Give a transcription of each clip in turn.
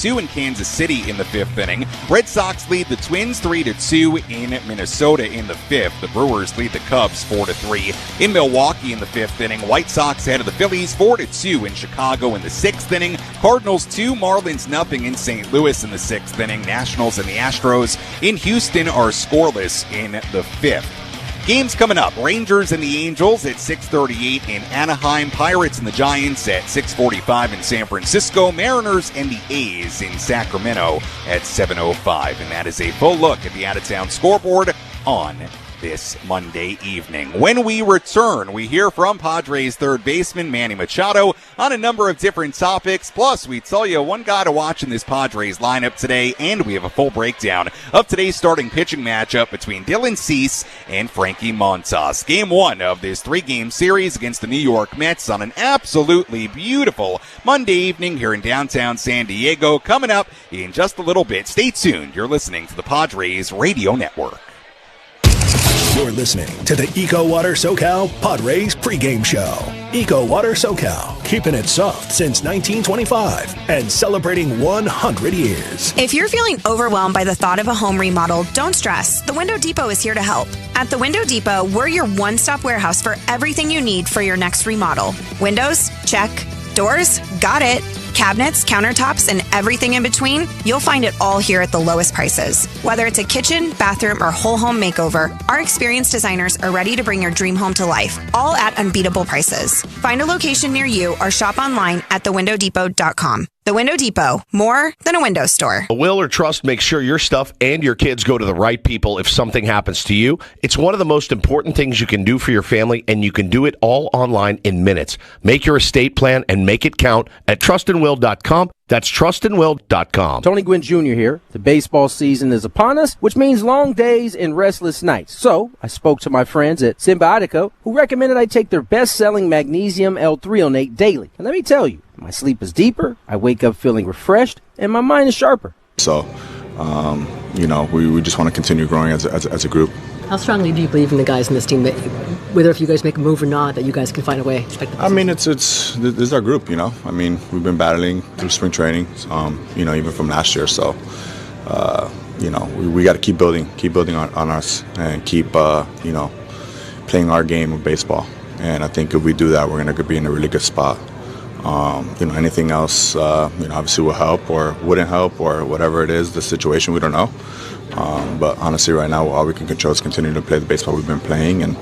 2 in Kansas City in the 5th inning. Red Sox lead the Twins 3-2 in Minnesota in the 5th. The Brewers lead the Cubs 4-3 in Milwaukee in the 5th inning. White Sox ahead of the Phillies 4-2 in Chicago in the 6th inning. Cardinals 2, Marlins nothing in St. Louis in the 6th inning. Nationals and the Astros in Houston are scoreless in the 5th. Games coming up. Rangers and the Angels at 6:38 in Anaheim. Pirates and the Giants at 6:45 in San Francisco. Mariners and the A's in Sacramento at 7:05. And that is a full look at the out-of-town scoreboard on this Monday evening. When we return, we hear from Padres third baseman Manny Machado on a number of different topics. Plus, we tell you one guy to watch in this Padres lineup today, and we have a full breakdown of today's starting pitching matchup between Dylan Cease and Frankie Montas. Game 1 of this 3-game series against the New York Mets on an absolutely beautiful Monday evening here in downtown San Diego. Coming up in just a little bit. Stay tuned. You're listening to the Padres Radio Network. You're listening to the Eco Water SoCal Padres pregame show. Eco Water SoCal, keeping it soft since 1925 and celebrating 100 years. If you're feeling overwhelmed by the thought of a home remodel, don't stress. The Window Depot is here to help. At the Window Depot, we're your one-stop warehouse for everything you need for your next remodel. Windows? Check. Doors? Got it. Cabinets, countertops, and everything in between, you'll find it all here at the lowest prices. Whether it's a kitchen, bathroom, or whole home makeover, our experienced designers are ready to bring your dream home to life, all at unbeatable prices. Find a location near you or shop online at thewindowdepot.com. The Window Depot, more than a window store. Will or trust makes sure your stuff and your kids go to the right people if something happens to you. It's one of the most important things you can do for your family, and you can do it all online in minutes. Make your estate plan and make it count at trustandwill.com. That's trustandwill.com. Tony Gwynn Jr. here. The baseball season is upon us, which means long days and restless nights. So I spoke to my friends at Symbiotico, who recommended I take their best-selling magnesium L-threonate daily. And let me tell you, my sleep is deeper, I wake up feeling refreshed, and my mind is sharper. So, we just want to continue growing as a group. How strongly do you believe in the guys in this team that, whether if you guys make a move or not, that you guys can find a way? This is our group, we've been battling through spring training, even from last year. So, we got to keep building on us and keep, playing our game of baseball. And I think if we do that, we're going to be in a really good spot. Anything else, obviously will help or wouldn't help or whatever it is, the situation, we don't know. But honestly, right now, all we can control is continue to play the baseball we've been playing and,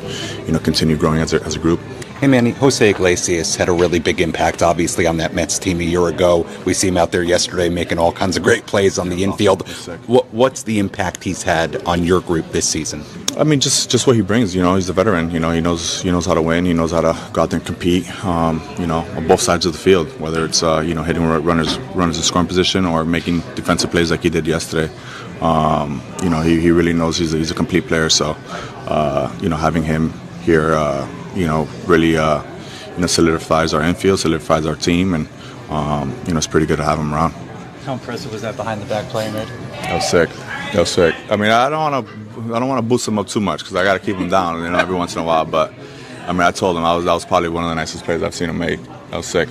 continue growing as a group. Hey, Manny, Jose Iglesias had a really big impact, obviously, on that Mets team a year ago. We see him out there yesterday making all kinds of great plays on the infield. What's the impact he's had on your group this season? Just what he brings. He's a veteran. He knows how to win. He knows how to go out there and compete. On both sides of the field, whether it's hitting runners in scoring position or making defensive plays like he did yesterday. He really knows he's a complete player. So, having him here, really solidifies our infield, solidifies our team, and it's pretty good to have him around. How impressive was that behind the back play, Ned? That was sick. I don't want to boost him up too much because I got to keep him down, every once in a while. But I told him that was probably one of the nicest plays I've seen him make. That was sick.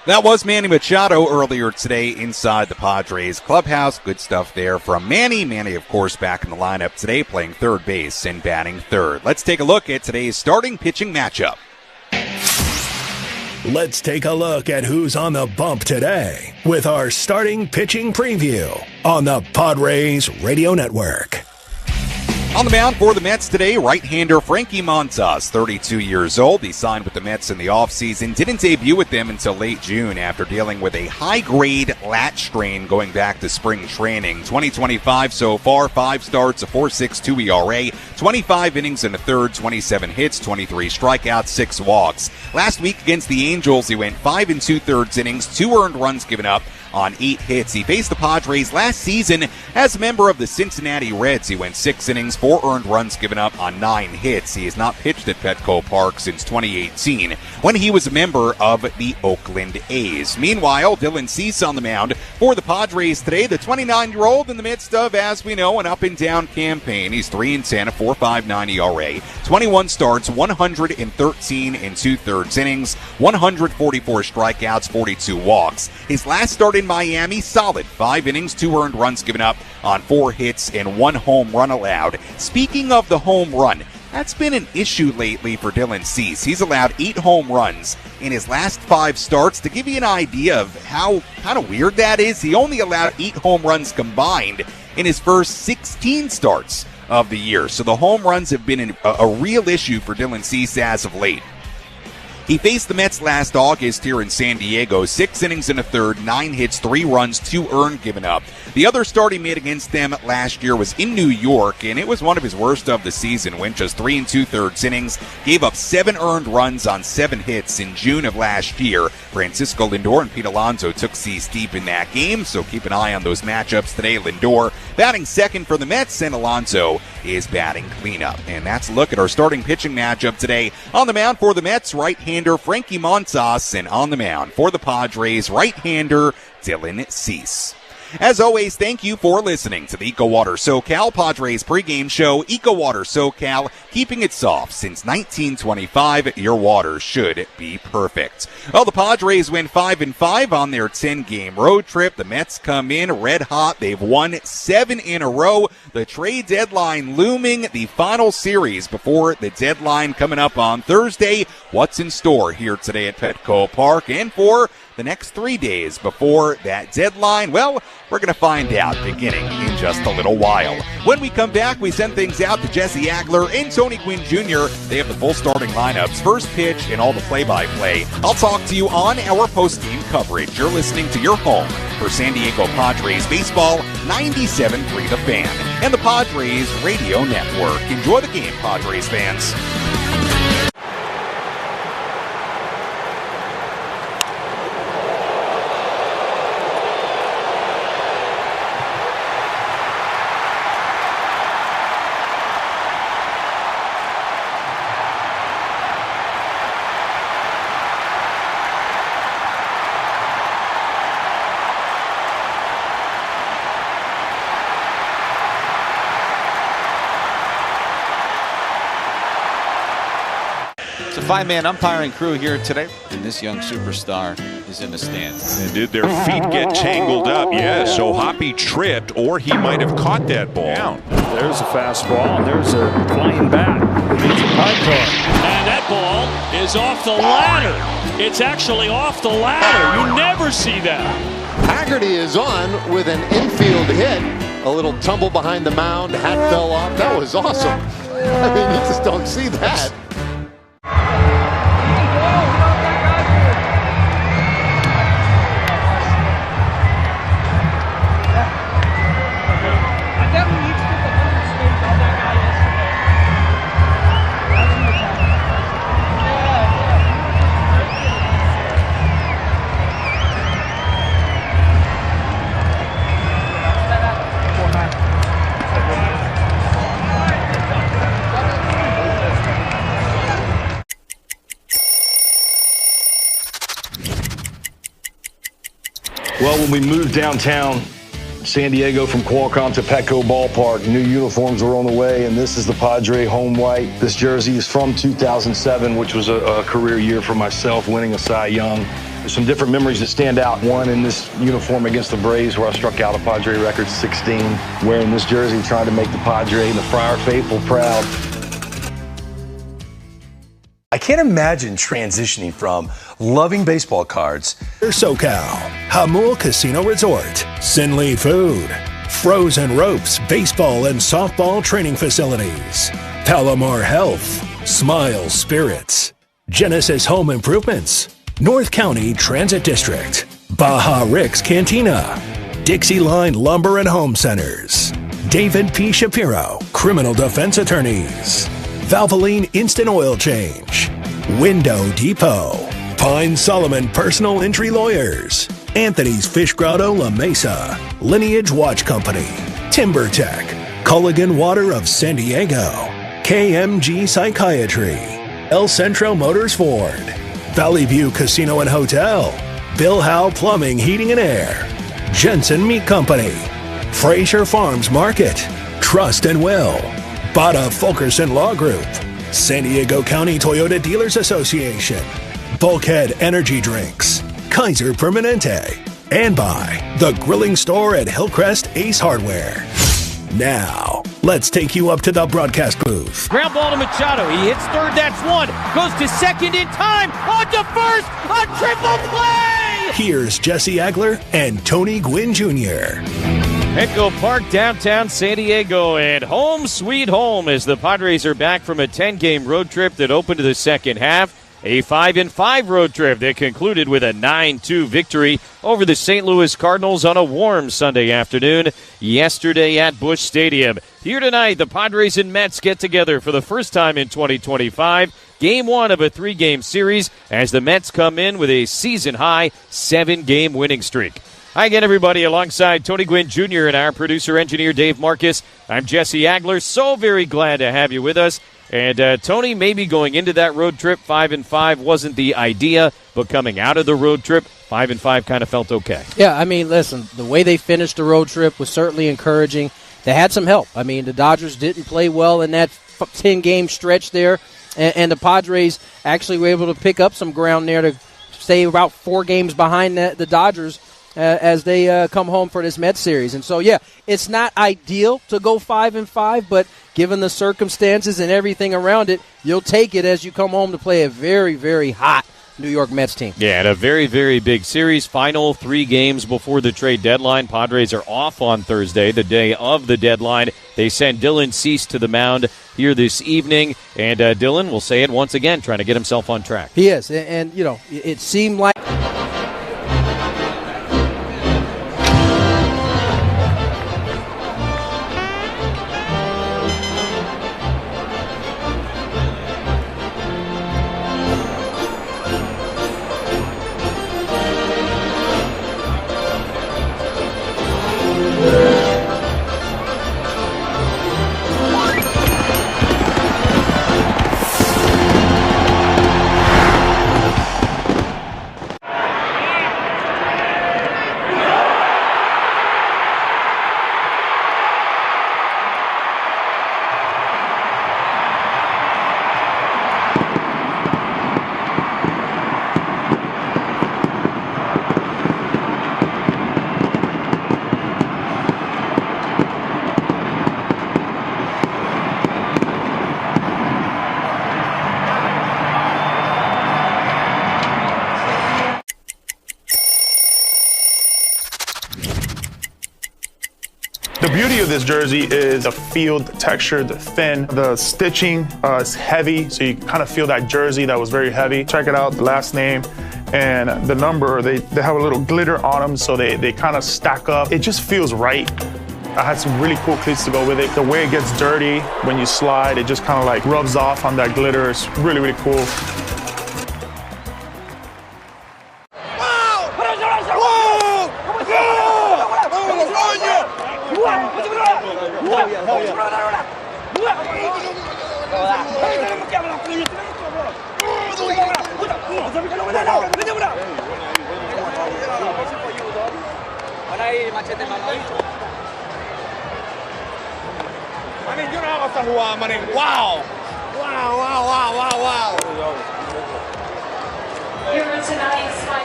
That was Manny Machado earlier today inside the Padres clubhouse. Good stuff there from Manny. Manny, of course, back in the lineup today, playing third base and batting third. Let's take a look at today's starting pitching matchup. Let's take a look at who's on the bump today with our starting pitching preview on the Padres Radio Network. On the mound for the Mets today, right-hander Frankie Montas, 32 years old. He signed with the Mets in the offseason. Didn't debut with them until late June after dealing with a high-grade lat strain going back to spring training. 2025 so far, 5 starts, a 4.62 ERA, 25 innings and a third, 27 hits, 23 strikeouts, 6 walks. Last week against the Angels, he went 5 2/3 innings, 2 earned runs given up on 8 hits. He faced the Padres last season as a member of the Cincinnati Reds. He went 6 innings, 4 earned runs given up on 9 hits. He has not pitched at Petco Park since 2018 when he was a member of the Oakland A's. Meanwhile, Dylan Cease on the mound for the Padres today. The 29-year-old in the midst of, as we know, an up-and-down campaign. He's 3-10, a 4.59 ERA, 21 starts, 113 2/3 innings, 144 strikeouts, 42 walks. His last start in in Miami, solid. 5 innings, 2 earned runs given up on 4 hits and 1 home run allowed. Speaking of the home run, that's been an issue lately for Dylan Cease. He's allowed 8 home runs in his last 5 starts. To give you an idea of how kind of weird that is, he only allowed 8 home runs combined in his first 16 starts of the year. So the home runs have been a real issue for Dylan Cease as of late. He faced the Mets last August here in San Diego. 6 innings and a third, 9 hits, 3 runs, 2 earned given up. The other start he made against them last year was in New York, and it was one of his worst of the season. Went just 3 2/3 innings, gave up 7 earned runs on 7 hits in June of last year. Francisco Lindor and Pete Alonso took Cease deep in that game, so keep an eye on those matchups today. Lindor batting second for the Mets, and Alonso is batting cleanup. And that's a look at our starting pitching matchup today. On the mound for the Mets, right-hander Frankie Montas, and on the mound for the Padres, right-hander Dylan Cease. As always, thank you for listening to the EcoWater SoCal Padres pregame show. EcoWater SoCal, keeping it soft since 1925. Your water should be perfect. Well, the Padres went 5-5 on their 10-game road trip. The Mets come in red hot. They've won 7 in a row. The trade deadline looming. The final series before the deadline coming up on Thursday. What's in store here today at Petco Park and for the next 3 days before that deadline? Well, we're going to find out beginning in just a little while. When we come back, we send things out to Jesse Agler and Tony Quinn Jr. They have the full starting lineups, first pitch, and all the play-by-play. I'll talk to you on our post-game coverage. You're listening to your home for San Diego Padres baseball, 97.3 The Fan, and the Padres Radio Network. Enjoy the game, Padres fans. It's a 5-man umpiring crew here today, and this young superstar is in the stands. And did their feet get tangled up? Yeah, so Hoppy tripped, or he might have caught that ball. Down. There's a fastball, and there's a flying bat. It's a high car. And that ball is off the ladder. It's actually off the ladder. You never see that. Haggerty is on with an infield hit. A little tumble behind the mound. Hat fell off. That was awesome. I mean, you just don't see that. Well, when we moved downtown San Diego from Qualcomm to Petco Ballpark, new uniforms were on the way, and this is the Padre home white. This jersey is from 2007, which was a career year for myself, winning a Cy Young. There's some different memories that stand out. One in this uniform against the Braves, where I struck out a Padre record 16, wearing this jersey, trying to make the Padre and the Friar faithful proud. I can't imagine transitioning from loving baseball cards. SoCal, Hamul Casino Resort, Sinley Food, Frozen Ropes, Baseball and Softball Training Facilities, Palomar Health, Smile Spirits, Genesis Home Improvements, North County Transit District, Baja Rick's Cantina, Dixie Line Lumber and Home Centers, David P. Shapiro, Criminal Defense Attorneys, Valvoline Instant Oil Change, Window Depot, Pine Solomon Personal Injury Lawyers, Anthony's Fish Grotto La Mesa, Lineage Watch Company, Timber Tech, Culligan Water of San Diego, KMG Psychiatry, El Centro Motors Ford, Valley View Casino and Hotel, Bill Howe Plumbing, Heating and Air, Jensen Meat Company, Fraser Farms Market, Trust and Will, Bada Fulkerson Law Group, San Diego County Toyota Dealers Association, Bulkhead Energy Drinks, Kaiser Permanente, and by the grilling store at Hillcrest Ace Hardware. Now, let's take you up to the broadcast booth. Ground ball to Machado. He hits third, that's one. Goes to second in time. On to first. A triple play! Here's Jesse Agler and Tony Gwynn Jr. Petco Park, downtown San Diego, and home sweet home as the Padres are back from a 10-game road trip that opened to the second half. A 5-5 road trip that concluded with a 9-2 victory over the St. Louis Cardinals on a warm Sunday afternoon yesterday at Busch Stadium. Here tonight, the Padres and Mets get together for the first time in 2025. Game 1 of a 3-game series as the Mets come in with a season-high 7-game winning streak. Hi again, everybody. Alongside Tony Gwynn Jr. and our producer-engineer Dave Marcus, I'm Jesse Agler. So very glad to have you with us. And Tony, maybe going into that road trip, 5-5 wasn't the idea, but coming out of the road trip, 5-5 kind of felt okay. Yeah, I mean, listen, the way they finished the road trip was certainly encouraging. They had some help. I mean, the Dodgers didn't play well in that 10-game stretch there, and the Padres actually were able to pick up some ground there to stay about 4 games behind the Dodgers as they come home for this Mets series. And so, yeah, it's not ideal to go 5-5, but given the circumstances and everything around it, you'll take it as you come home to play a very, very hot New York Mets team. Yeah, and a very, very big series. Final 3 games before the trade deadline. Padres are off on Thursday, the day of the deadline. They send Dylan Cease to the mound here this evening. And Dylan, will say it once again, trying to get himself on track. He is. And you know, it seemed like the beauty of this jersey is the feel, the texture, the thin, the stitching is heavy, so you kind of feel that jersey that was very heavy. Check it out, the last name and the number, they have a little glitter on them, so they kind of stack up. It just feels right. I had some really cool cleats to go with it. The way it gets dirty when you slide, it just kind of like rubs off on that glitter. It's really, really cool.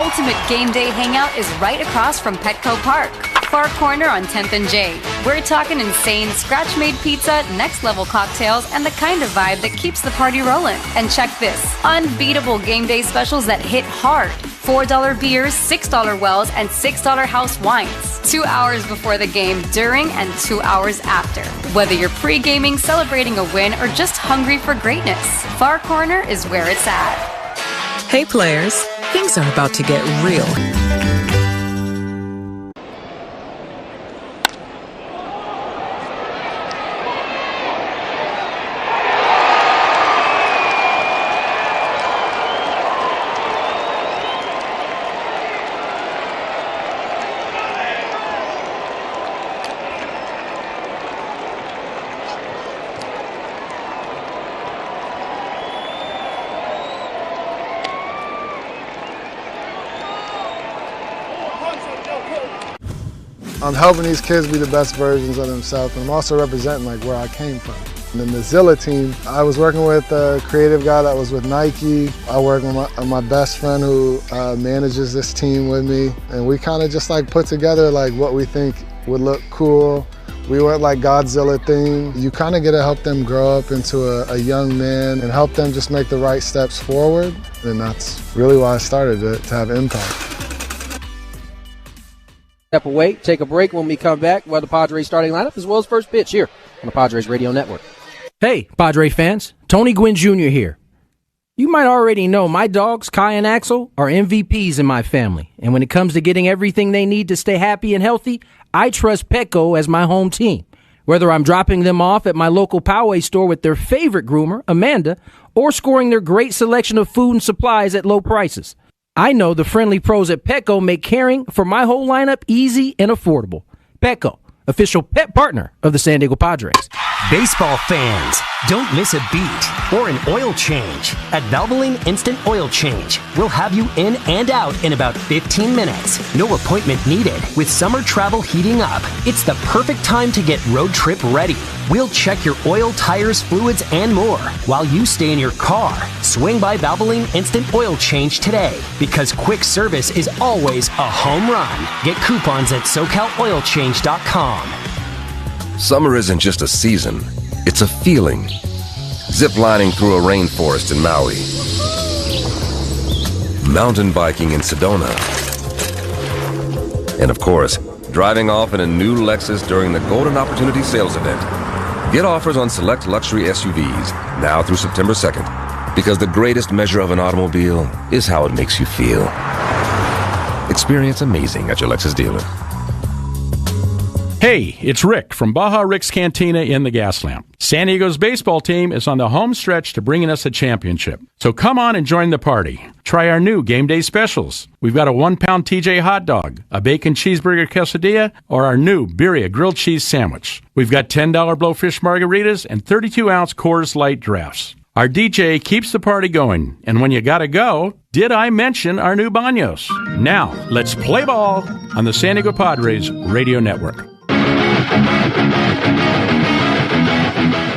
Ultimate game day hangout is right across from Petco Park. Far corner on 10th and J. We're talking insane scratch-made pizza, next-level cocktails, and the kind of vibe that keeps the party rolling. And check this. Unbeatable game day specials that hit hard. $4 beers, $6 wells, and $6 house wines. 2 hours before the game, during, and 2 hours after. Whether you're pre-gaming, celebrating a win, or just hungry for greatness, Far Corner is where it's at. Hey players, things are about to get real. I'm helping these kids be the best versions of themselves, and I'm also representing like where I came from. And then the Zilla team, I was working with a creative guy that was with Nike. I work with my best friend who manages this team with me. And we kind of just like put together like what we think would look cool. We went like Godzilla theme. You kind of get to help them grow up into a young man and help them just make the right steps forward. And that's really why I started it, to have impact. Step away, take a break. When we come back, we'll have the Padres starting lineup as well as first pitch here on the Padres Radio Network. Hey, Padre fans, Tony Gwynn Jr. here. You might already know my dogs, Kai and Axel, are MVPs in my family. And when it comes to getting everything they need to stay happy and healthy, I trust Petco as my home team. Whether I'm dropping them off at my local Poway store with their favorite groomer, Amanda, or scoring their great selection of food and supplies at low prices, I know the friendly pros at Petco make caring for my whole lineup easy and affordable. Petco, official pet partner of the San Diego Padres. Baseball fans, don't miss a beat or an oil change. At Valvoline Instant Oil Change, we'll have you in and out in about 15 minutes. No appointment needed. With summer travel heating up, it's the perfect time to get road trip ready. We'll check your oil, tires, fluids, and more while you stay in your car. Swing by Valvoline Instant Oil Change today, because quick service is always a home run. Get coupons at SoCalOilChange.com. Summer isn't just a season, it's a feeling. Ziplining through a rainforest in Maui. Mountain biking in Sedona. And of course, driving off in a new Lexus during the Golden Opportunity Sales Event. Get offers on select luxury SUVs now through September 2nd. Because the greatest measure of an automobile is how it makes you feel. Experience amazing at your Lexus dealer. Hey, it's Rick from Baja Rick's Cantina in the Gas Lamp. San Diego's baseball team is on the home stretch to bringing us a championship. So come on and join the party. Try our new game day specials. We've got a 1-pound TJ hot dog, a bacon cheeseburger quesadilla, or our new birria grilled cheese sandwich. We've got $10 blowfish margaritas and 32-ounce Coors Light drafts. Our DJ keeps the party going, and when you gotta go, did I mention our new baños? Now, let's play ball on the San Diego Padres Radio Network.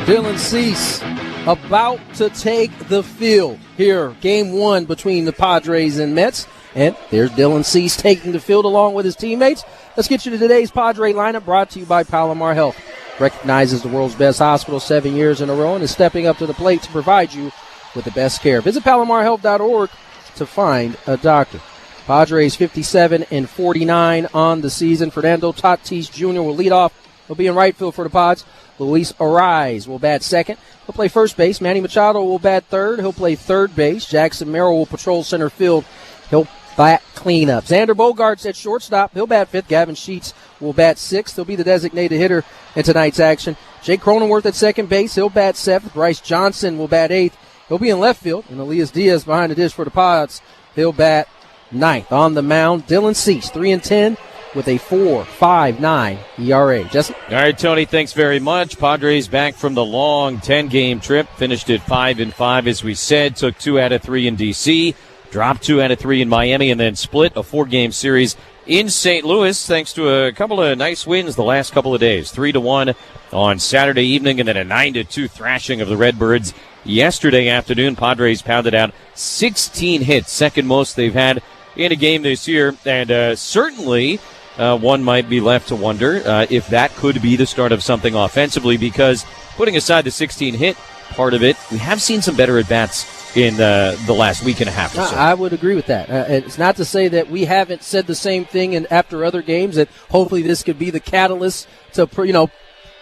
Dylan Cease about to take the field here. Game one between the Padres and Mets. And there's Dylan Cease taking the field along with his teammates. Let's get you to today's Padre lineup, brought to you by Palomar Health. Recognizes the world's best hospital 7 years in a row and is stepping up to the plate to provide you with the best care. Visit PalomarHealth.org to find a doctor. Padres 57-49 on the season. Fernando Tatis Jr. will lead off. He'll be in right field for the Pods. Luis Ariz will bat second. He'll play first base. Manny Machado will bat third. He'll play third base. Jackson Merrill will patrol center field. He'll bat cleanup. Xander Bogaerts at shortstop. He'll bat fifth. Gavin Sheets will bat sixth. He'll be the designated hitter in tonight's action. Jake Cronenworth at second base. He'll bat seventh. Bryce Johnson will bat eighth. He'll be in left field. And Elias Diaz behind the dish for the Pods. He'll bat ninth. On the mound, Dylan Cease, 3-10 with a 4.59 ERA. Jesse? All right, Tony, thanks very much. Padres back from the long 10-game trip. Finished at 5-5, as we said. Took 2 out of 3 in D.C., dropped 2 out of 3 in Miami, and then split a 4-game series in St. Louis, thanks to a couple of nice wins the last couple of days. 3-1 on Saturday evening, and then a 9-2 thrashing of the Redbirds yesterday afternoon. Padres pounded out 16 hits, second most they've had in a game this year, and certainly one might be left to wonder if that could be the start of something offensively, because putting aside the 16-hit part of it, we have seen some better at-bats in the last week and a half or so. I would agree with that. It's not to say that we haven't said the same thing after other games, that hopefully this could be the catalyst to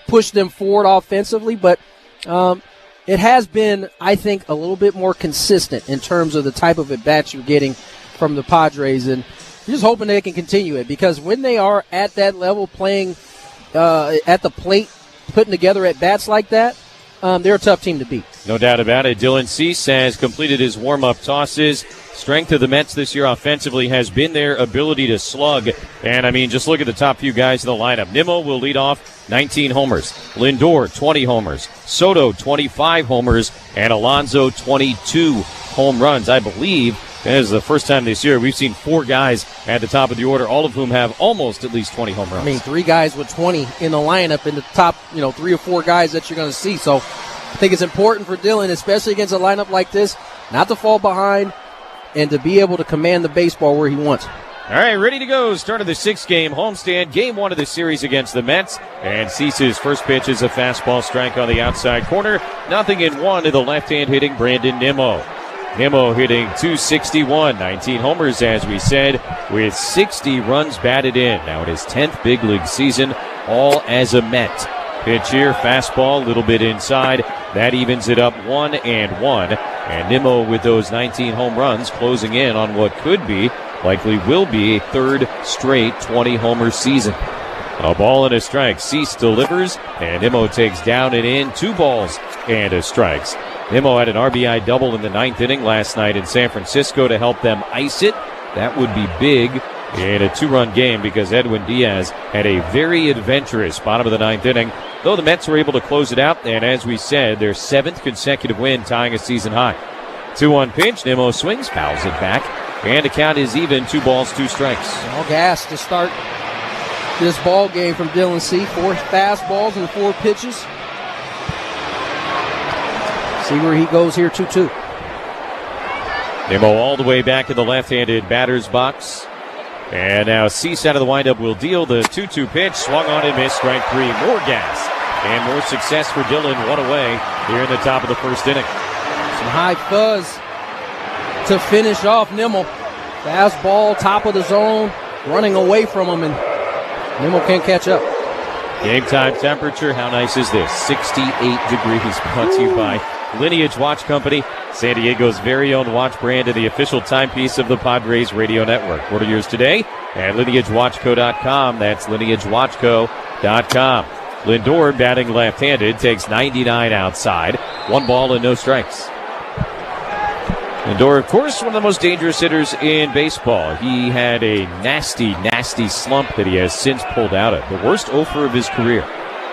push them forward offensively, but it has been, I think, a little bit more consistent in terms of the type of at-bats you're getting from the Padres, and just hoping they can continue it, because when they are at that level playing at the plate, putting together at-bats like that, they're a tough team to beat. No doubt about it. Dylan Cease has completed his warm-up tosses. Strength of the Mets this year offensively has been their ability to slug. And, I mean, just look at the top few guys in the lineup. Nimmo will lead off, 19 homers. Lindor, 20 homers. Soto, 25 homers. And Alonso, 22 home runs. I believe This is the first time this year we've seen 4 guys at the top of the order, all of whom have almost at least 20 home runs. I mean, 3 guys with 20 in the lineup in the top, 3 or 4 guys that you're going to see. So I think it's important for Dylan, especially against a lineup like this, not to fall behind and to be able to command the baseball where he wants. All right, ready to go. Start of the 6-game homestand. Game 1 of the series against the Mets. And Cease's first pitch is a fastball strike on the outside corner. 0-1 to the left-hand hitting Brandon Nimmo. Nimmo hitting .261, 19 homers, as we said, with 60 runs batted in. Now in his 10th big league season, all as a Met. Pitch here, fastball, a little bit inside. That evens it up 1-1. And Nimmo with those 19 home runs closing in on what could be, likely will be, a 3rd straight 20-homer season. A ball and a strike. Cease delivers, and Nimmo takes down and in. 2 balls and a strike. Nimmo had an RBI double in the 9th inning last night in San Francisco to help them ice it. That would be big in a 2-run game because Edwin Diaz had a very adventurous bottom of the 9th inning, though the Mets were able to close it out, and as we said, their 7th consecutive win, tying a season high. 2-1 pitch, Nimmo swings, fouls it back, and the count is even, 2 balls, 2 strikes. All gas to start this ball game from Dylan C. 4 fastballs and 4 pitches. See where he goes here, 2-2. Nimmo all the way back in the left-handed batter's box. And now Cease out of the windup will deal the 2-2 pitch. Swung on and missed, strike 3. More gas and more success for Dylan. 1 away here in the top of the 1st inning. Some high fuzz to finish off Nimmo. Fastball, top of the zone, running away from him, and Nimmo can't catch up. Game time temperature, how nice is this? 68 degrees, brought to you by Lineage Watch Company, San Diego's very own watch brand and the official timepiece of the Padres radio network. Order yours today at lineagewatchco.com. That's lineagewatchco.com. Lindor, batting left-handed, takes 99 outside. 1 ball and no strikes. Lindor, of course, one of the most dangerous hitters in baseball. He had a nasty, nasty slump that he has since pulled out of. The worst offer of his career.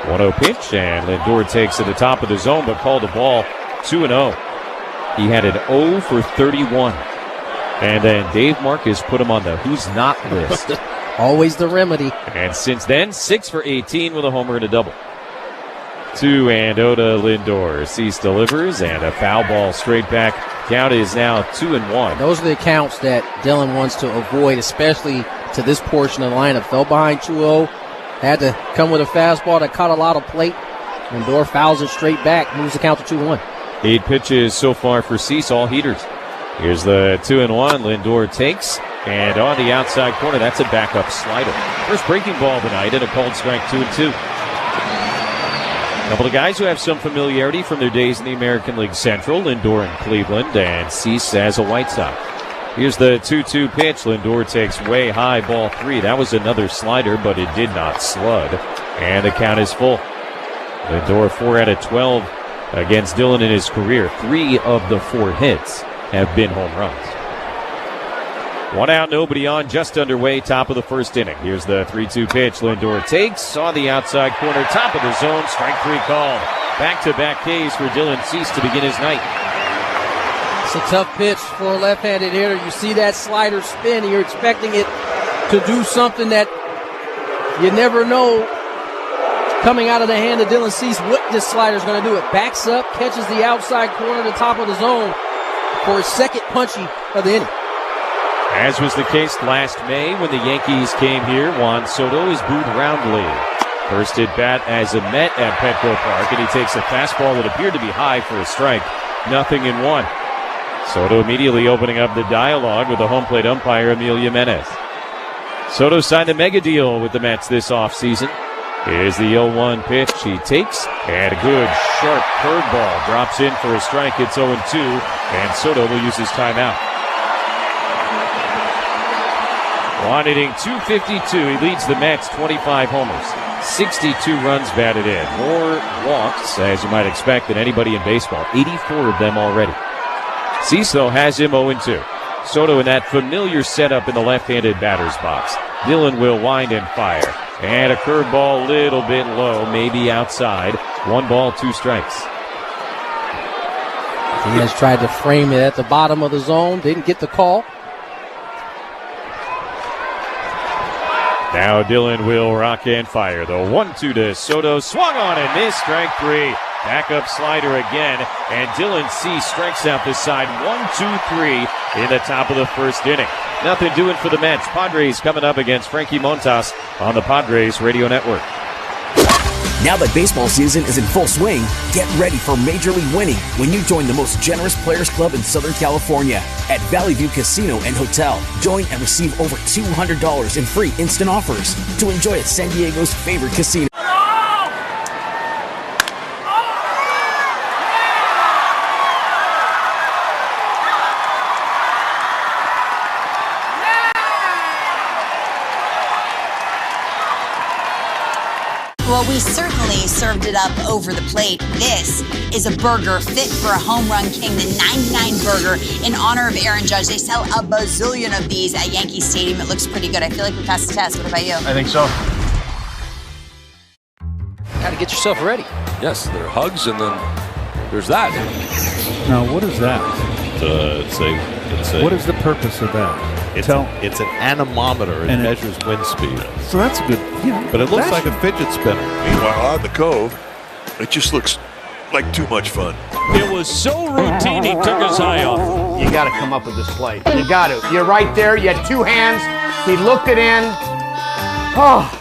1-0 pitch, and Lindor takes to the top of the zone, but called a ball 2-0. He had an 0 for 31. And then Dave Marcus put him on the who's not list. Always the remedy. And since then, 6 for 18 with a homer and a double. 2-0 to Lindor. Cease delivers, and a foul ball straight back. Count is now 2-1. Those are the counts that Dylan wants to avoid, especially to this portion of the lineup. Fell behind 2-0. Had to come with a fastball that caught a lot of plate. Lindor fouls it straight back, moves the count to 2-1. 8 pitches so far for Cease, all heaters. Here's the 2-1. Lindor takes, and on the outside corner, that's a backup slider. First breaking ball tonight, and a called strike, 2-2. A couple of guys who have some familiarity from their days in the American League Central, Lindor in Cleveland, and Cease as a White Sox. Here's the 2-2 pitch. Lindor takes way high, ball 3. That was another slider, but it did not slud. And the count is full. Lindor 4 out of 12 against Dylan in his career. 3 of the 4 hits have been home runs. 1 out, nobody on, just underway, top of the 1st inning. Here's the 3-2 pitch. Lindor takes on the outside corner, top of the zone, strike 3 called. Back-to-back Ks for Dylan Cease to begin his night. It's a tough pitch for a left-handed hitter. You see that slider spin, and you're expecting it to do something that you never know coming out of the hand of Dylan Cease what this slider's going to do. It backs up, catches the outside corner, the top of the zone for his second punchy of the inning. As was the case last May when the Yankees came here, Juan Soto is booed roundly. First at bat as a Met at Petco Park, and he takes a fastball that appeared to be high for a strike. 0-1. Soto immediately opening up the dialogue with the home plate umpire, Emil Jimenez. Soto signed a mega deal with the Mets this offseason. Here's the 0-1 pitch. He takes, and a good, sharp curveball drops in for a strike. It's 0-2, and Soto will use his timeout. Juan hitting .252. He leads the Mets 25 homers, 62 runs batted in. More walks, as you might expect, than anybody in baseball. 84 of them already. Cease, though, has him 0-2. Soto in that familiar setup in the left-handed batter's box. Dylan will wind and fire. And a curveball a little bit low, maybe outside. 1 ball, 2 strikes. He has tried to frame it at the bottom of the zone, didn't get the call. Now Dylan will rock and fire. The 1-2 to Soto. Swung on and missed. Strike 3. Backup slider again. And Dylan C. strikes out this side. 1-2-3 in the top of the first inning. Nothing doing for the Mets. Padres coming up against Frankie Montas on the Padres Radio Network. Now that baseball season is in full swing, get ready for Major League winning when you join the most generous players club in Southern California at Valley View Casino and Hotel. Join and receive over $200 in free instant offers to enjoy at San Diego's favorite casino. Well, we certainly served it up over the plate. This is a burger fit for a home run king, the 99 burger in honor of Aaron Judge. They sell a bazillion of these at Yankee Stadium. It looks pretty good. I feel like we passed the test. What about you? I think so. Got to get yourself ready. Yes, there are hugs, and then there's that. Now, what is that? What is the purpose of that? It's an anemometer. It measures wind speed. So that's good. But it looks like a fidget spinner. Meanwhile, on the Cove, it just looks like too much fun. It was so routine, he took his eye off. You got to come up with this play. You got to. You're right there. You had two hands. He looked it in. Oh.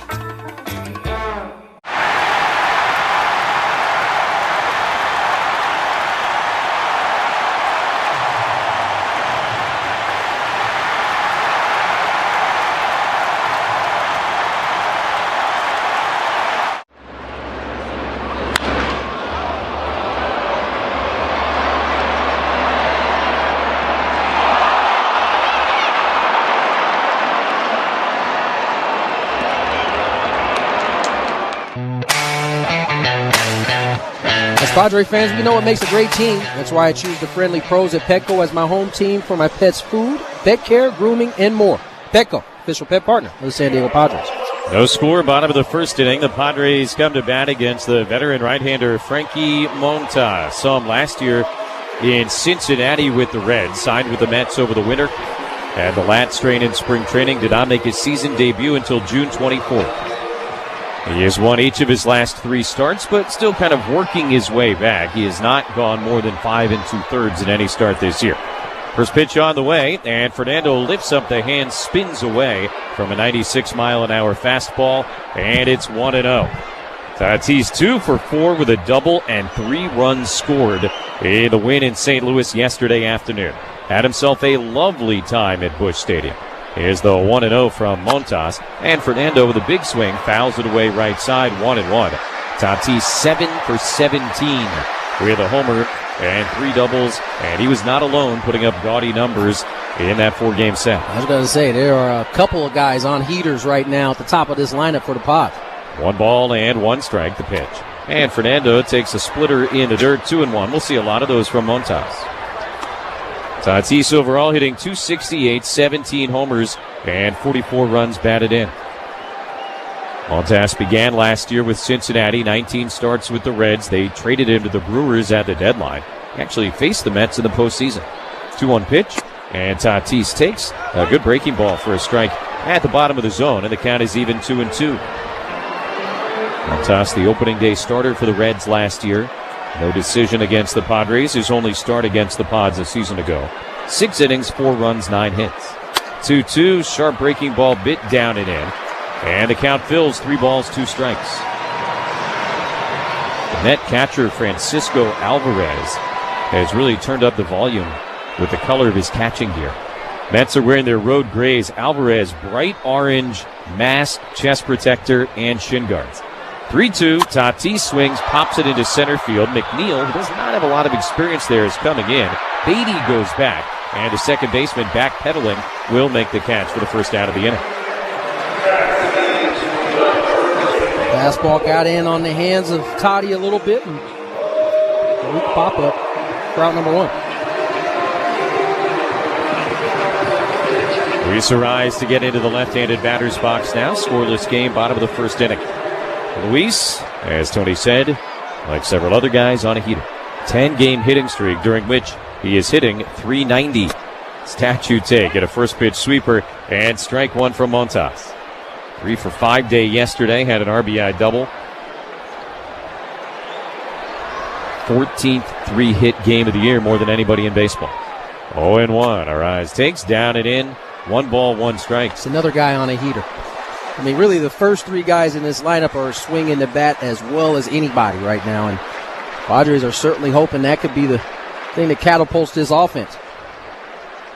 Padre fans, we know what makes a great team. That's why I choose the friendly pros at Petco as my home team for my pets' food, pet care, grooming, and more. Petco, official pet partner of the San Diego Padres. No score, bottom of the first inning. The Padres come to bat against the veteran right-hander Frankie Montas. Saw him last year in Cincinnati with the Reds, signed with the Mets over the winter. Had the lat strain in spring training, did not make his season debut until June 24th. He has won each of his last 3 starts, but still kind of working his way back. He has not gone more than 5 2/3 in any start this year. First pitch on the way, and Fernando lifts up the hand, spins away from a 96-mile-an-hour fastball, and it's 1-0. Tatis 2 for 4 with a double and 3 runs scored in the win in St. Louis yesterday afternoon. Had himself a lovely time at Busch Stadium. Here's the 1-0 from Montas, and Fernando with a big swing fouls it away right side, 1-1. Tatis 7 for 17 with a homer and 3 doubles, and he was not alone putting up gaudy numbers in that 4-game set. I was going to say, there are a couple of guys on heaters right now at the top of this lineup for the Pods. 1 ball and 1 strike, the pitch. And Fernando takes a splitter in the dirt, 2-1. We'll see a lot of those from Montas. Tatis overall hitting .268, 17 homers, and 44 runs batted in. Montas began last year with Cincinnati, 19 starts with the Reds. They traded him to the Brewers at the deadline. He actually faced the Mets in the postseason. 2-1 pitch, and Tatis takes a good breaking ball for a strike at the bottom of the zone, and the count is even 2-2. Montas, the opening day starter for the Reds last year. No decision against the Padres. His only start against the Pods a season ago. 6 innings, 4 runs, 9 hits. 2-2, sharp breaking ball bit down and in. And the count fills, 3 balls, 2 strikes. The Met catcher Francisco Alvarez has really turned up the volume with the color of his catching gear. Mets are wearing their road grays. Alvarez, bright orange, mask, chest protector, and shin guards. 3-2, Tatis swings, pops it into center field. McNeil, who does not have a lot of experience there, is coming in. Beatty goes back, and the second baseman backpedaling will make the catch for the first out of the inning. Fastball got in on the hands of Toddy a little bit, and weak pop-up for out number 1. Luis Arraez to get into the left-handed batter's box now. Scoreless game, bottom of the first inning. Luis, as Tony said, like several other guys, on a heater. 10-game hitting streak during which he is hitting .390. Statue take at a first pitch sweeper and strike one from Montas. 3 for 5 day yesterday, had an RBI double. 14th 3-hit game of the year, more than anybody in baseball. 0-1. Arise takes down and in. 1 ball, 1 strike. It's another guy on a heater. I mean, really, the first 3 guys in this lineup are swinging the bat as well as anybody right now, and Padres are certainly hoping that could be the thing that catapults this offense.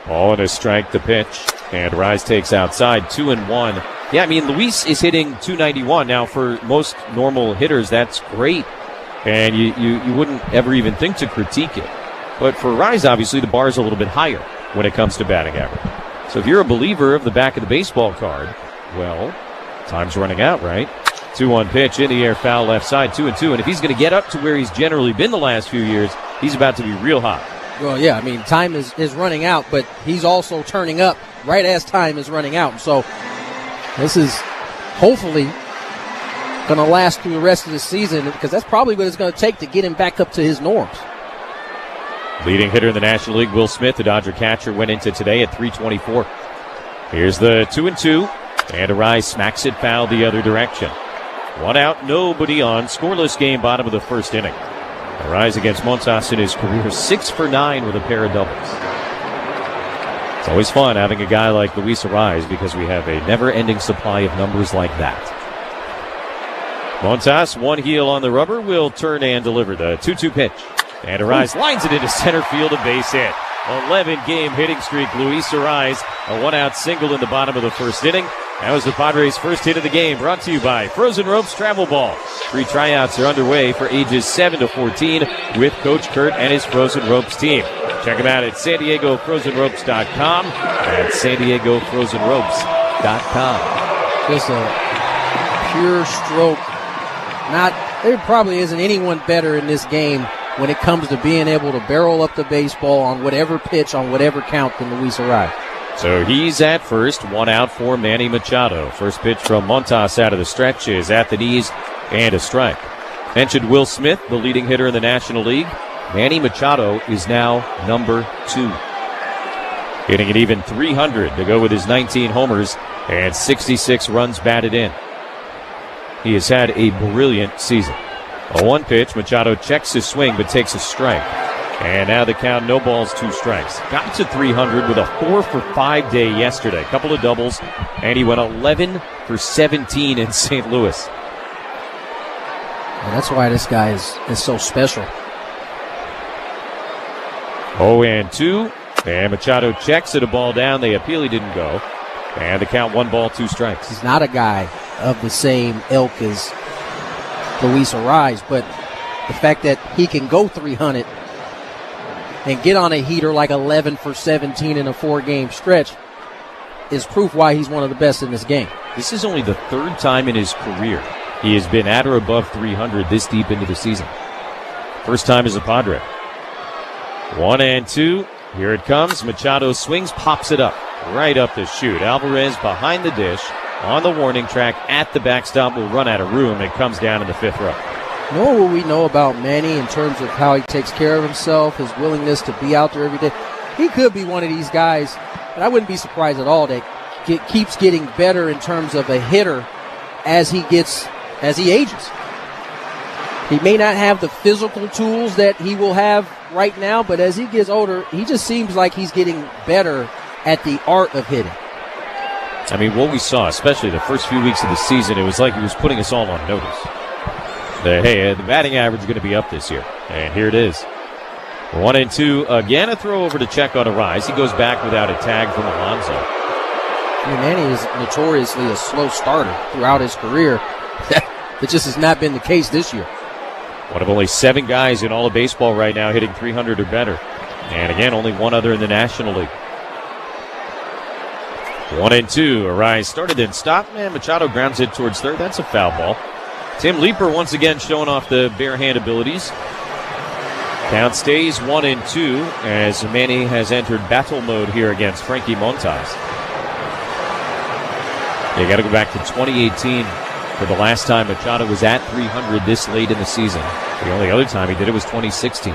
Ball and a strike, the pitch, and Rise takes outside. 2-1. Yeah, I mean, Luis is hitting .291 now. For most normal hitters, that's great, and you wouldn't ever even think to critique it. But for Rise, obviously, the bar is a little bit higher when it comes to batting average. So if you're a believer of the back of the baseball card, well, time's running out, right? 2-1 pitch in the air, foul left side, 2-2. And if he's going to get up to where he's generally been the last few years, he's about to be real hot. Well, yeah, I mean, time is running out, but he's also turning up right as time is running out. So this is hopefully going to last through the rest of the season, because that's probably what it's going to take to get him back up to his norms. Leading hitter in the National League, Will Smith, the Dodger catcher, went into today at .324. Here's the 2-2, and Arise smacks it foul the other direction. 1 out, nobody on. Scoreless game, bottom of the first inning. Arise against Montas in his career, 6 for 9 with a pair of doubles. It's always fun having a guy like Luis Arise, because we have a never-ending supply of numbers like that. Montas, one heel on the rubber, will turn and deliver the 2-2 pitch. And Arise lines it into center field, a base hit. 11-game hitting streak, Luis Arise. A 1-out single in the bottom of the first inning. That was the Padres' first hit of the game, brought to you by Frozen Ropes Travel Ball. 3 tryouts are underway for ages 7 to 14 with Coach Kurt and his Frozen Ropes team. Check them out at SanDiegoFrozenRopes.com. At SanDiegoFrozenRopes.com. Just a pure stroke. There probably isn't anyone better in this game when it comes to being able to barrel up the baseball on whatever pitch, on whatever count than Luis Arise. So he's at first, 1 out for Manny Machado. First pitch from Montas out of the stretch is at the knees and a strike. Mentioned Will Smith, the leading hitter in the National League. Manny Machado is now number 2. Hitting an even .300 to go with his 19 homers and 66 runs batted in. He has had a brilliant season. A 1 pitch, Machado checks his swing but takes a strike. And now the count, no balls, 2 strikes. Got to .300 with a 4 for 5 day yesterday. Couple of doubles, and he went 11 for 17 in St. Louis. And that's why this guy is so special. 0-2, and Machado checks it, a ball down. They appeal, he didn't go. And the count, 1 ball, 2 strikes. He's not a guy of the same ilk as Luis Arise, but the fact that he can go 300 and get on a heater like 11 for 17 in a 4-game stretch is proof why he's one of the best in this game. This is only the 3rd time in his career he has been at or above 300 this deep into the season. First time as a Padre. 1-2. Here it comes. Machado swings, pops it up. Right up the chute. Alvarez behind the dish on the warning track at the backstop, will run out of room. It comes down in the 5th row. Know what we know about Manny in terms of how he takes care of himself, his willingness to be out there every day. He could be one of these guys, and I wouldn't be surprised at all, that keeps getting better in terms of a hitter as he ages. He may not have the physical tools that he will have right now, but as he gets older, he just seems like he's getting better at the art of hitting. I mean, what we saw, especially the first few weeks of the season, it was like he was putting us all on notice. The batting average is going to be up this year. And here it is. 1-2. Again, a throw over to check on Arise. He goes back without a tag from Alonso. Manny is notoriously a slow starter throughout his career. That just has not been the case this year. One of only 7 guys in all of baseball right now hitting .300 or better. And again, only 1 other in the National League. 1-2. Arise started and stopped. And Machado grounds it towards third. That's a foul ball. Tim Leeper once again showing off the bare hand abilities. Count stays 1-2 as Manny has entered battle mode here against Frankie Montas. You got to go back to 2018 for the last time Machado was at .300 this late in the season. The only other time he did it was 2016.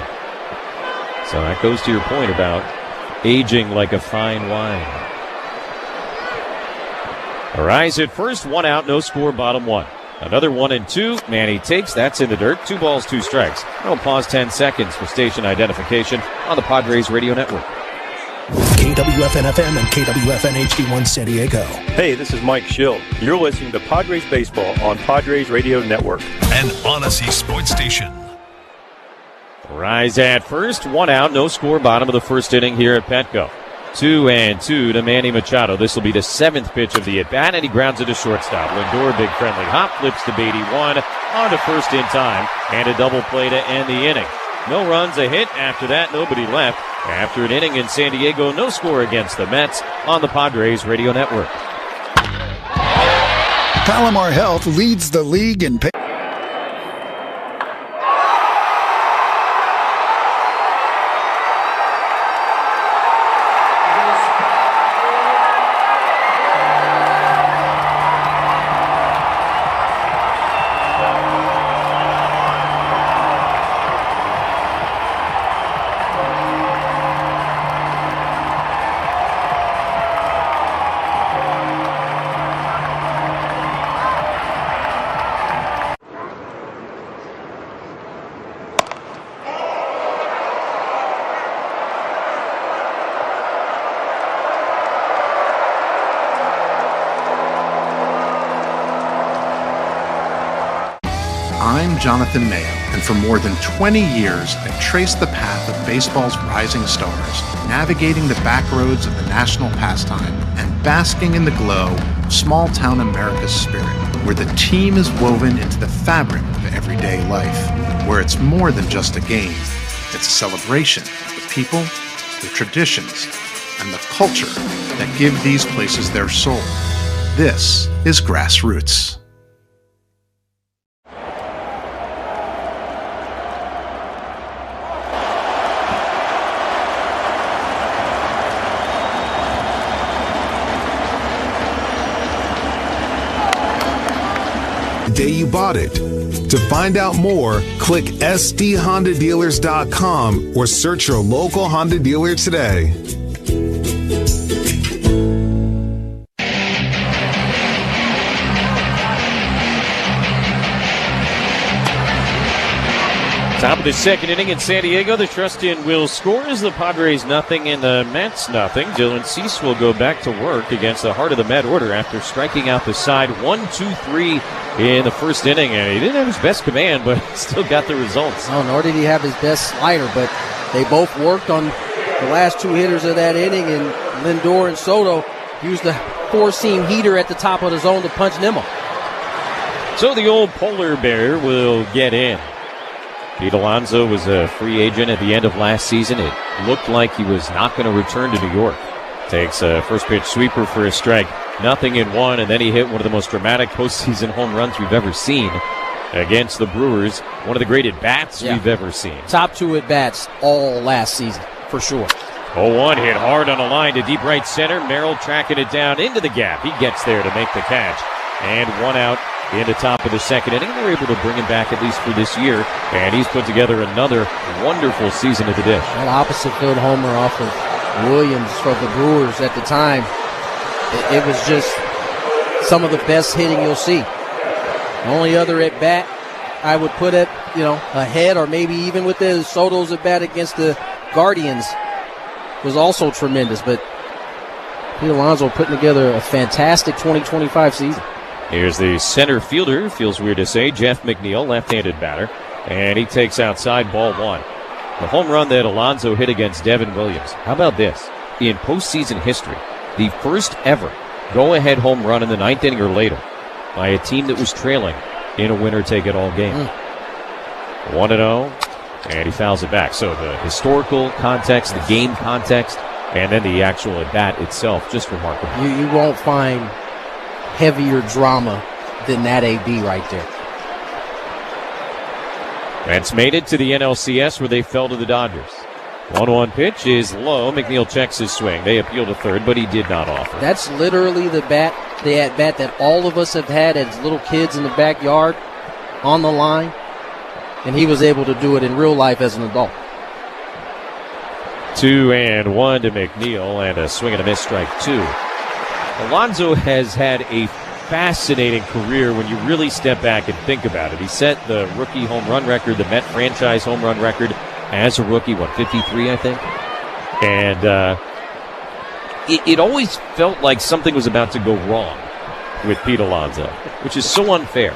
So that goes to your point about aging like a fine wine. Arise at first, 1 out, no score, bottom 1. Another 1-2. Manny takes. That's in the dirt. 2 balls, 2 strikes. I'll pause 10 seconds for station identification on the Padres Radio Network. KWFN-FM and KWFN HD1 San Diego. Hey, this is Mike Schill. You're listening to Padres Baseball on Padres Radio Network. An Odyssey sports station. Rise at first, 1 out, no score, bottom of the first inning here at Petco. 2-2 to Manny Machado. This will be the 7th pitch of the at-bat, and he grounds it to shortstop. Lindor, big friendly hop, flips to Beatty 1, on to first in time, and a double play to end the inning. No runs, a hit. After that, nobody left. After an inning in San Diego, no score against the Mets on the Padres Radio Network. Palomar Health leads the league in pay. I'm Jonathan Mayo, and for more than 20 years, I've traced the path of baseball's rising stars, navigating the back roads of the national pastime and basking in the glow of small-town America's spirit, where the team is woven into the fabric of everyday life, where it's more than just a game. It's a celebration of the people, the traditions, and the culture that give these places their soul. This is Grassroots. Day you bought it. To find out more, click sdhondadealers.com or search your local Honda dealer today. Top of the second inning in San Diego. The Trust-In will score as the Padres nothing and the Mets nothing. Dylan Cease will go back to work against the heart of the Met order after striking out the side 1-2-3 in the first inning. And he didn't have his best command, but still got the results. No, nor did he have his best slider, but they both worked on the last 2 hitters of that inning, and Lindor and Soto used the 4-seam heater at the top of the zone to punch Nemo. So the old polar bear will get in. Pete Alonso was a free agent at the end of last season. It looked like he was not going to return to New York. Takes a first pitch sweeper for a strike. 0-1, and then he hit one of the most dramatic postseason home runs we've ever seen against the Brewers. One of the great at-bats we've ever seen. Top 2 at-bats all last season, for sure. 0-1 hit hard on a line to deep right center. Merrill tracking it down into the gap. He gets there to make the catch. And 1 out in the top of the second inning. They're able to bring him back at least for this year. And he's put together another wonderful season at the dish. An opposite field homer off of Williams for the Brewers at the time. It was just some of the best hitting you'll see. The only other at bat I would put it, ahead or maybe even with the Soto's at bat against the Guardians was also tremendous. But Pete Alonso putting together a fantastic 2025 season. Here's the center fielder, feels weird to say, Jeff McNeil, left-handed batter, and he takes outside, ball 1. The home run that Alonso hit against Devin Williams. How about this? In postseason history, the first ever go-ahead home run in the 9th inning or later by a team that was trailing in a winner-take-it-all game. 1-0, and he fouls it back. So the historical context, the game context, and then the actual at-bat itself, just remarkable. You won't find heavier drama than that AB right there. Mets made it to the NLCS where they fell to the Dodgers. 1-1 pitch is low. McNeil checks his swing. They appeal to third, but he did not offer. That's literally the at-bat that all of us have had as little kids in the backyard on the line, and he was able to do it in real life as an adult. 2-1 to McNeil, and a swing and a miss, strike 2. Alonso has had a fascinating career when you really step back and think about it. He set the rookie home run record, the Met franchise home run record as a rookie, 53, I think? And it always felt like something was about to go wrong with Pete Alonso, which is so unfair.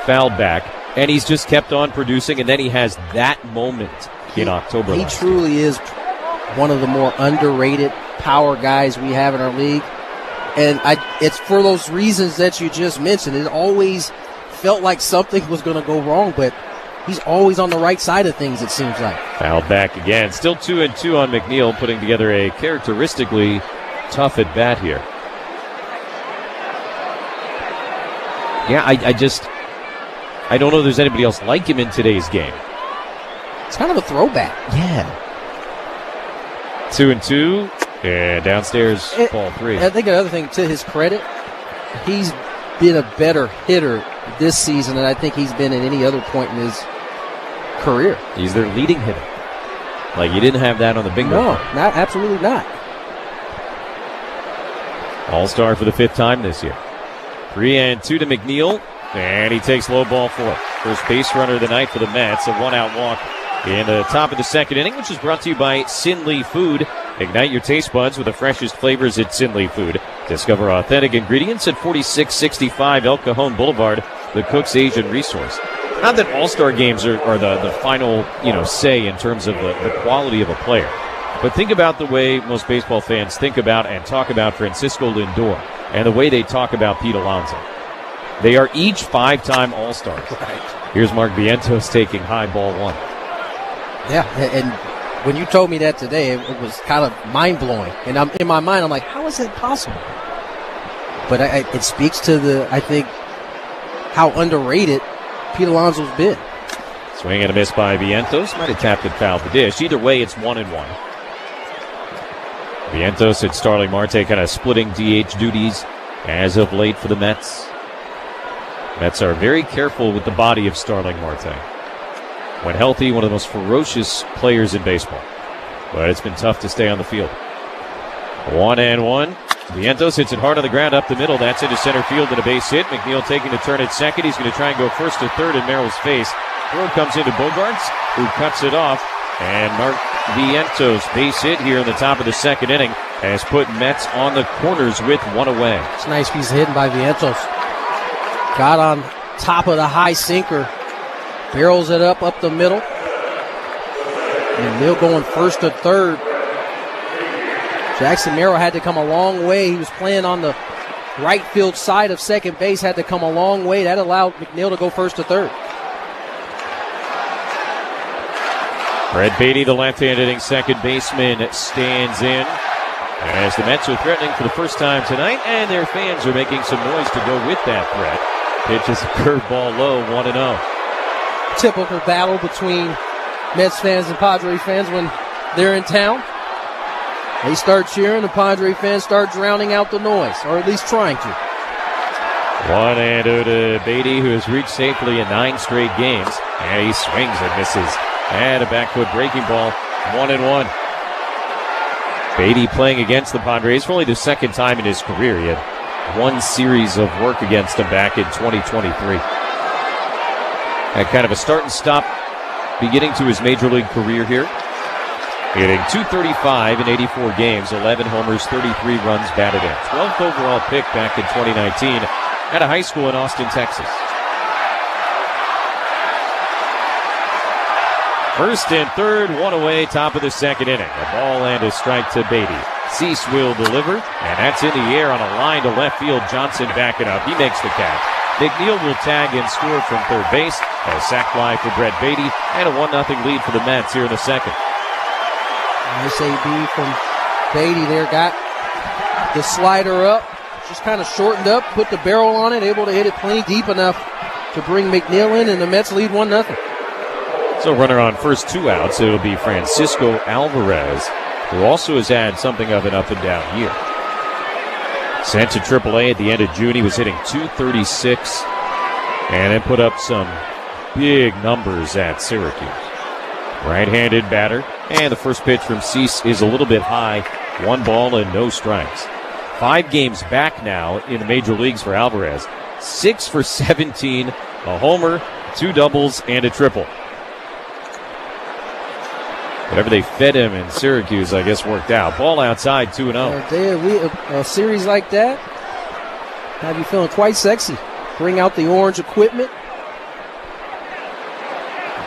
Fouled back, and he's just kept on producing, and then he has that moment in October. He truly is one of the more underrated power guys we have in our league. And it's for those reasons that you just mentioned. It always felt like something was going to go wrong, but he's always on the right side of things, it seems like. Fouled back again. Still 2-2 on McNeil, putting together a characteristically tough at bat here. Yeah, I don't know if there's anybody else like him in today's game. It's kind of a throwback. Yeah. 2-2. And downstairs, ball 3. I think another thing, to his credit, he's been a better hitter this season than I think he's been at any other point in his career. He's their leading hitter. Like, you didn't have that on the bingo. No, absolutely not. All-star for the 5th time this year. 3-2 to McNeil, and he takes low ball 4. First base runner of the night for the Mets, a 1-out walk in the top of the 2nd inning, which is brought to you by Sin Lee Food. Ignite your taste buds with the freshest flavors at Sin Lee Food. Discover authentic ingredients at 4665 El Cajon Boulevard, the Cook's Asian Resource. Not that all-star games are the final, say in terms of the quality of a player. But think about the way most baseball fans think about and talk about Francisco Lindor and the way they talk about Pete Alonso. They are each 5-time All-Stars. Right. Here's Mark Vientos taking high ball 1. Yeah, and when you told me that today, it was kind of mind-blowing. And in my mind, I'm like, how is that possible? But it speaks to I think, how underrated Pete Alonso's been. Swing and a miss by Vientos. Might have tapped and fouled the dish. Either way, it's 1-1. Vientos and Starling Marte kind of splitting DH duties as of late for the Mets. Mets are very careful with the body of Starling Marte. When healthy, one of the most ferocious players in baseball. But it's been tough to stay on the field. 1-1. Vientos hits it hard on the ground up the middle. That's into center field and a base hit. McNeil taking the turn at second. He's going to try and go first to third in Merrill's face. Throw comes into Bogarts, who cuts it off. And Mark Vientos, base hit here in the top of the 2nd inning, has put Mets on the corners with 1 away. It's a nice piece of hitting by Vientos. Got on top of the high sinker. Barrels it up the middle. And Neal going first to third. Jackson Merrill had to come a long way. He was playing on the right field side of second base, had to come a long way. That allowed McNeil to go first to third. Brett Beatty, the left-handed hitting second baseman, stands in as the Mets are threatening for the first time tonight, and their fans are making some noise to go with that threat. Pitches a curveball low, 1-0. Typical battle between Mets fans and Padres fans when they're in town. They start cheering, the Padres fans start drowning out the noise, or at least trying to. 1-0 to Beatty, who has reached safely in 9 straight games, and he swings and misses. And a back foot breaking ball, 1-1. Beatty playing against the Padres for only the 2nd time in his career. He had 1 series of work against them back in 2023. Had kind of a start and stop beginning to his major league career here. Hitting .235 in 84 games, 11 homers, 33 runs batted in. 12th overall pick back in 2019 at a high school in Austin, Texas. First and third, 1 away, top of the 2nd inning. A ball and a strike to Beatty. Cease will deliver, and that's in the air on a line to left field. Johnson backing up. He makes the catch. McNeil will tag and score from third base. A sac fly for Brett Beatty, and a 1-0 lead for the Mets here in the 2nd. Nice AB from Beatty there. Got the slider up, just kind of shortened up, put the barrel on it, able to hit it plenty deep enough to bring McNeil in, and the Mets lead 1-0. So runner on first 2 outs, it'll be Francisco Alvarez, who also has had something of an up-and-down year. Sent to AAA at the end of June, he was hitting .236 and then put up some big numbers at Syracuse. Right-handed batter, And the first pitch from Cease is a little bit high. 1 ball and no strikes. 5 games back now in the major leagues for Alvarez. 6 for 17, a homer, 2 doubles, and a triple. Whatever they fed him in Syracuse, I guess, worked out. Ball outside, 2-0. A series like that have you feeling quite sexy. Bring out the orange equipment.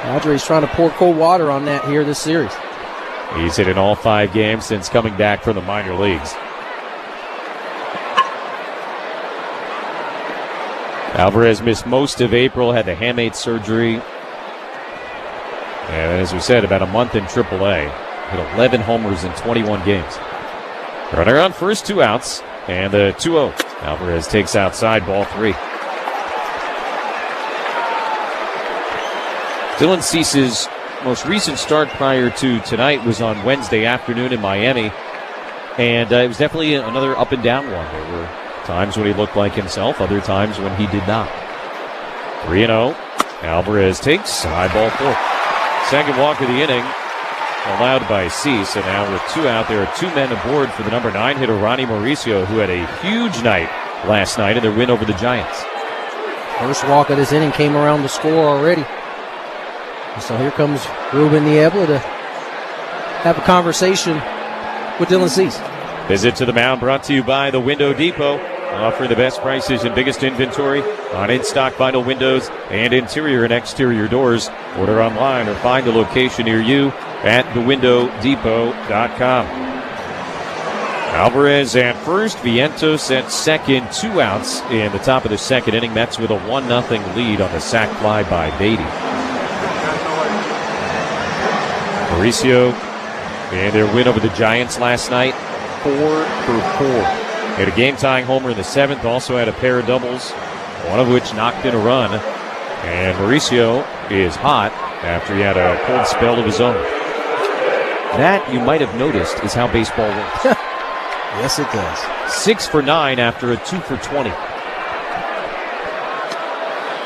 Padres trying to pour cold water on that here this series. He's hit in all 5 games since coming back from the minor leagues. Alvarez missed most of April, had the hamate surgery. And as we said, about a month in AAA. Hit 11 homers in 21 games. Runner on first, 2 outs, and the 2-0. Alvarez takes outside, ball 3. Dylan Cease's most recent start prior to tonight was on Wednesday afternoon in Miami. And it was definitely another up and down one. There were times when he looked like himself, other times when he did not. 3-0. Alvarez takes high, ball 4. Second walk of the inning allowed by Cease, and now with 2 out, there are 2 men aboard for the number 9 hitter, Ronnie Mauricio, who had a huge night last night in their win over the Giants. First walk of this inning came around the score already. So here comes Ruben Niebla to have a conversation with Dylan Cease. Visit to the mound brought to you by the Window Depot, offering the best prices and biggest inventory on in-stock vinyl windows and interior and exterior doors. Order online or find a location near you at thewindowdepot.com. Alvarez at first, Vientos at second, 2 outs in the top of the second inning. Mets with a 1-0 lead on the sac fly by Beatty. Mauricio in their win over the Giants last night, 4 for 4. Had a game-tying homer in the 7th, also had a pair of doubles, one of which knocked in a run. And Mauricio is hot after he had a cold spell of his own. That, you might have noticed, is how baseball works. Yes, it does. 6 for 9 after a 2 for 20.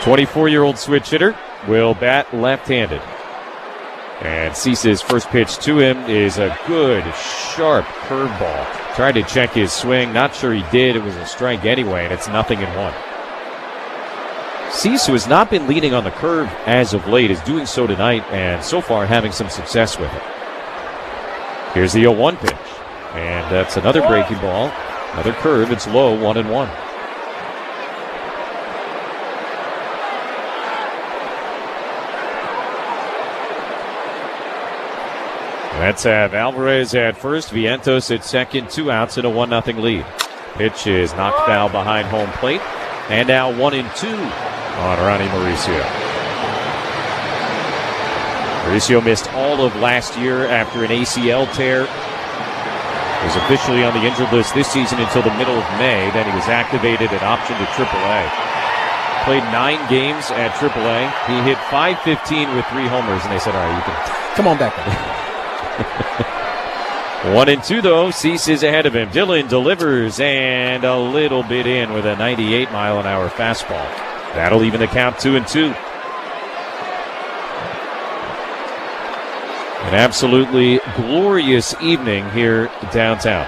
24-year-old switch hitter will bat left-handed. And Cease's first pitch to him is a good, sharp curveball. Tried to check his swing. Not sure he did. It was a strike anyway, and it's 0-1. Cease, who has not been leaning on the curve as of late, is doing so tonight, and so far having some success with it. Here's the 0-1 pitch. And that's another breaking ball. Another curve. It's low, 1-1. Let's have Alvarez at first, Vientos at second, 2 outs and a 1-0 lead. Pitch is knocked foul behind home plate. And now 1-2 on Ronnie Mauricio. Mauricio missed all of last year after an ACL tear. Was officially on the injured list this season until the middle of May. Then he was activated and optioned to AAA. Played 9 games at AAA. He hit .515 with 3 homers, and they said, all right, you can come on back. 1-2 though. Cease is ahead of him. Dillon delivers and a little bit in with a 98-mile-an-hour fastball. That'll even the count 2-2. An absolutely glorious evening here downtown.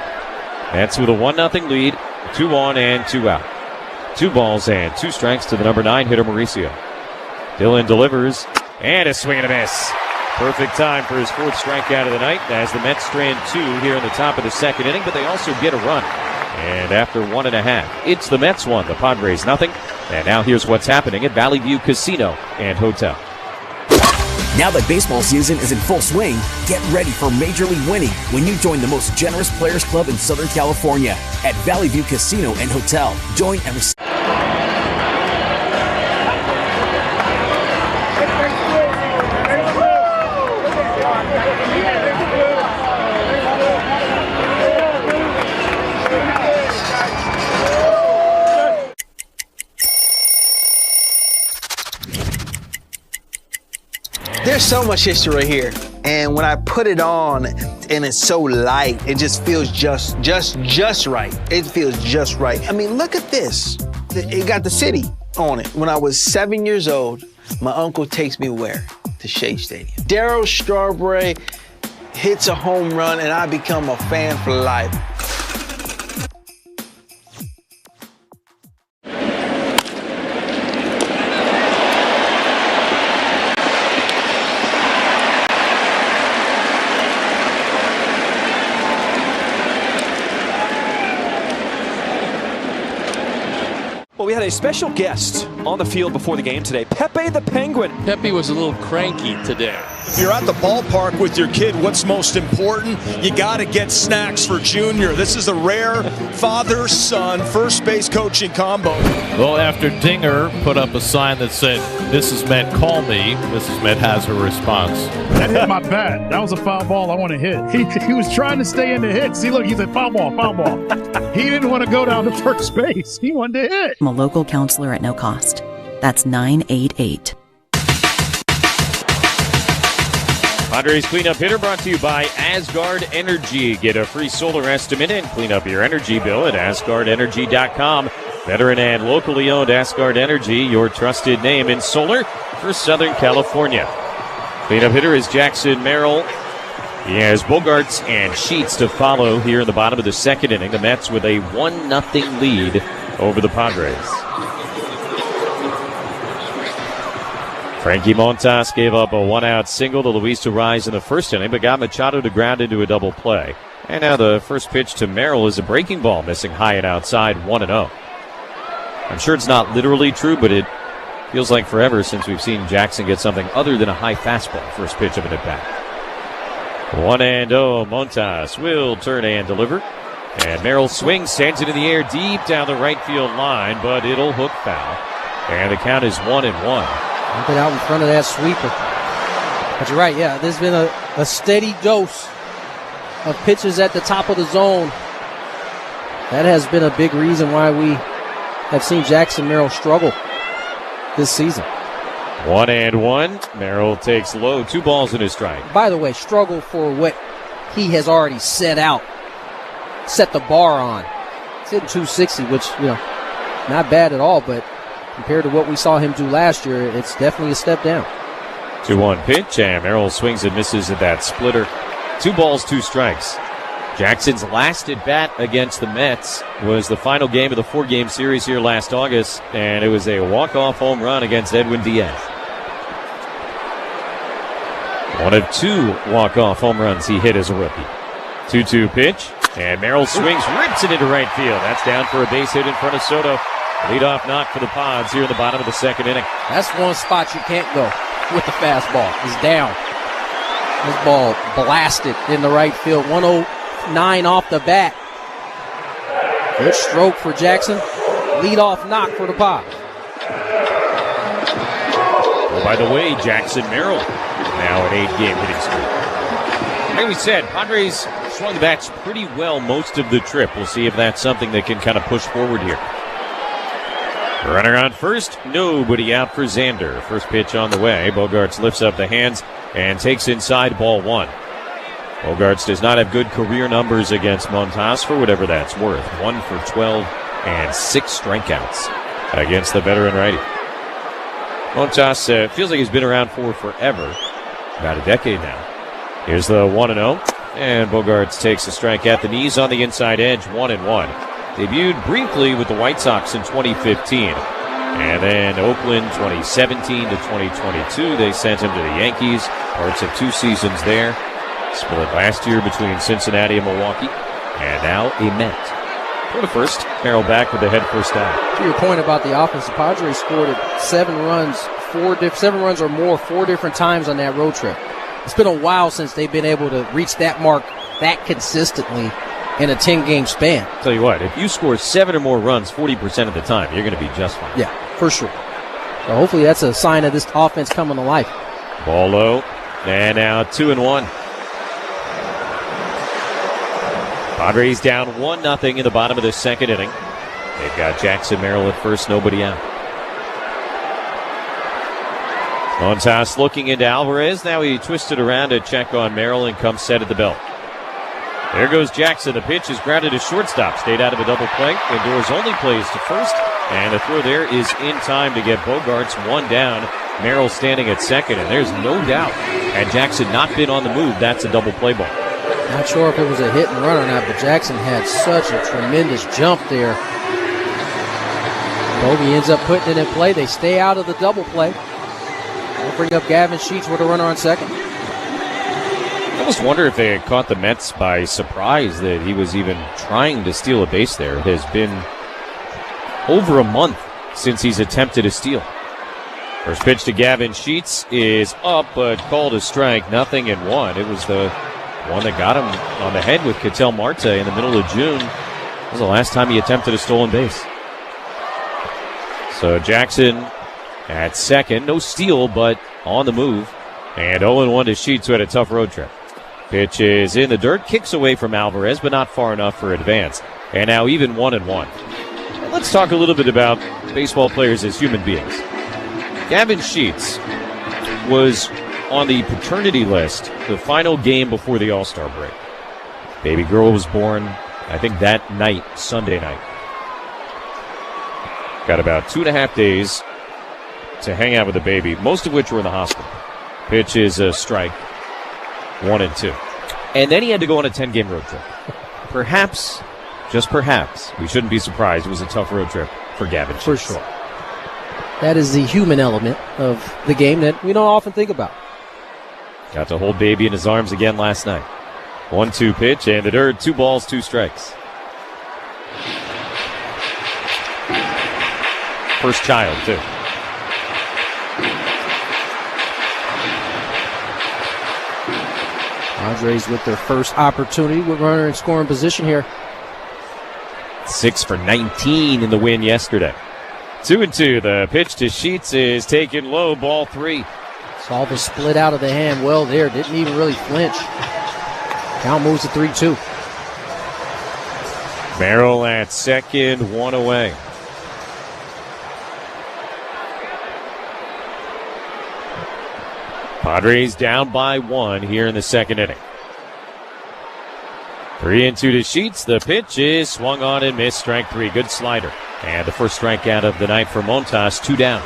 That's with a 1-0 lead, 2 on and 2 out. 2 balls and 2 strikes to the number 9 hitter Mauricio. Dillon delivers and a swing and a miss. Perfect time for his 4th strikeout of the night as the Mets strand 2 here in the top of the second inning, but they also get a run. And after 1.5, it's the Mets 1, the Padres 0. And now here's what's happening at Valley View Casino and Hotel. Now that baseball season is in full swing, get ready for Major League winning when you join the most generous players club in Southern California at Valley View Casino and Hotel. Join and receive. There's so much history right here, and when I put it on and it's so light, it just feels just right. It feels just right. I mean, look at this. It got the city on it. When I was 7 years old, my uncle takes me where? To Shea Stadium. Darryl Strawberry, hits a home run, and I become a fan for life. Well, we had a special guest on the field before the game today, Pepe the Penguin. Pepe was a little cranky today. If you're at the ballpark with your kid, what's most important? You got to get snacks for Junior. This is a rare father-son first base coaching combo. Well, after Dinger put up a sign that said, "Mrs. Met, call me," Mrs. Met has her response. That hit my bat. That was a foul ball I want to hit. He was trying to stay in the hit. See, look, he said foul ball, foul ball. He didn't want to go down to first base. He wanted to hit. I'm a local counselor at no cost. That's 988. Padres cleanup hitter brought to you by Asgard Energy. Get a free solar estimate and clean up your energy bill at asgardenergy.com. Veteran and locally owned Asgard Energy, your trusted name in solar for Southern California. Cleanup hitter is Jackson Merrill. He has Bogarts and Sheets to follow here in the bottom of the second inning. The Mets with a 1-0 lead over the Padres. Frankie Montas gave up a one-out single to Luis Torres in the first inning, but got Machado to ground into a double play. And now the first pitch to Merrill is a breaking ball, missing high and outside, 1-0. I'm sure it's not literally true, but it feels like forever since we've seen Jackson get something other than a high fastball first pitch of an at-bat. 1-0, Montas will turn and deliver. And Merrill swings, sends it in the air deep down the right field line, but it'll hook foul. And the count is 1-1. I've been out in front of that sweeper. But you're right, yeah, there's been a steady dose of pitches at the top of the zone. That has been a big reason why we have seen Jackson Merrill struggle this season. 1-1. Merrill takes low, 2 balls in his strike. By the way, struggle for what he has already set the bar on. It's hitting 260, which, not bad at all, but compared to what we saw him do last year, it's definitely a step down. 2-1 pitch, and Merrill swings and misses at that splitter. 2 balls, 2 strikes. Jackson's last at-bat against the Mets was the final game of the 4-game series here last August, and it was a walk-off home run against Edwin Diaz. One of 2 walk-off home runs he hit as a rookie. 2-2 pitch, and Merrill swings, rips it into right field. That's down for a base hit in front of Soto. Leadoff knock for the Pods here in the bottom of the second inning. That's one spot you can't go with the fastball. It's down. This ball blasted in the right field. 109 off the bat. Good stroke for Jackson. Leadoff knock for the Pods. Oh, by the way, Jackson Merrill now an 8-game hitting streak. Like we said, Padres swung the bats pretty well most of the trip. We'll see if that's something that can kind of push forward here. Runner on first, nobody out for Xander. First pitch on the way. Bogarts lifts up the hands and takes inside, ball 1. Bogarts does not have good career numbers against Montas for whatever that's worth. 1 for 12 and 6 strikeouts against the veteran righty. Montas feels like he's been around for forever, about a decade now. Here's the 1-0, and Bogarts takes a strike at the knees on the inside edge, 1-1. Debuted briefly with the White Sox in 2015. And then Oakland 2017 to 2022. They sent him to the Yankees. Parts of 2 seasons there. Split last year between Cincinnati and Milwaukee. And now a Met. For the first, Merrill back with the head first down. To your point about the offense, the Padres scored 7 runs or more 4 different times on that road trip. It's been a while since they've been able to reach that mark that consistently in a 10-game span. Tell you what, if you score 7 or more runs 40% of the time, you're going to be just fine. Yeah, for sure. So hopefully that's a sign of this offense coming to life. Ball low, and now 2-1. Padres down 1-0 in the bottom of the second inning. They've got Jackson Merrill at first, nobody out. Montas looking into Alvarez. Now he twisted around to check on Merrill and comes set at the belt. There goes Jackson. The pitch is grounded to shortstop. Stayed out of a double play. Lindor only plays to first. And the throw there is in time to get Bogarts 1 down. Merrill standing at second. And there's no doubt Had Jackson not been on the move, that's a double play ball. Not sure if it was a hit and run or not, but Jackson had such a tremendous jump there. Bogey ends up putting it in play. They stay out of the double play. They'll bring up Gavin Sheets with a runner on second. I almost wonder if they had caught the Mets by surprise that he was even trying to steal a base there. It has been over a month since he's attempted a steal. First pitch to Gavin Sheets is up, but called a strike. 0-1. It was the one that got him on the head with Ketel Marte in the middle of June. That was the last time he attempted a stolen base. So Jackson at second. No steal, but on the move. And 0-1 to Sheets, who had a tough road trip. Pitch is in the dirt. Kicks away from Alvarez, but not far enough for advance. And now even 1-1. Let's talk a little bit about baseball players as human beings. Gavin Sheets was on the paternity list the final game before the All-Star break. Baby girl was born, I think, that night, Sunday night. Got about 2.5 days to hang out with the baby, most of which were in the hospital. Pitch is a strike, 1-2. And then he had to go on a 10-game road trip. Perhaps, just perhaps, we shouldn't be surprised it was a tough road trip for Gavin Sheets. For sure. That is the human element of the game that we don't often think about. Got to hold baby in his arms again last night. 1-2 pitch, and the dirt, 2 balls, 2 strikes. First child, too. Padres with their first opportunity with runner in scoring position here. 6 for 19 in the win yesterday. 2-2. The pitch to Sheets is taken low, ball 3. Saw the split out of the hand well there. Didn't even really flinch. Count moves to 3-2. Merrill at second, 1 away. Padres down by 1 here in the second inning. 3-2 to Sheets. The pitch is swung on and missed. Strike 3. Good slider. And the first strikeout of the night for Montas. 2 down.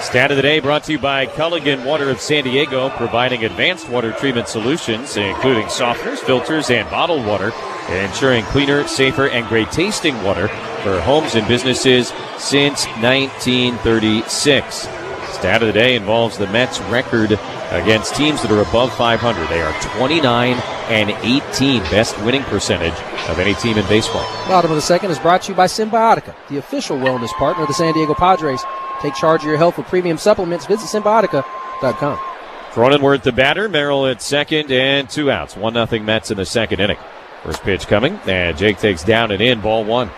Stat of the day brought to you by Culligan Water of San Diego, providing advanced water treatment solutions, including softeners, filters, and bottled water, ensuring cleaner, safer, and great tasting water for homes and businesses since 1936. Stat of the day involves the Mets' record against teams that are above 500. They are 29-18, best winning percentage of any team in baseball. Bottom of the second is brought to you by Symbiotica, the official wellness partner of the San Diego Padres. Take charge of your health with premium supplements. Visit Symbiotica.com. Cronenworth the batter, Merrill at second, and 2 outs. 1-0 Mets in the second inning. First pitch coming, and Jake takes down and in, ball 1.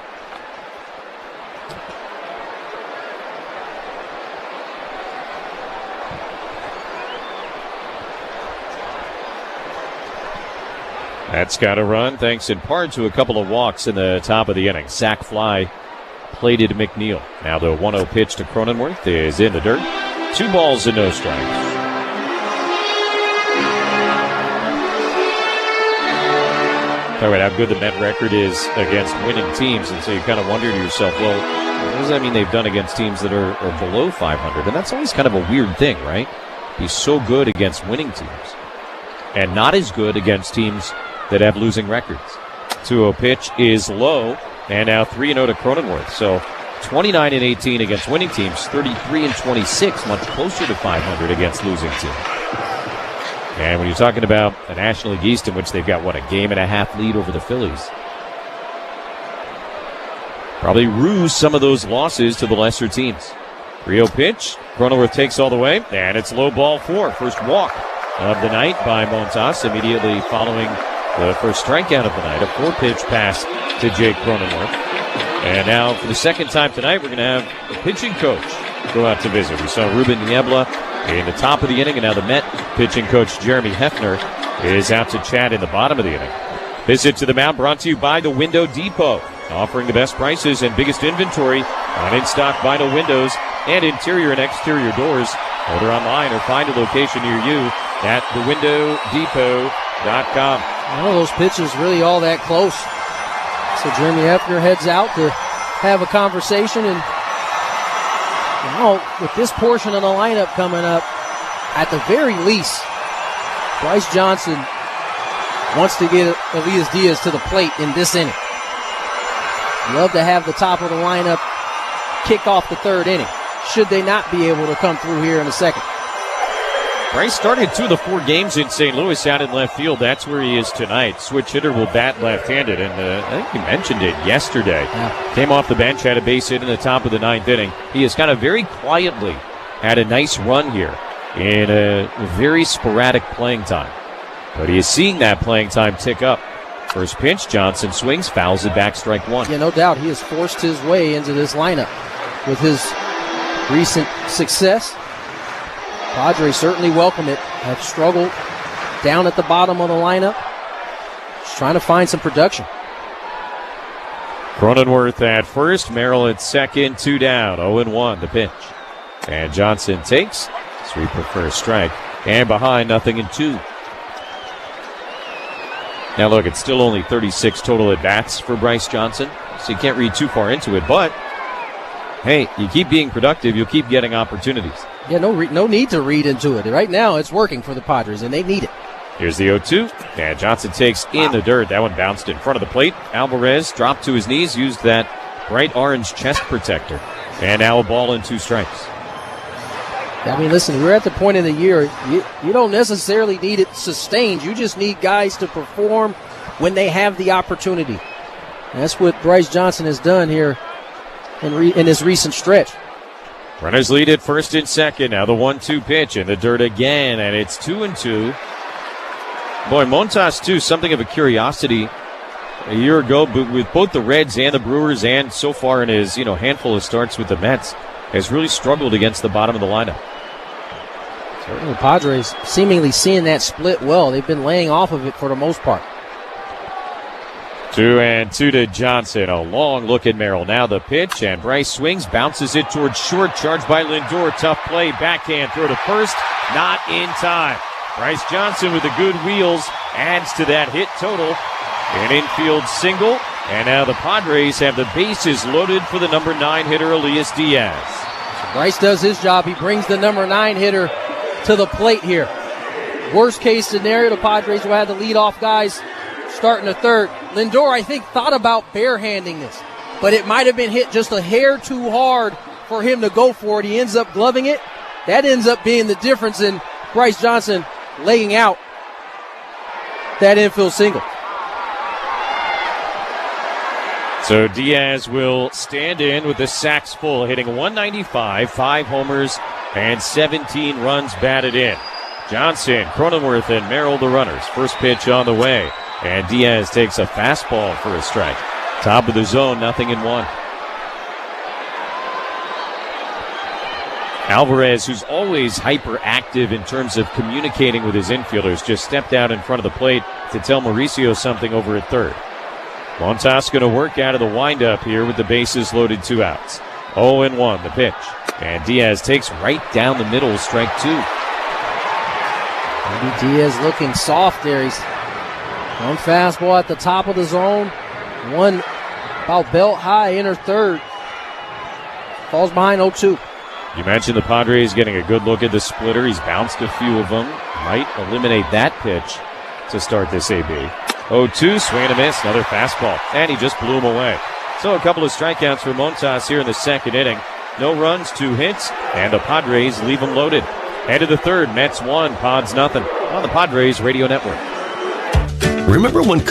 That's got a run, thanks in part to a couple of walks in the top of the inning. Sac fly plated McNeil. Now the 1-0 pitch to Cronenworth is in the dirt. 2 balls and no strikes. Talk about how good the Met record is against winning teams, and so you kind of wonder to yourself, well, what does that mean they've done against teams that are below 500? And that's always kind of a weird thing, right? He's so good against winning teams and not as good against teams that have losing records. 2-0 pitch is low, and now 3-0 to Cronenworth. So 29-18 against winning teams, 33-26, much closer to 500 against losing teams. And when you're talking about the National League East, in which they've got, a game-and-a-half lead over the Phillies, probably ruse some of those losses to the lesser teams. 3-0 pitch, Cronenworth takes all the way, and it's low, ball 4. First walk of the night by Montas, immediately following the first strikeout of the night, a 4-pitch pass to Jake Cronenworth. And now for the second time tonight, we're going to have the pitching coach go out to visit. We saw Ruben Niebla in the top of the inning, and now the Met pitching coach Jeremy Hefner is out to chat in the bottom of the inning. Visit to the mound brought to you by the Window Depot, offering the best prices and biggest inventory on in-stock vinyl windows and interior and exterior doors. Order online or find a location near you at thewindow.depot.com. None of those pitches really all that close. So Jeremy Hefner heads out to have a conversation, and with this portion of the lineup coming up, at the very least, Bryce Johnson wants to get Elias Diaz to the plate in this inning. Love to have the top of the lineup kick off the third inning, should they not be able to come through here in the second. Bryce started 2 of the 4 games in St. Louis out in left field. That's where he is tonight. Switch hitter will bat left-handed, and I think you mentioned it yesterday. Yeah. Came off the bench, had a base hit in the top of the 9th inning. He has kind of very quietly had a nice run here in a very sporadic playing time. But he is seeing that playing time tick up. First pitch, Johnson swings, fouls it back, strike 1. Yeah, no doubt. He has forced his way into this lineup with his recent success. Padres certainly welcome it. Have struggled down at the bottom of the lineup. Just trying to find some production. Cronenworth at first, Merrill at second, 2 down, 0-1 the pitch. And Johnson takes, sweeper for a strike, and behind, 0-2. Now look, it's still only 36 total at-bats for Bryce Johnson, so you can't read too far into it, but hey, you keep being productive, you'll keep getting opportunities. Yeah, no need to read into it. Right now, it's working for the Padres, and they need it. Here's the 0-2, and Johnson takes in the dirt. That one bounced in front of the plate. Alvarez dropped to his knees, used that bright orange chest protector, and now a ball and 2 strikes. I mean, listen, we're at the point in the year, you don't necessarily need it sustained. You just need guys to perform when they have the opportunity. And that's what Bryce Johnson has done here in his recent stretch. Runners lead at first and second. Now the 1-2 pitch in the dirt again, and it's 2-2. Boy, Montas, too, something of a curiosity. A year ago, with both the Reds and the Brewers, and so far in his handful of starts with the Mets, has really struggled against the bottom of the lineup. Certainly, the Padres seemingly seeing that split well. They've been laying off of it for the most part. 2-2 to Johnson. A long look at Merrill. Now the pitch, and Bryce swings, bounces it towards short. Charged by Lindor. Tough play. Backhand throw to first. Not in time. Bryce Johnson with the good wheels adds to that hit total. An infield single. And now the Padres have the bases loaded for the number 9 hitter, Elias Diaz. Bryce does his job. He brings the number 9 hitter to the plate here. Worst case scenario, the Padres will have the leadoff guys starting the third. Lindor, I think, thought about barehanding this, but it might have been hit just a hair too hard for him to go for it. He ends up gloving it. That ends up being the difference in Bryce Johnson laying out that infield single. So Diaz will stand in with the sacks full, hitting 195, 5 homers, and 17 runs batted in. Johnson, Cronenworth, and Merrill the runners. First pitch on the way. And Diaz takes a fastball for a strike. Top of the zone, 0-1. Alvarez, who's always hyperactive in terms of communicating with his infielders, just stepped out in front of the plate to tell Mauricio something over at third. Montas going to work out of the windup here with the bases loaded, 2 outs. 0-1 the pitch. And Diaz takes right down the middle, strike 2. Maybe Diaz looking soft there. He's one fastball at the top of the zone, one about belt high, inner third. Falls behind 0-2. You mentioned the Padres getting a good look at the splitter. He's bounced a few of them. Might eliminate that pitch to start this AB. 0-2, swing and a miss, another fastball. And he just blew him away. So a couple of strikeouts for Montas here in the second inning. No runs, 2 hits, and the Padres leave them loaded. Head of the third, Mets 1, Pods nothing. On the Padres Radio Network. Remember when...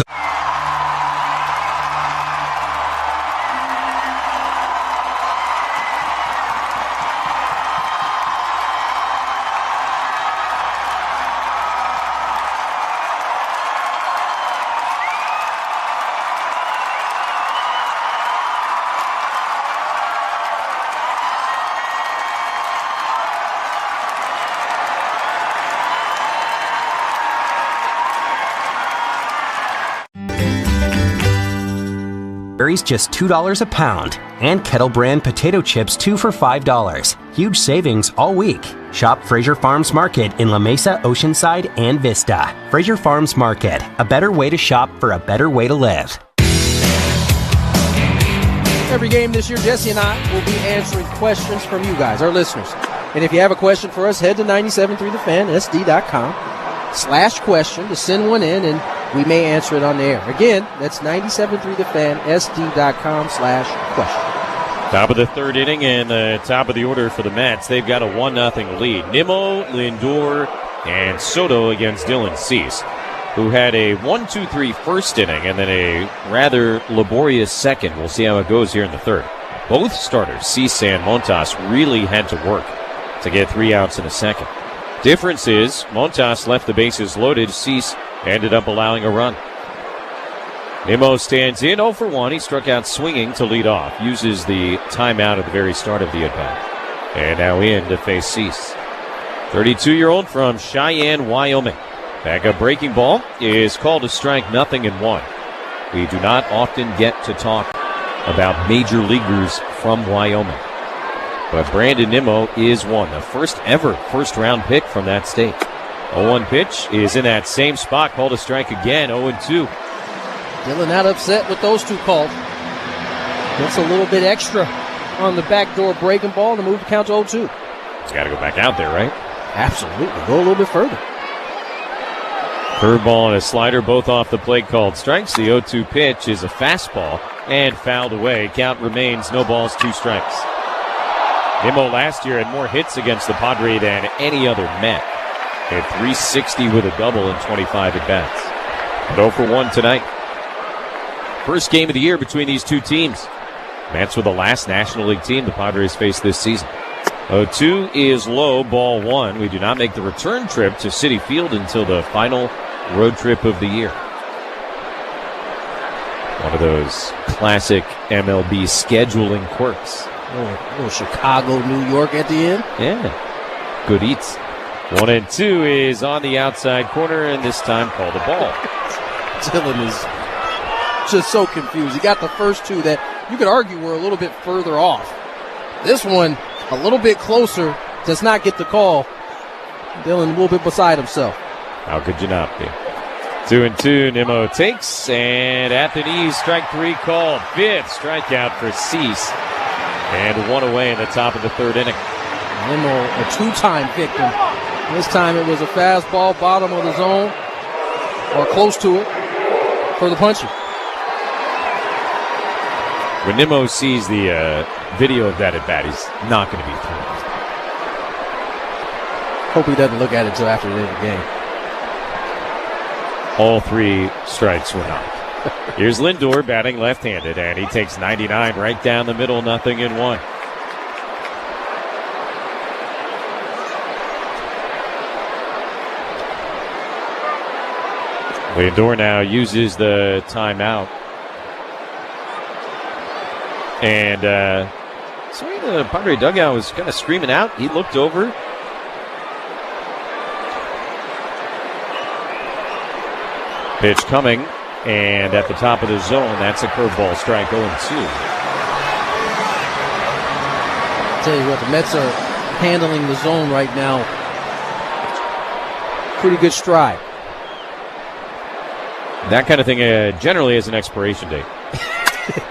Just $2 a pound, and Kettle Brand potato chips 2 for $5. Huge savings all week. Shop Fraser Farms Market in La Mesa, Oceanside, and Vista. Fraser Farms Market, a better way to shop for a better way to live. Every game this year, Jesse and I will be answering questions from you guys, our listeners. And if you have a question for us, head to 973thefan.sd.com/question to send one in, and we may answer it on the air. Again, that's 973thefan.sd.com/question. Top of the third inning and the top of the order for the Mets. They've got a 1-0 lead. Nimmo, Lindor, and Soto against Dylan Cease, who had a 1-2-3 first inning and then a rather laborious second. We'll see how it goes here in the third. Both starters, Cease and Montas, really had to work to get 3 outs in a second. Difference is, Montas left the bases loaded. Cease ended up allowing a run. Nimmo stands in 0 for 1. He struck out swinging to lead off. Uses the timeout at the very start of the at-bat. And now in to face Cease. 32-year-old from Cheyenne, Wyoming. Backup breaking ball is called a strike, 0-1. We do not often get to talk about major leaguers from Wyoming. But Brandon Nimmo is one, the first ever first-round pick from that state. 0-1 pitch is in that same spot, called a strike again, 0-2. Dylan not upset with those two calls. Gets a little bit extra on the backdoor breaking ball to move the count to 0-2. He's got to go back out there, right? Absolutely. Go a little bit further. Curveball and a slider, both off the plate, called strikes. The 0-2 pitch is a fastball and fouled away. Count remains no balls, 2 strikes. Nimmo last year had more hits against the Padres than any other Met. Hit 360 with a double in 25 at-bats. 0 for 1 tonight. First game of the year between these two teams. Mets were the last National League team the Padres faced this season. 0-2 is low, ball 1. We do not make the return trip to Citi Field until the final road trip of the year. One of those classic MLB scheduling quirks. A little Chicago, New York at the end. Yeah. Good eats. 1-2 is on the outside corner, and this time called a ball. Dylan is just so confused. He got the first two that you could argue were a little bit further off. This one, a little bit closer, does not get the call. Dylan a little bit beside himself. How could you not be? 2-2, Nimmo takes, and at the knees, strike 3 called. 5th strikeout for Cease. And 1 away in the top of the third inning. Nimmo, a 2-time victim. This time it was a fastball, bottom of the zone, or close to it, for the puncher. When Nimmo sees the video of that at bat, he's not going to be thrilled. Hope he doesn't look at it until after the end of the game. All 3 strikes were not. Here's Lindor batting left-handed, and he takes 99 right down the middle, 0-1. Lindor now uses the timeout. And the Padre dugout was kind of screaming out. He looked over. Pitch coming. And at the top of the zone, that's a curveball, strike 0-2. I'll tell you what, the Mets are handling the zone right now. Pretty good stride. That kind of thing generally has an expiration date.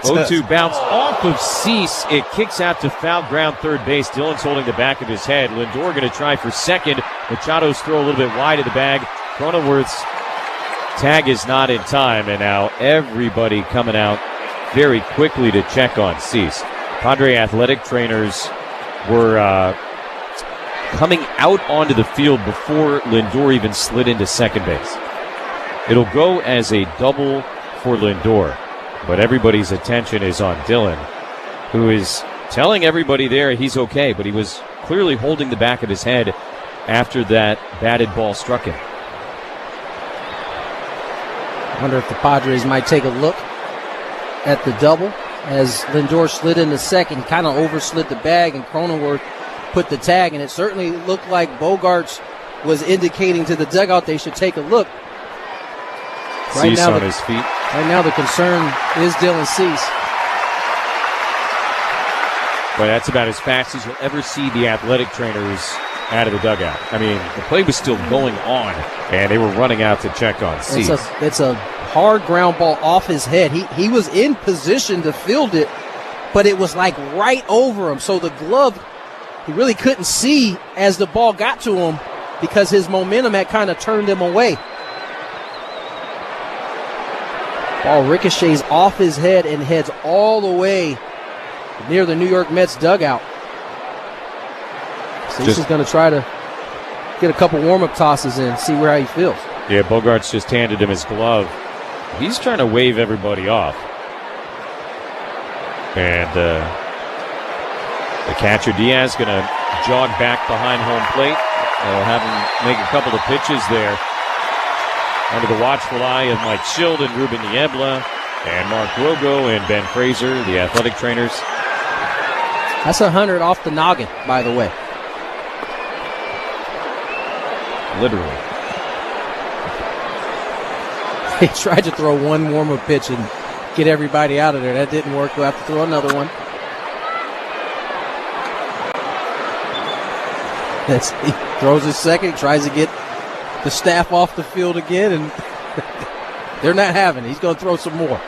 0-2 bounce off of Cease. It kicks out to foul ground third base. Dylan's holding the back of his head. Lindor going to try for second. Machado's throw a little bit wide of the bag. Cronenworth's tag is not in time, and now everybody coming out very quickly to check on Cease. Padre athletic trainers were coming out onto the field before Lindor even slid into second base. It'll go as a double for Lindor, but everybody's attention is on Dylan, who is telling everybody there he's okay, but he was clearly holding the back of his head after that batted ball struck him. I wonder if the Padres might take a look at the double as Lindor slid into second. He kind of overslid the bag, and Cronenworth put the tag, and it certainly looked like Bogaerts was indicating to the dugout they should take a look. Cease on his feet. Right now the concern is Dylan Cease. But that's about as fast as you'll ever see the athletic trainers out of the dugout. I mean, the play was still going on, and they were running out to check on Cease. It's a hard ground ball off his head. He was in position to field it, but it was like right over him. So the glove He really couldn't see as the ball got to him because his momentum had kind of turned him away. Ball ricochets off his head and heads all the way near the New York Mets dugout. Cease is going to try to get a couple warm-up tosses in, see how he feels. Yeah, Bogarts just handed him his glove. He's trying to wave everybody off. And the catcher, Diaz, going to jog back behind home plate. They'll have him make a couple of pitches there. Under the watchful eye of Mike Schild and Ruben Niebla and Mark Rogo and Ben Fraser, the athletic trainers. That's 100 off the noggin, by the way. Literally. He tried to throw one warm-up pitch and get everybody out of there. That didn't work. We'll have to throw another one. He throws his second, tries to get the staff off the field again, and they're not having it. He's going to throw some more.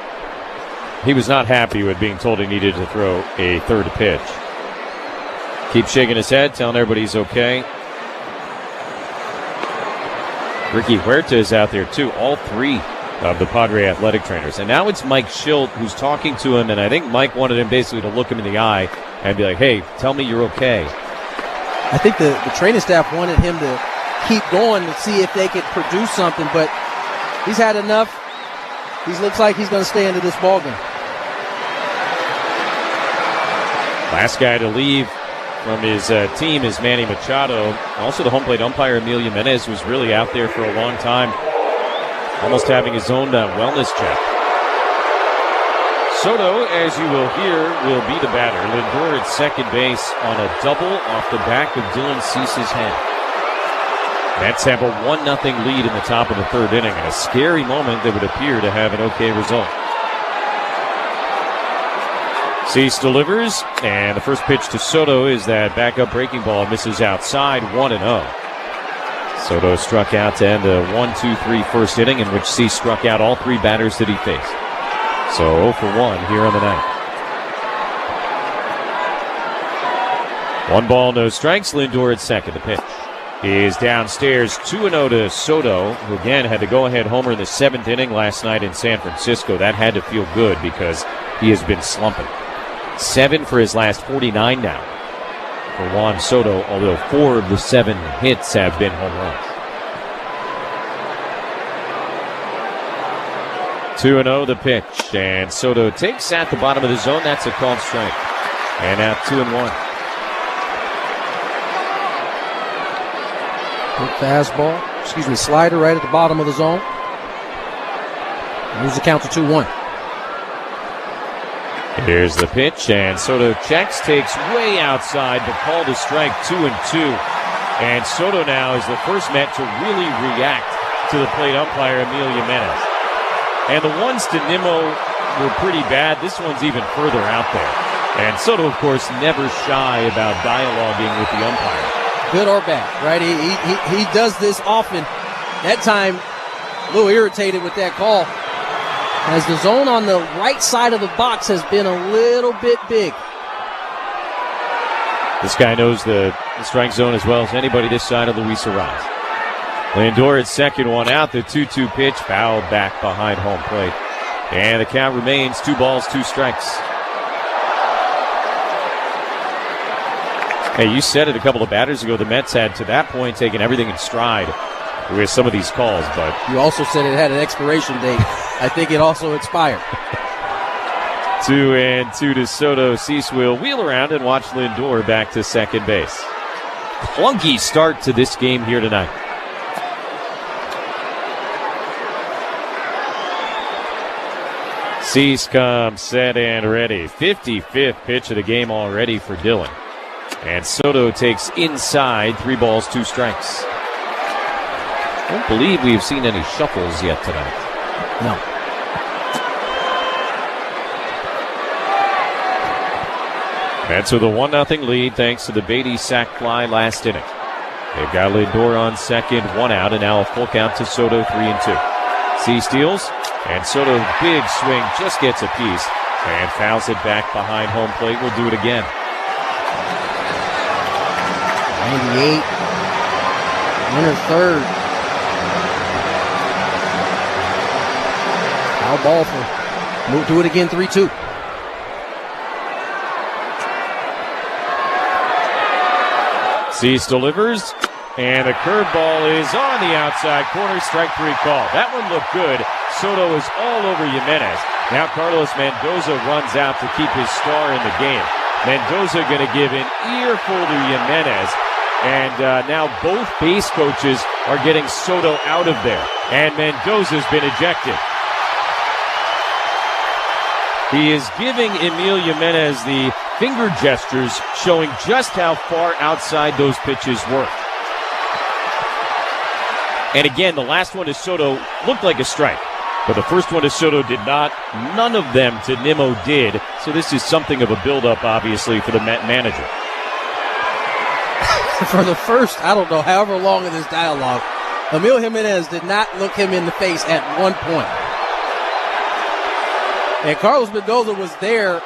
He was not happy with being told he needed to throw a third pitch. Keeps shaking his head, telling everybody he's okay. Ricky Huerta is out there too, all three of the Padre athletic trainers. And now it's Mike Schild who's talking to him, and I think Mike wanted him basically to look him in the eye and be like, hey, tell me you're okay. I think the training staff wanted him to keep going to see if they could produce something, but he's had enough. He looks like he's going to stay into this ballgame. Last guy to leave from his team is Manny Machado. Also the home plate umpire, Emilio Jimenez, was really out there for a long time, almost having his own wellness check. Soto, as you will hear, will be the batter. Lindor at second base on a double off the back of Dylan Cease's head. Mets have a 1-0 lead in the top of the third inning, and a scary moment that would appear to have an okay result. Cease delivers, and the first pitch to Soto is that backup breaking ball, misses outside, 1-0. Soto struck out to end a 1-2-3 first inning in which Cease struck out all three batters that he faced. So 0 for 1 here on the night. 1 ball, no strikes. Lindor at second. The pitch is downstairs, 2-0 to Soto, who again had the go-ahead homer in the 7th inning last night in San Francisco. That had to feel good because he has been slumping. 7 for his last 49 now for Juan Soto, although 4 of the 7 hits have been home runs. 2-0 the pitch, and Soto takes at the bottom of the zone. That's a called strike. And now 2-1. Good fastball, slider right at the bottom of the zone. Moves the count to 2-1. Here's the pitch, and Soto checks, takes way outside, but called a strike, 2-2. And Soto now is the first Met to really react to the plate umpire, Emilio Jimenez. And the ones to Nimmo were pretty bad. This one's even further out there. And Soto, of course, never shy about dialoguing with the umpire. Good or bad, right? He does this often. That time, a little irritated with that call, as the zone on the right side of the box has been a little bit big. This guy knows the strike zone as well as anybody this side of Luis Arraez. Lindor at second, 1 out. The 2-2 pitch fouled back behind home plate. And the count remains 2 balls, 2 strikes. Hey, you said it a couple of batters ago. The Mets had, to that point, taken everything in stride with some of these calls. But you also said it had an expiration date. I think it also expired. 2-2 to Soto. Cease will wheel around and watch Lindor back to second base. Clunky start to this game here tonight. Cease comes set and ready. 55th pitch of the game already for Dylan. And Soto takes inside, 3 balls, 2 strikes. I don't believe we've seen any shuffles yet tonight. No. Mets with a 1-0 lead thanks to the Beatty sac fly last inning. They've got Lindor on second, 1 out, and now a full count to Soto, 3-2. Cease steals, and Soto, big swing, just gets a piece and fouls it back behind home plate. We'll do it again. 98. Winner third. Foul ball for. Move to it again, 3-2. Cease delivers, and a curveball is on the outside corner. Strike 3 call. That one looked good. Soto is all over Jimenez. Now Carlos Mendoza runs out to keep his star in the game. Mendoza going to give an earful to Jimenez. And now both base coaches are getting Soto out of there. And Mendoza's been ejected. He is giving Emil Jimenez the finger gestures, showing just how far outside those pitches were. And again, the last one to Soto looked like a strike. But the first one to Soto did not. None of them to Nimmo did. So this is something of a buildup, obviously, for the Met manager. For the first, I don't know, however long in this dialogue, Emil Jimenez did not look him in the face at one point. And Carlos Mendoza was there,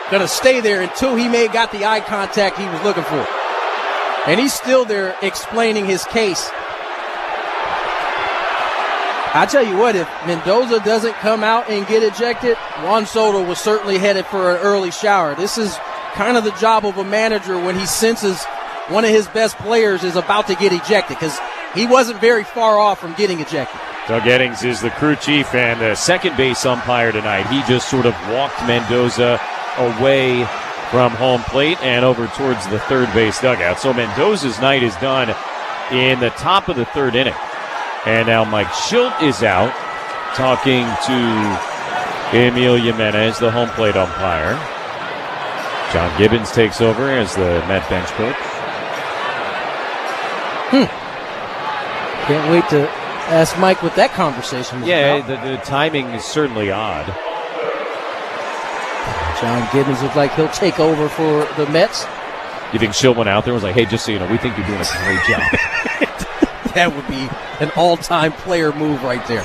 going to stay there until he got the eye contact he was looking for. And he's still there explaining his case. I tell you what, if Mendoza doesn't come out and get ejected, Juan Soto was certainly headed for an early shower. This is kind of the job of a manager when he senses one of his best players is about to get ejected, because he wasn't very far off from getting ejected. Doug Eddings is the crew chief and the second base umpire tonight. He just sort of walked Mendoza away from home plate and over towards the third base dugout. So Mendoza's night is done in the top of the third inning. And now Mike Schilt is out talking to Emil Jimenez, the home plate umpire. John Gibbons takes over as the Met bench coach. Can't wait to ask Mike what that conversation was about. The timing is certainly odd. John Gibbons looks like he'll take over for the Mets. You think Schilt went out there and was like, hey, just so you know, we think you're doing a great job. That would be an all-time player move right there.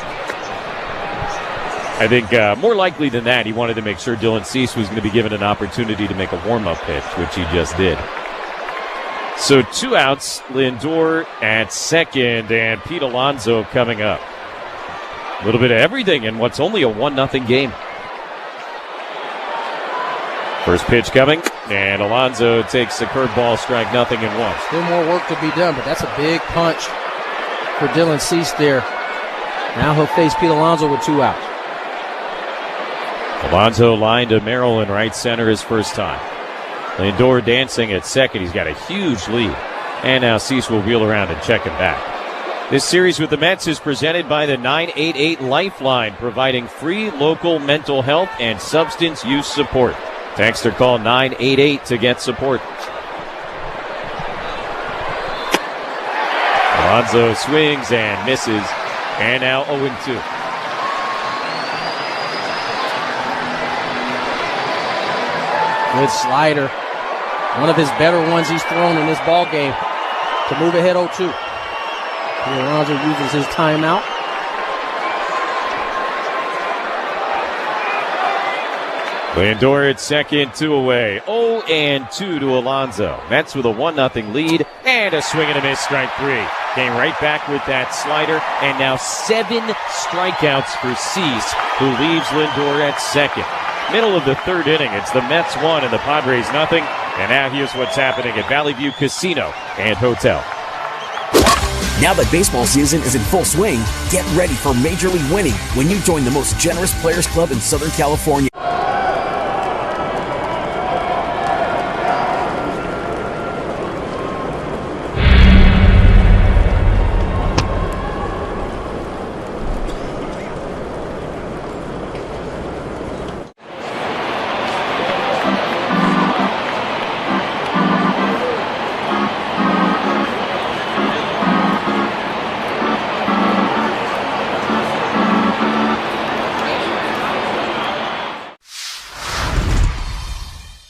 I think more likely than that, he wanted to make sure Dylan Cease was going to be given an opportunity to make a warm-up pitch, which he just did. So 2 outs, Lindor at second, and Pete Alonso coming up. A little bit of everything in what's only a 1-0 game. First pitch coming, and Alonso takes the curveball, strike nothing and one. Still more work to be done, but that's a big punch for Dylan Cease there. Now he'll face Pete Alonso with 2 outs. Alonso lined to Merrill in right center his first time. Lindor dancing at second. He's got a huge lead. And now Cease will wheel around and check him back. This series with the Mets is presented by the 988 Lifeline, providing free local mental health and substance use support. Text or call 988 to get support. Alonso swings and misses. And now 0-2. Good slider. One of his better ones he's thrown in this ball game to move ahead 0-2. Alonso uses his timeout. Lindor at second, 2 away. 0-2 to Alonso. Mets with a 1-0 lead and a swing and a miss, strike 3. Came right back with that slider, and now 7 strikeouts for Cease, who leaves Lindor at second. Middle of the third inning, it's the Mets 1 and the Padres 0. And now here's what's happening at Valley View Casino and Hotel. Now that baseball season is in full swing, get ready for Major League winning when you join the most generous players club in Southern California.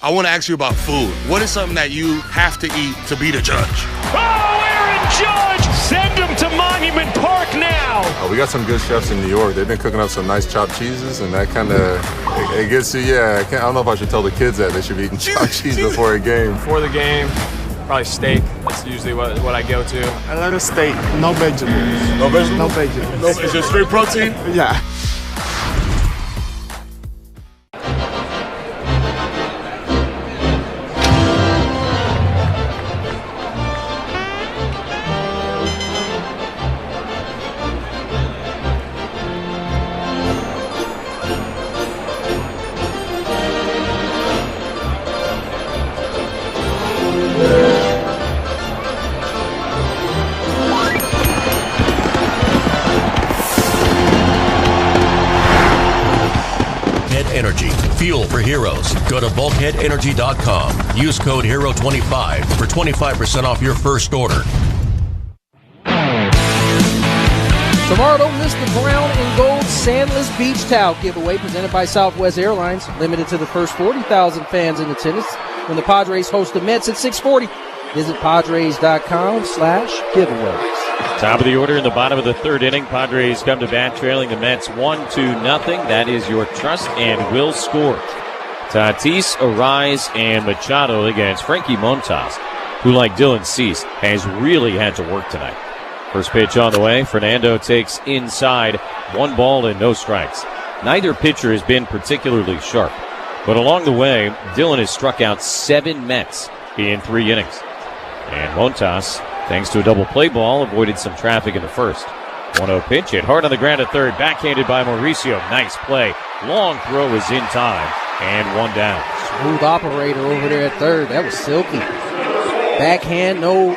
I want to ask you about food. What is something that you have to eat to be the judge? Oh, Aaron Judge! Send him to Monument Park now! We got some good chefs in New York. They've been cooking up some nice chopped cheeses, and that kind of, it gets you, I don't know if I should tell the kids that they should be eating chopped cheese before a game. Before the game, Probably steak. That's usually what I go to. I like a steak, no vegetables. No vegetables? No vegetables. Is it straight protein? Yeah. Energy, fuel for heroes. Go to bulkheadenergy.com. Use code HERO25 for 25% off your first order. Tomorrow, don't miss the brown and gold Sandless Beach Towel giveaway presented by Southwest Airlines. Limited to the first 40,000 fans in attendance when the Padres host the Mets at 6:40. Visit Padres.com/giveaways. Top of the order in the bottom of the third inning. Padres come to bat trailing the Mets 1-0. That is your trust and will score. Tatis, Arise, and Machado against Frankie Montas, who, like Dylan Cease, has really had to work tonight. First pitch on the way. Fernando takes inside. 1 ball and no strikes. Neither pitcher has been particularly sharp, but along the way, Dylan has struck out 7 Mets in 3 innings. And Montas, thanks to a double play ball, avoided some traffic in the first. 1-0 pitch, hit hard on the ground at third, backhanded by Mauricio. Nice play. Long throw is in time, and 1 down. Smooth operator over there at third. That was silky. Backhand, no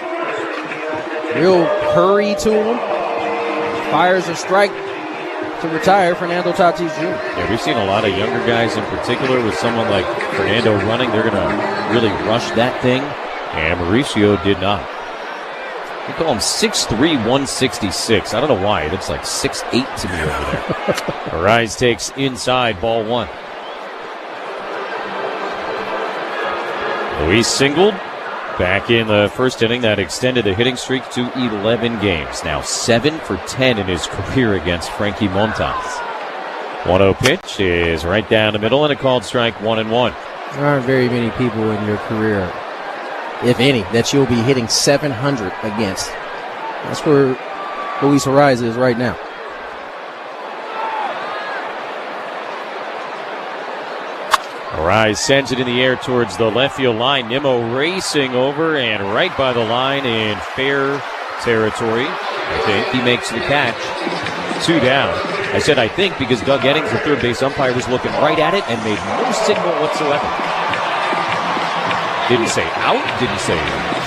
real hurry to him. Fires a strike to retire Fernando Tatis Jr. Yeah, we've seen a lot of younger guys in particular with someone like Fernando running. They're going to really rush that thing, and Mauricio did not. We call him 6'3", 166. I don't know why. It looks like 6'8" to me over there. Arise takes inside, ball 1. Luis singled back in the first inning. That extended the hitting streak to 11 games. Now 7 for 10 in his career against Frankie Montas. 1-0 pitch is right down the middle and a called strike, 1-1. There aren't very many people in your career, if any, that you'll be hitting 700 against. That's where Luis Arise is right now. Arise sends it in the air towards the left field line. Nimmo racing over and right by the line in fair territory. I think he makes the catch. 2 down. I said I think because Doug Eddings, the third base umpire, was looking right at it and made no signal whatsoever. Didn't say out, didn't say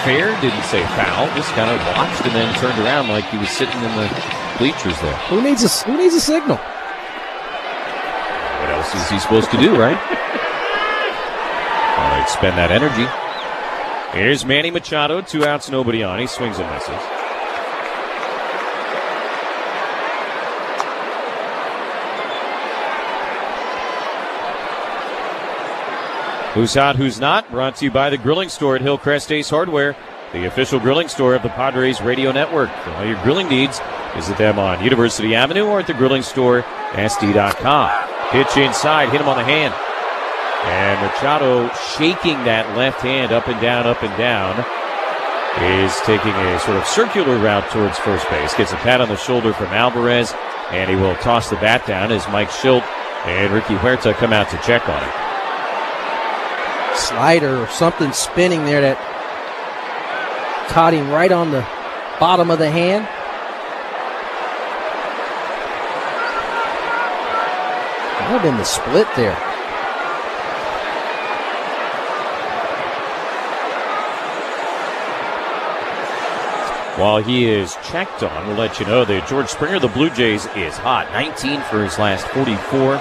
fair, didn't say foul. Just kind of watched and then turned around like he was sitting in the bleachers there. Who needs a signal? What else is he supposed to do, right? Expend that energy. Here's Manny Machado, 2 outs, nobody on. He swings and misses. Who's hot, who's not? Brought to you by the Grilling Store at Hillcrest Ace Hardware, the official grilling store of the Padres Radio Network. For all your grilling needs, visit them on University Avenue or at thegrillingsstoresd.com. Pitch inside, hit him on the hand. And Machado shaking that left hand up and down, is taking a sort of circular route towards first base. Gets a pat on the shoulder from Alvarez, and he will toss the bat down as Mike Schilt and Ricky Huerta come out to check on it. Slider or something spinning there that caught him right on the bottom of the hand. Might have been the split there. While he is checked on, we'll let you know that George Springer, the Blue Jays, is hot. 19 for his last 44.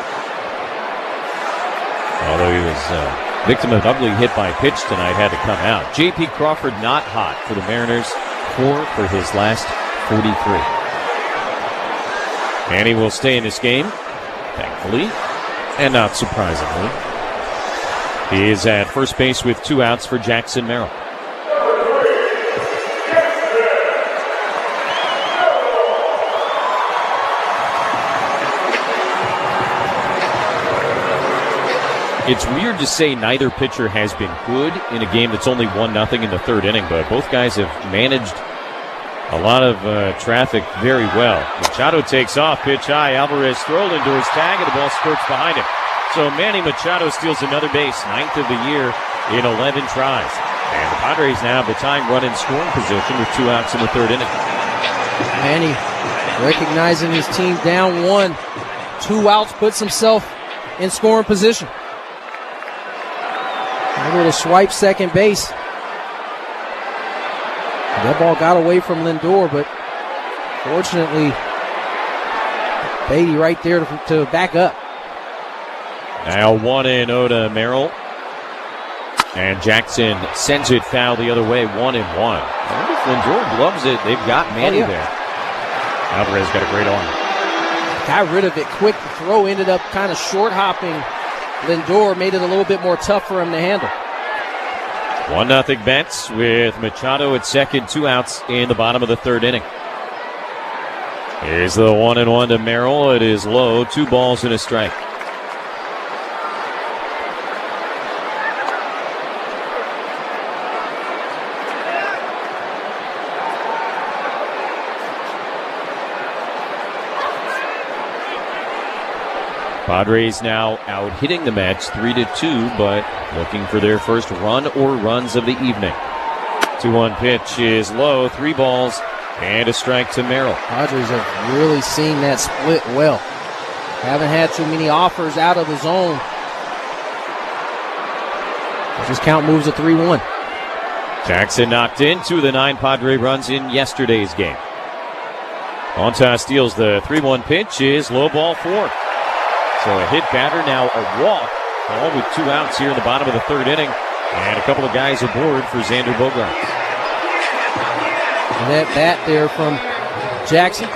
Although he was victim of an ugly hit by pitch tonight, had to come out. J.P. Crawford not hot for the Mariners. 4 for his last 43. And he will stay in this game, thankfully, and not surprisingly. He is at first base with 2 outs for Jackson Merrill. It's weird to say neither pitcher has been good in a game that's only 1-0 in the third inning, but both guys have managed a lot of traffic very well. Machado takes off, pitch high. Alvarez throw, Lindor's tag, and the ball squirts behind him. So Manny Machado steals another base, 9th of the year in 11 tries. And the Padres now have the time run in scoring position with 2 outs in the third inning. Manny recognizing his team down 1. 2 outs, puts himself in scoring position. A little swipe second base. That ball got away from Lindor, but fortunately, Beatty right there to back up. Now 1-0 to Merrill. And Jackson sends it foul the other way, 1-1. I wonder if Lindor gloves it. They've got Manny there. Alvarez got a great arm. Got rid of it quick. The throw ended up kind of short hopping. Lindor made it a little bit more tough for him to handle. 1-0 Mets with Machado at second, 2 outs in the bottom of the third inning. Here's the 1-1 to Merrill. It is low, 2 balls and a strike. Padres now out hitting the Mets 3-2, but looking for their first run or runs of the evening. 2-1 pitch is low, 3 balls and a strike to Merrill. Padres have really seen that split well. Haven't had too many offers out of the zone. This count moves to 3-1. Jackson knocked in 2 of the 9 Padre runs in yesterday's game. Montas steals the 3-1 pitch, is low, ball 4. So a hit batter, now a walk, all with 2 outs here in the bottom of the third inning. And a couple of guys aboard for Xander Bogaerts. And that bat there from Jackson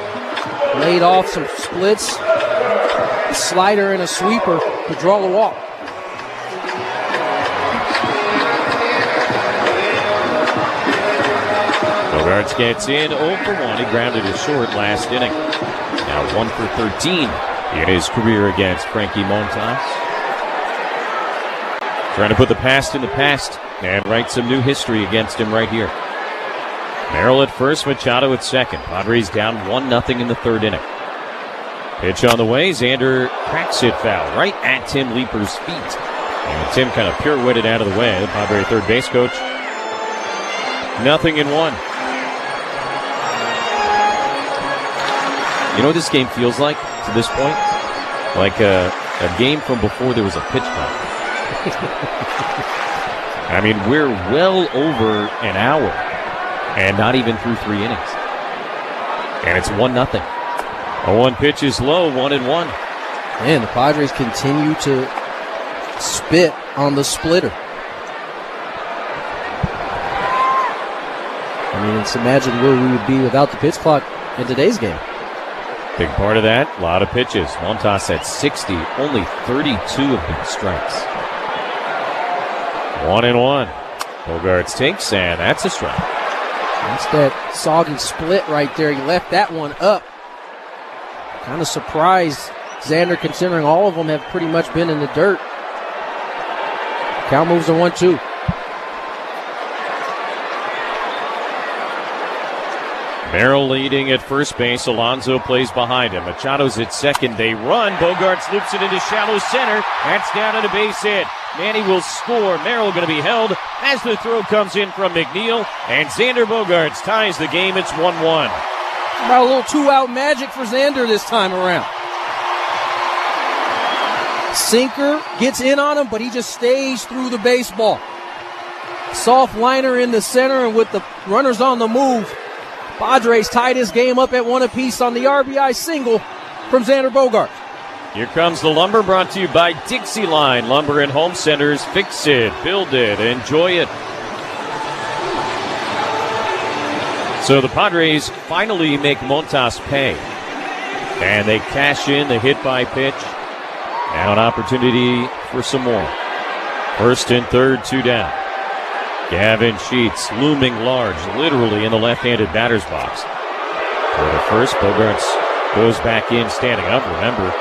laid off some splits, a slider and a sweeper to draw the walk. Bogaerts gets in 0 for 1. He grounded it short last inning. Now 1 for 13 in his career against Frankie Montas. Trying to put the past in the past and write some new history against him right here. Merrill at first, Machado at second. Padres down 1-0 in the third inning. Pitch on the way. Xander cracks it foul right at Tim Leaper's feet. And Tim kind of pirouetted out of the way. The Padre third base coach. 0-1. You know what this game feels like to this point? Like a game from before there was a pitch clock. I mean, we're well over an hour and not even through 3 innings. And it's 1-0. A 1 pitch is low, 1-1. Man, the Padres continue to spit on the splitter. I mean, let's imagine where we would be without the pitch clock in today's game. Big part of that, a lot of pitches. Montas at 60, only 32 of them strikes. 1-1. Bogaerts takes, and that's a strike. That's that soggy split right there. He left that one up. Kind of surprised Xander, considering all of them have pretty much been in the dirt. Count moves to 1-2. Merrill leading at first base. Alonso plays behind him. Machado's at second. They run. Bogaerts loops it into shallow center. That's down on a base hit. Manny will score. Merrill going to be held as the throw comes in from McNeil. And Xander Bogaerts ties the game. It's 1-1. About a little 2-out magic for Xander this time around. Sinker gets in on him, but he just stays through the baseball. Soft liner in the center, and with the runners on the move, Padres tie this game up at 1 apiece on the RBI single from Xander Bogaerts. Here comes the Lumber, brought to you by Dixie Line Lumber and Home Centers. Fix it, build it, enjoy it. So the Padres finally make Montas pay. And they cash in the hit by pitch. Now an opportunity for some more. First and third, 2 down. Gavin Sheets looming large, literally in the left-handed batter's box. For the first, Bogaerts goes back in, standing up. Remember,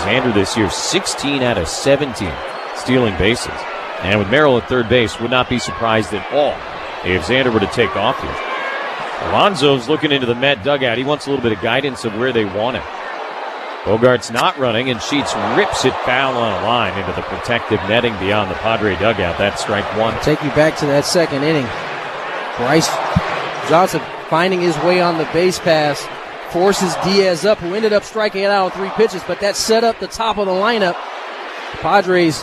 Xander this year, 16 out of 17 stealing bases. And with Merrill at third base, would not be surprised at all if Xander were to take off here. Alonso's looking into the Met dugout. He wants a little bit of guidance of where they want him. Bogart's not running, and Sheets rips it foul on a line into the protective netting beyond the Padre dugout. That's strike one. Take you back to that second inning. Bryce Johnson finding his way on the base pass, forces Diaz up, who ended up striking it out on 3 pitches, but that set up the top of the lineup. The Padres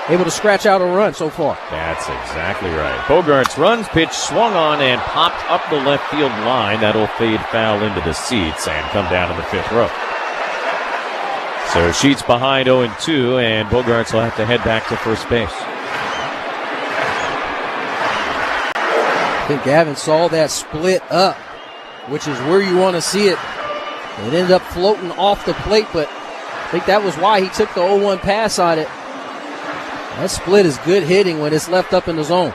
able to scratch out a run so far. That's exactly right. Bogart's runs, pitch swung on and popped up the left field line. That'll fade foul into the seats and come down in the 5th row. So Sheets behind 0-2, and Bogarts will have to head back to first base. I think Gavin saw that split up, which is where you want to see it. It ended up floating off the plate, but I think that was why he took the 0-1 pass on it. That split is good hitting when it's left up in the zone.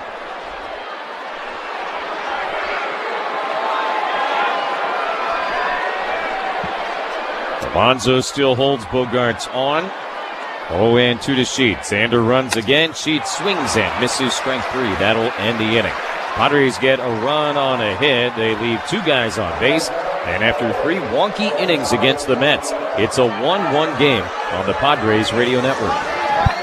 Alonso still holds Bogarts on. 0-2 to Sheets. Xander runs again. Sheets swings and misses, strike 3. That'll end the inning. Padres get a run on a hit. They leave 2 guys on base. And after 3 wonky innings against the Mets, it's a 1-1 game on the Padres Radio Network.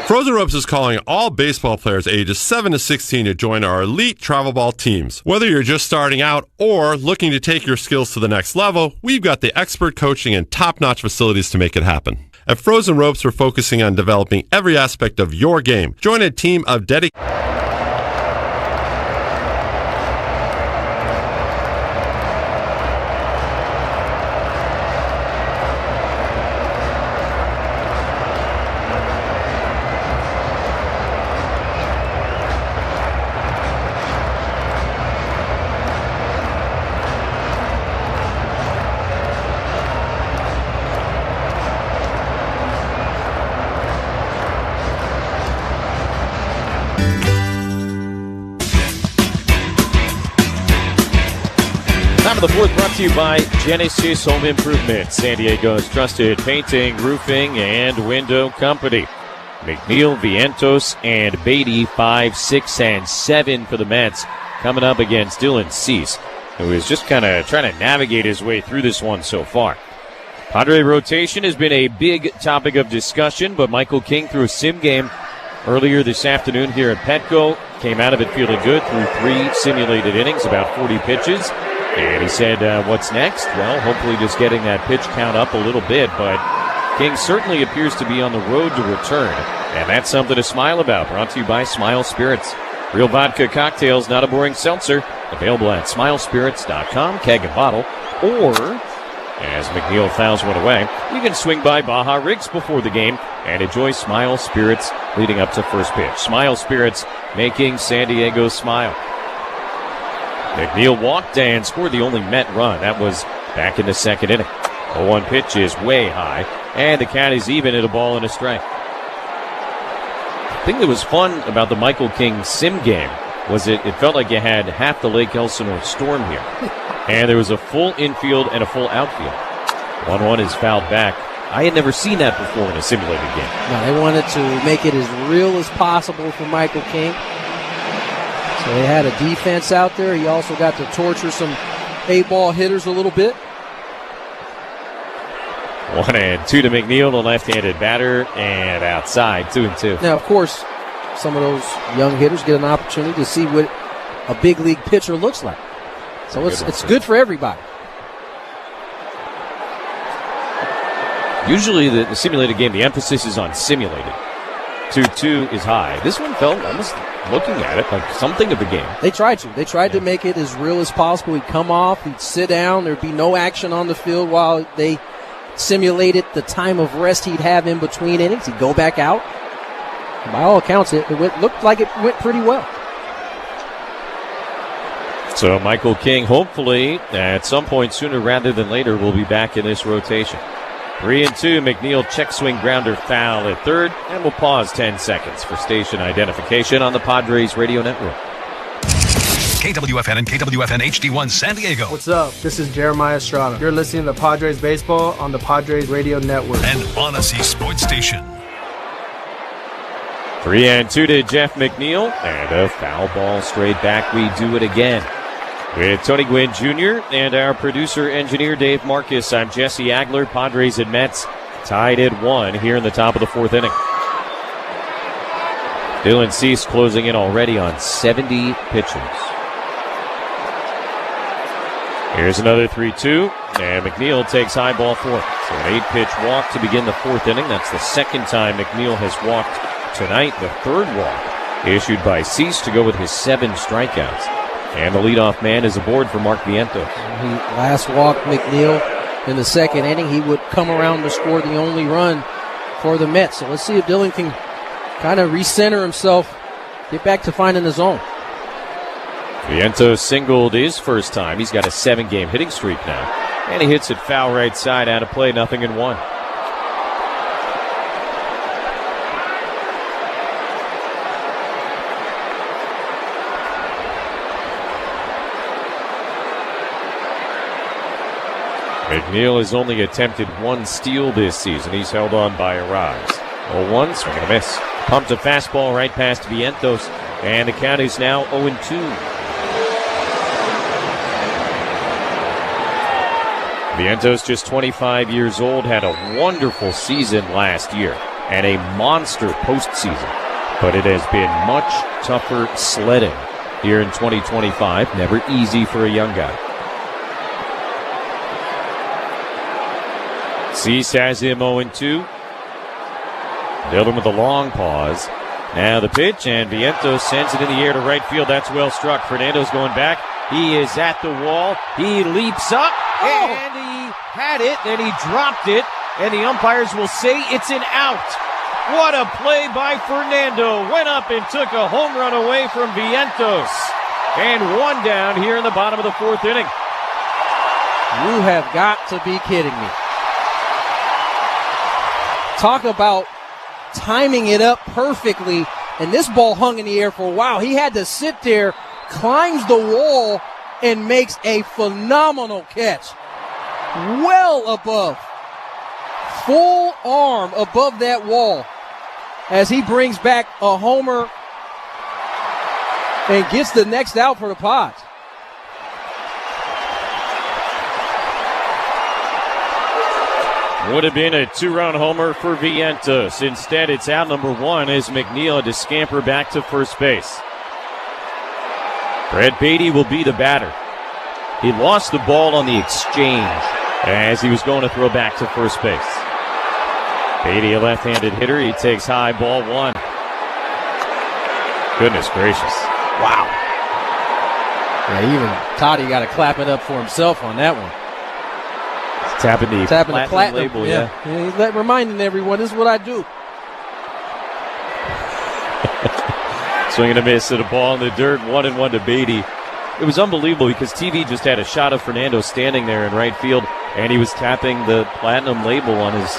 Frozen Ropes is calling all baseball players ages 7 to 16 to join our elite travel ball teams. Whether you're just starting out or looking to take your skills to the next level, we've got the expert coaching and top-notch facilities to make it happen. At Frozen Ropes, we're focusing on developing every aspect of your game. Join a team of dedicated... The 4th brought to you by Genesis Home Improvement, San Diego's trusted painting, roofing, and window company. McNeil, Vientos, and Beatty, 5, 6, and 7 for the Mets, coming up against Dylan Cease, who is just kind of trying to navigate his way through this one so far. Padre rotation has been a big topic of discussion, but Michael King threw a sim game earlier this afternoon here at Petco. Came out of it feeling good through 3 simulated innings, about 40 pitches. And he said, what's next? Well, hopefully just getting that pitch count up a little bit, but King certainly appears to be on the road to return, and that's something to smile about. Brought to you by Smile Spirits. Real vodka cocktails, not a boring seltzer. Available at smilespirits.com, keg and bottle. Or, as McNeil fouls one away, you can swing by Baja Rigs before the game and enjoy Smile Spirits leading up to first pitch. Smile Spirits making San Diego smile. McNeil walked and scored the only Met run. That was back in the 2nd inning. 0-1 pitch is way high, and the count is even at a ball and a strike. The thing that was fun about the Michael King sim game was it felt like you had half the Lake Elsinore Storm here. And there was a full infield and a full outfield. 1-1 is fouled back. I had never seen that before in a simulated game. No, they wanted to make it as real as possible for Michael King. So they had a defense out there. He also got to torture some 8-ball hitters a little bit. 1-2 to McNeil, the left-handed batter, and outside, 2-2. Now, of course, some of those young hitters get an opportunity to see what a big league pitcher looks like. So it's good for everybody. Usually the simulated game, the emphasis is on simulated. 2-2 is high. This one felt almost, looking at it, like something of the game. They tried to. They tried to make it as real as possible. He'd come off, he'd sit down, there'd be no action on the field while they simulated the time of rest he'd have in between innings. He'd go back out. And by all accounts, it looked like it went pretty well. So Michael King, hopefully, at some point sooner rather than later, will be back in this rotation. 3-2, McNeil check swing grounder foul at third, and we'll pause 10 seconds for station identification on the Padres Radio Network. KWFN and KWFN HD1 San Diego. What's up? This is Jeremiah Estrada. You're listening to Padres Baseball on the Padres Radio Network. And Odyssey Sports Station. 3-2 to Jeff McNeil, and a foul ball straight back. We do it again. With Tony Gwynn Jr. and our producer-engineer Dave Marcus, I'm Jesse Agler. Padres and Mets tied at 1 here in the top of the 4th inning. Dylan Cease closing in already on 70 pitches. Here's another 3-2, and McNeil takes high ball 4. So an 8-pitch walk to begin the 4th inning. That's the second time McNeil has walked tonight. The third walk issued by Cease to go with his 7 strikeouts. And the leadoff man is aboard for Mark Vientos. He last walked McNeil in the second inning. He would come around to score the only run for the Mets. So let's see if Dylan can kind of recenter himself, get back to finding the zone. Vientos singled his first time. He's got a 7-game hitting streak now. And he hits it foul right side out of play, 0-1. McNeil has only attempted 1 steal this season. He's held on by a rise. 0-1, swing and a miss. Pumped a fastball right past Vientos, and the count is now 0-2. Vientos, just 25 years old, had a wonderful season last year and a monster postseason. But it has been much tougher sledding here in 2025. Never easy for a young guy. Cease has him 0-2. Dylan with a long pause. Now the pitch, and Vientos sends it in the air to right field. That's well struck. Fernando's going back. He is at the wall. He leaps up, and he had it, and he dropped it, and the umpires will say it's an out. What a play by Fernando. Went up and took a home run away from Vientos. And 1 down here in the bottom of the 4th inning. You have got to be kidding me. Talk about timing it up perfectly, and this ball hung in the air for a while. He had to sit there, climbs the wall, and makes a phenomenal catch. Well above, full arm above that wall as he brings back a homer and gets the next out for the Pods. Would have been a 2-run homer for Vientos. Instead, it's out number 1 as McNeil had to scamper back to first base. Brett Beatty will be the batter. He lost the ball on the exchange as he was going to throw back to first base. Beatty, a left-handed hitter. He takes high ball 1. Goodness gracious. Wow. Yeah, even Toddy got to clap it up for himself on that one. Tapping the platinum label, yeah. He's reminding everyone, this is what I do. Swing and a miss at a ball in the dirt, 1-1 to Beatty. It was unbelievable because TV just had a shot of Fernando standing there in right field, and he was tapping the platinum label on his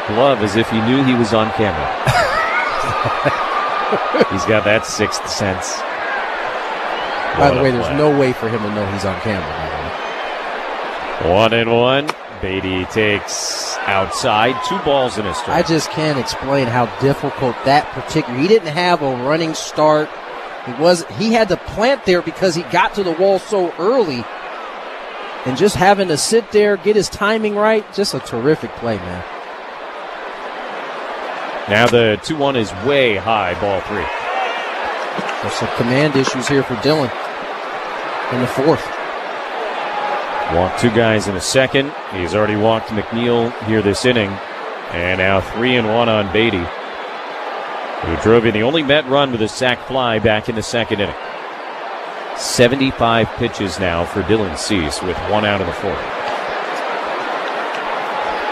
glove as if he knew he was on camera. He's got that 6th sense. By the way, there's no way for him to know he's on camera, by the way. 1-1. Beatty takes outside, 2 balls in a strike. I just can't explain how difficult that particular. He didn't have a running start. He had to plant there because he got to the wall so early. And just having to sit there, get his timing right, just a terrific play, man. Now the 2-1 is way high, ball 3. There's some command issues here for Dylan in the 4th. Walked 2 guys in a second. He's already walked McNeil here this inning. And now 3-1 on Beatty, who drove in the only Met run with a sac fly back in the 2nd inning. 75 pitches now for Dylan Cease with 1 out of the 4th.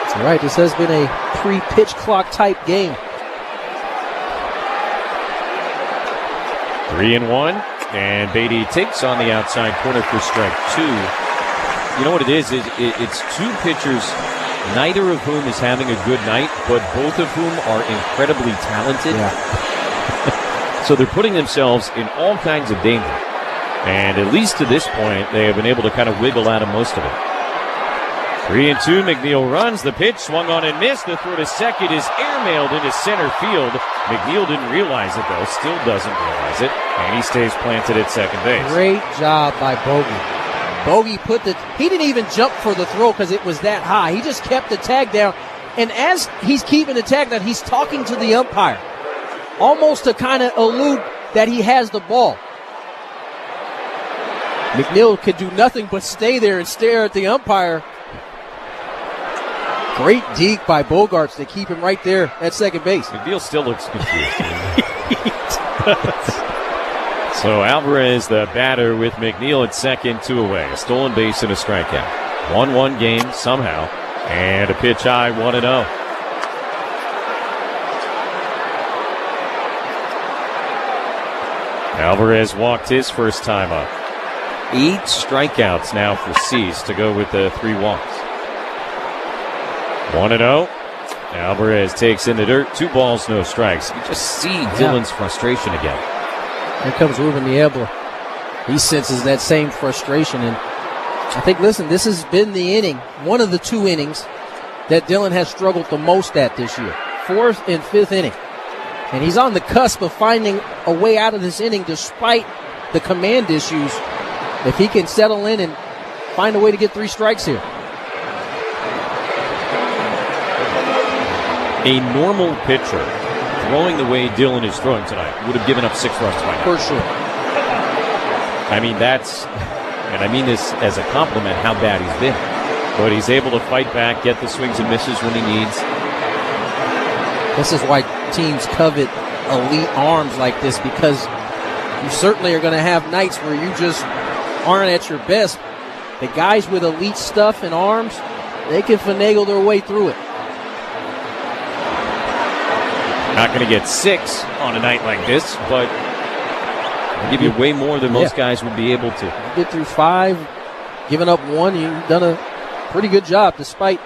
That's right. This has been a pre-pitch clock type game. 3-1. And Beatty takes on the outside corner for strike 2. You know what it is? It's 2 pitchers, neither of whom is having a good night, but both of whom are incredibly talented. Yeah. So they're putting themselves in all kinds of danger. And at least to this point, they have been able to kind of wiggle out of most of it. 3-2. McNeil runs. The pitch swung on and missed. The throw to second is airmailed into center field. McNeil didn't realize it, though. Still doesn't realize it. And he stays planted at second base. Great job by Bogey. Bogey he didn't even jump for the throw because it was that high. He just kept the tag down. And as he's keeping the tag down, he's talking to the umpire. Almost to kind of allude that he has the ball. McNeil could do nothing but stay there and stare at the umpire. Great deke by Bogarts to keep him right there at second base. McNeil still looks confused. So Alvarez, the batter, with McNeil at second, 2 away. A stolen base and a strikeout. 1-1 game somehow. And a pitch high, 1-0. Alvarez walked his first time up. 8 strikeouts now for Cease to go with the 3 walks. 1-0. Alvarez takes in the dirt. 2 balls, no strikes. You just see Dylan's frustration again. Here comes Ruben Niebla. He senses that same frustration. And I think, listen, this has been the inning, one of the 2 innings that Dylan has struggled the most at this year. 4th and 5th inning. And he's on the cusp of finding a way out of this inning despite the command issues. If he can settle in and find a way to get 3 strikes here. A normal pitcher throwing the way Dylan is throwing tonight would have given up 6 runs by now. For sure. I mean, and I mean this as a compliment, how bad he's been. But he's able to fight back, get the swings and misses when he needs. This is why teams covet elite arms like this, because you certainly are going to have nights where you just aren't at your best. The guys with elite stuff and arms, they can finagle their way through it. Not going to get 6 on a night like this, but I'll give you way more than most guys would be able to. You get through 5, giving up 1, you've done a pretty good job despite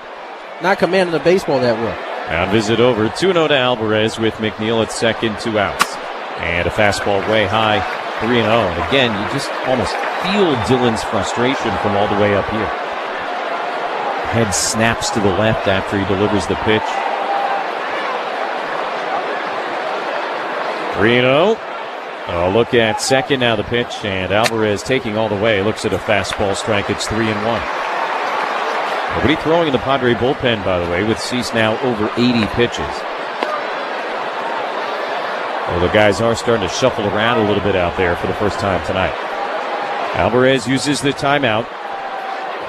not commanding the baseball that well. Now visit over. 2-0 to Alvarez with McNeil at second, 2 outs. And a fastball way high, 3-0. And again, you just almost feel Dylan's frustration from all the way up here. Head snaps to the left after he delivers the pitch. 3-0. A look at second, now the pitch, and Alvarez taking all the way. Looks at a fastball strike. It's 3-1. Nobody throwing in the Padre bullpen, by the way, with Cease now over 80 pitches. Well, the guys are starting to shuffle around a little bit out there for the first time tonight. Alvarez uses the timeout.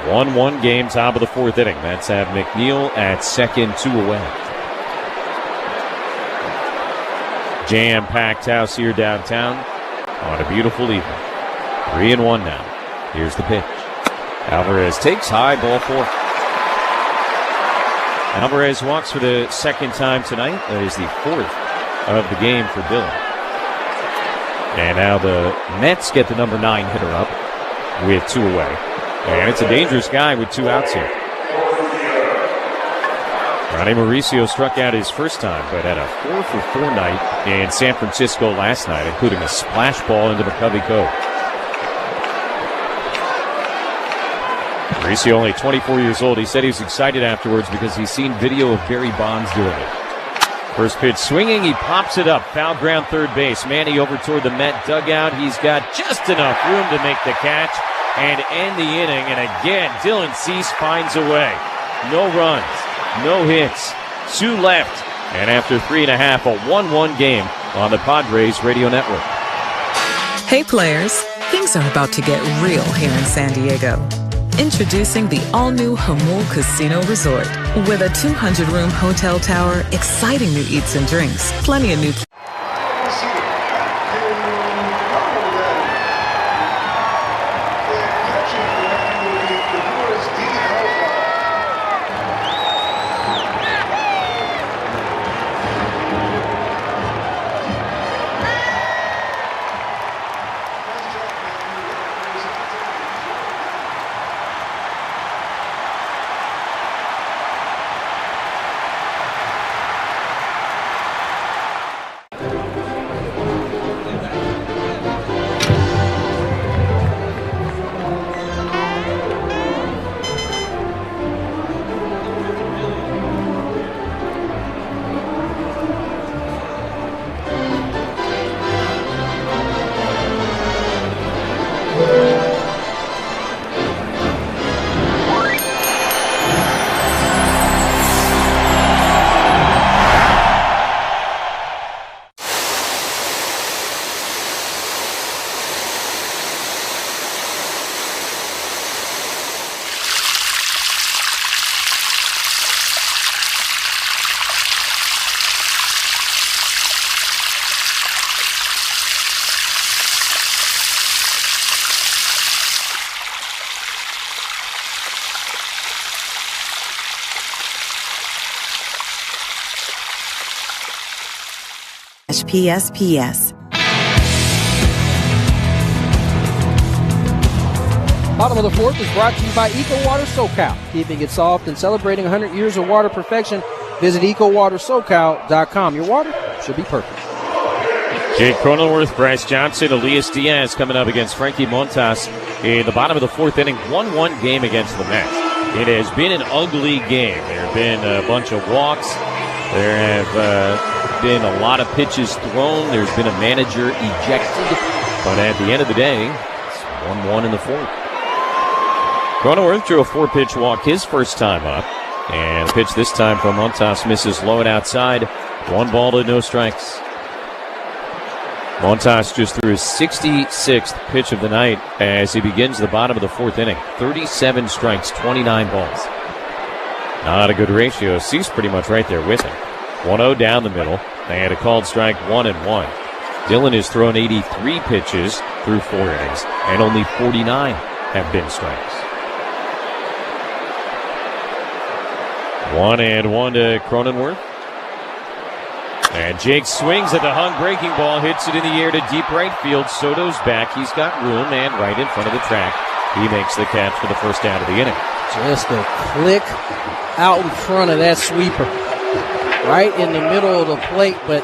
1-1 game, top of the 4th inning. Mets have McNeil at second, 2 away. Jam-packed house here downtown on a beautiful evening. 3-1 now. Here's the pitch. Alvarez takes high, ball 4. Alvarez walks for the second time tonight. That is the 4th of the game for Dylan. And now the Mets get the number 9 hitter up with 2 away. And it's a dangerous guy with 2 outs here. Ronnie Mauricio struck out his first time, but had a 4-for-4 night in San Francisco last night, including a splash ball into McCovey Cove. Mauricio, only 24 years old. He said he was excited afterwards because he's seen video of Barry Bonds doing it. First pitch swinging, he pops it up. Foul ground third base. Manny over toward the Met dugout. He's got just enough room to make the catch and end the inning. And again, Dylan Cease finds a way. No runs. No hits, 2 left, and after 3.5, a 1-1 game on the Padres radio network. Hey players, things are about to get real here in San Diego. Introducing the all-new Jamul Casino Resort with a 200-room hotel tower, exciting new eats and drinks, plenty of new PSPS. Bottom of the fourth is brought to you by EcoWater SoCal. Keeping it soft and celebrating 100 years of water perfection. Visit EcoWaterSoCal.com. Your water should be perfect. Jake Cronenworth, Bryce Johnson, Elias Diaz coming up against Frankie Montas in the bottom of the fourth inning. 1-1 game against the Mets. It has been an ugly game. There have been a bunch of walks. There have been a lot of pitches thrown. There's been a manager ejected. But at the end of the day, it's 1-1 in the fourth. Cronenworth drew a 4-pitch walk his first time up. And the pitch this time from Montas misses low and outside. 1 ball to no strikes. Montas just threw his 66th pitch of the night as he begins the bottom of the fourth inning. 37 strikes, 29 balls. Not a good ratio. Cease pretty much right there with him. 1-0 down the middle. They had a called strike 1-1. Dillon has thrown 83 pitches through 4 innings, and only 49 have been strikes. 1-1 to Cronenworth. And Jake swings at the hung breaking ball, hits it in the air to deep right field. Soto's back. He's got room, and right in front of the track, he makes the catch for the first out of the inning. Just a click out in front of that sweeper. Right in the middle of the plate, but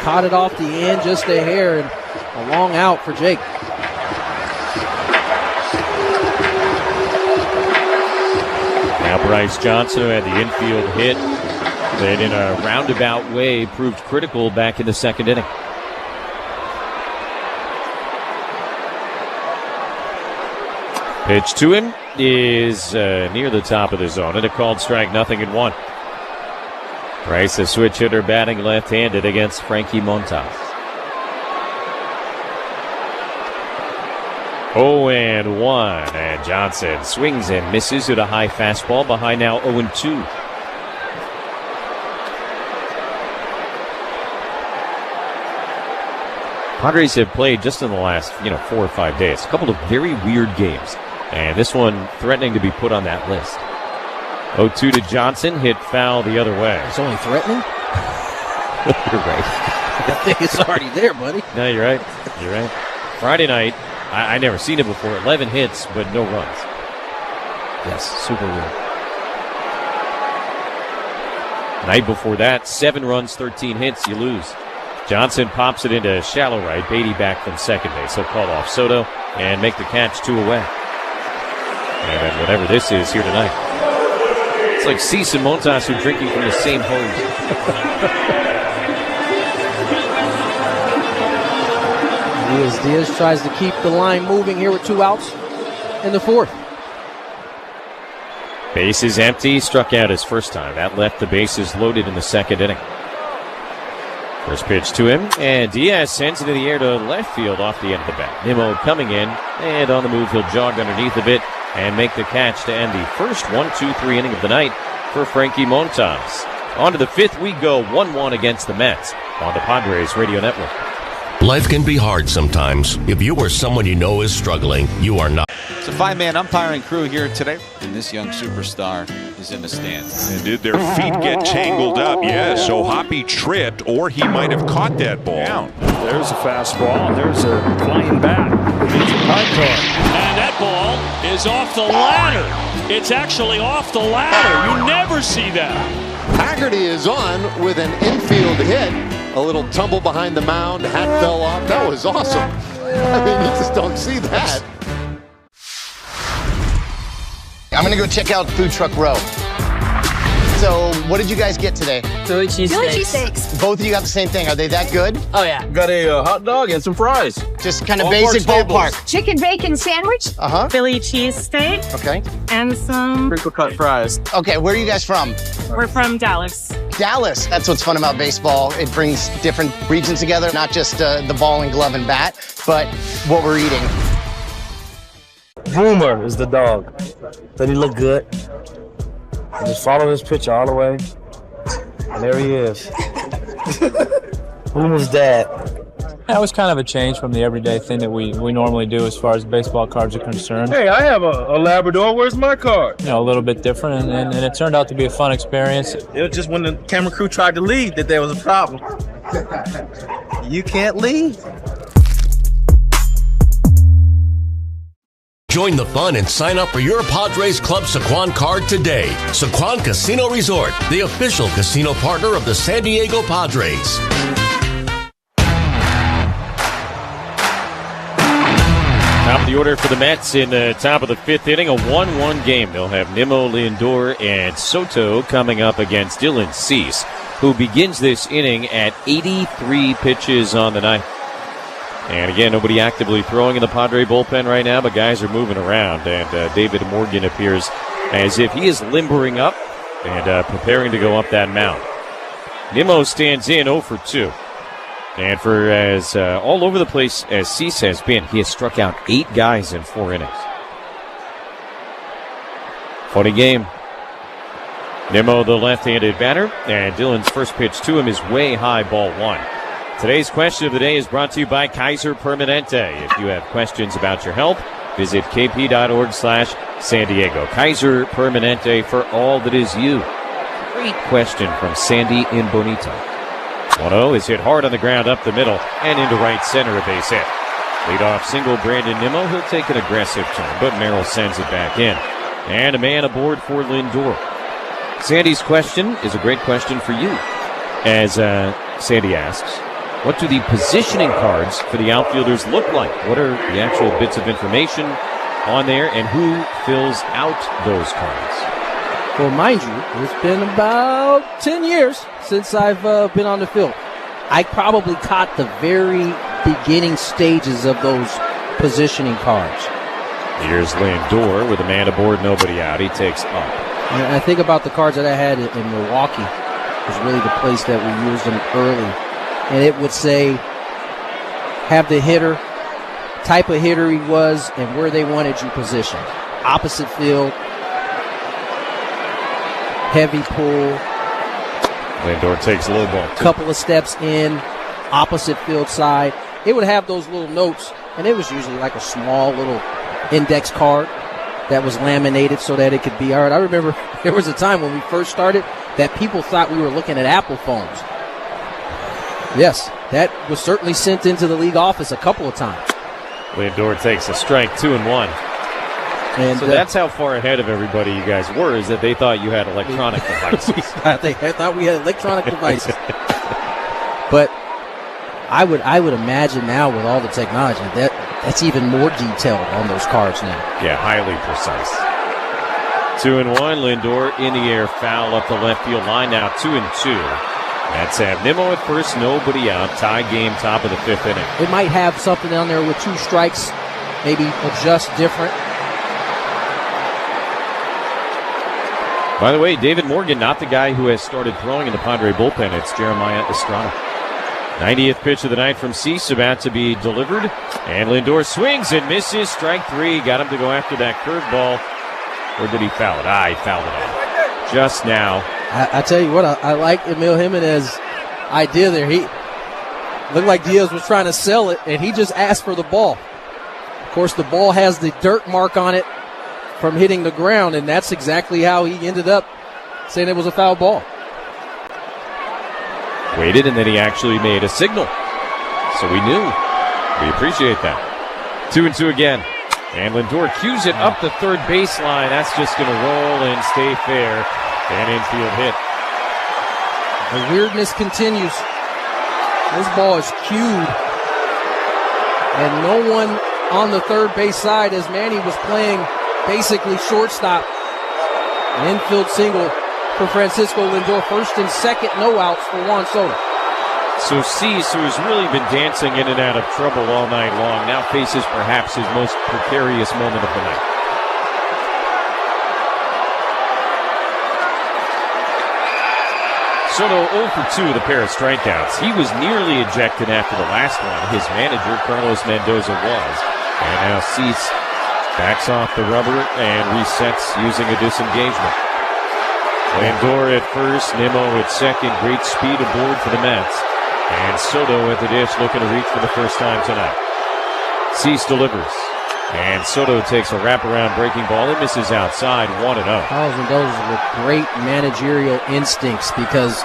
caught it off the end just a hair, and a long out for Jake. Now Bryce Johnson, who had the infield hit, that in a roundabout way proved critical back in the second inning. Pitch to him is near the top of the zone, and a called strike, 0-1. Bryce, a switch hitter, batting left-handed against Frankie Montas. 0-1, and Johnson swings and misses with a high fastball, behind now 0-2. Padres have played just in the last, 4 or 5 days. A couple of very weird games. And this one threatening to be put on that list. 0-2 to Johnson, hit foul the other way. It's only threatening? You're right. I think it's already there, buddy. No, you're right. You're right. Friday night, I never seen it before. 11 hits, but no runs. Yes, super weird. Night before that, 7 runs, 13 hits, you lose. Johnson pops it into shallow right. Beatty back from second base. He'll call off Soto and make the catch 2 away. And whatever this is here tonight. It's like Cease and Montas are drinking from the same hose. Diaz tries to keep the line moving here with 2 outs in the fourth. Base is empty. Struck out his first time. That left the bases loaded in the second inning. First pitch to him, and Diaz sends it in the air to left field off the end of the bat. Nimmo coming in, and on the move, he'll jog underneath a bit and make the catch to end the first 1-2-3 inning of the night for Frankie Montas. On to the fifth we go, 1-1 against the Mets on the Padres Radio Network. Life can be hard sometimes. If you or someone you know is struggling, you are not. It's a 5-man umpiring crew here today, and this young superstar is in the stands. And did their feet get tangled up? Yes, so Hoppy tripped, or he might have caught that ball. Down. There's a fastball. There's a flying bat. It's a high card. And that ball is off the ladder. It's actually off the ladder. You never see that. Haggerty is on with an infield hit. A little tumble behind the mound. Hat fell off. That was awesome. I mean, you just don't see that. I'm going to go check out Food Truck Row. So, what did you guys get today? Philly cheesesteaks. Both of you got the same thing. Are they that good? Oh, yeah. Got a hot dog and some fries. Just kind of basic ballpark. Chicken bacon sandwich. Uh-huh. Philly cheesesteak. Okay. And some crinkle cut fries. Okay, where are you guys from? We're from Dallas. Dallas. That's what's fun about baseball. It brings different regions together, not just the ball and glove and bat, but what we're eating. Boomer is the dog. Doesn't he look good? I just follow this picture all the way. And there he is. Boomer's dad. That was kind of a change from the everyday thing that we normally do as far as baseball cards are concerned. Hey, I have a Labrador. Where's my card? A little bit different, and it turned out to be a fun experience. It was just when the camera crew tried to leave that there was a problem. You can't leave. Join the fun and sign up for your Padres Club Sequan card today. Sequan Casino Resort, the official casino partner of the San Diego Padres. Top of the order for the Mets in the top of the fifth inning, a 1-1 game. They'll have Nimmo, Lindor, and Soto coming up against Dylan Cease, who begins this inning at 83 pitches on the night. And again, nobody actively throwing in the Padre bullpen right now, but guys are moving around. And David Morgan appears as if he is limbering up and preparing to go up that mound. Nimmo stands in 0 for 2. And for as all over the place as Cease has been, he has struck out 8 guys in 4 innings. Funny game. Nimmo, the left-handed batter, and Dylan's first pitch to him is way high, ball 1. Today's question of the day is brought to you by Kaiser Permanente. If you have questions about your health, visit kp.org/San Diego. Kaiser Permanente for all that is you. Great question from Sandy in Bonito. 1-0 is hit hard on the ground up the middle and into right center, a base hit. Leadoff single, Brandon Nimmo. He'll take an aggressive turn, but Merrill sends it back in. And a man aboard for Lindor. Sandy's question is a great question for you. As Sandy asks, what do the positioning cards for the outfielders look like? What are the actual bits of information on there, and who fills out those cards? Well, mind you, it's been about 10 years since I've been on the field. I probably caught the very beginning stages of those positioning cards. Here's Lindor with a man aboard, nobody out. He takes up. And I think about the cards that I had in Milwaukee. It was really the place that we used them early. And it would say, have the hitter, type of hitter he was, and where they wanted you positioned. Opposite field, heavy pull. Lindor takes low ball. Couple of steps in, opposite field side. It would have those little notes, and it was usually like a small little index card that was laminated so that it could be all right. I remember there was a time when we first started that people thought we were looking at Apple phones. Yes, that was certainly sent into the league office a couple of times. Lindor takes a strike, 2-1. And so that's how far ahead of everybody you guys were, is that they thought you had electronic devices. They thought we had electronic devices. But I would imagine now with all the technology that's even more detailed on those cards now. Yeah, highly precise. 2-1, Lindor in the air, foul up the left field line, now 2-2. Mets have Nimmo at first, nobody out. Tie game, top of the fifth inning. It might have something down there with 2 strikes, maybe adjust different. By the way, David Morgan, not the guy who has started throwing in the Padre bullpen. It's Jeremiah Estrada. 90th pitch of the night from Cease, about to be delivered. And Lindor swings and misses. Strike 3. Got him to go after that curveball. Or did he foul it? He fouled it off. Just now. I tell you what, I like Emil Jimenez's idea there. He looked like Diaz was trying to sell it, and he just asked for the ball. Of course, the ball has the dirt mark on it from hitting the ground, and that's exactly how he ended up saying it was a foul ball. Waited, and then he actually made a signal. So we knew. We appreciate that. 2-2 again. And Lindor cues it up the third baseline. That's just going to roll and stay fair. An infield hit. The weirdness continues. This ball is cued. And no one on the third base side as Manny was playing basically shortstop. An infield single for Francisco Lindor. First and second, no outs for Juan Soto. So Cease, who has really been dancing in and out of trouble all night long, now faces perhaps his most precarious moment of the night. Soto 0 for 2 with a pair of strikeouts. He was nearly ejected after the last one. His manager, Carlos Mendoza, was. And now Cease backs off the rubber and resets using a disengagement. Lindor at first, Nimmo at second. Great speed aboard for the Mets. And Soto at the dish looking to reach for the first time tonight. Cease delivers. And Soto takes a wraparound breaking ball. It misses outside, 1-0. Carlos Mendoza with great managerial instincts, because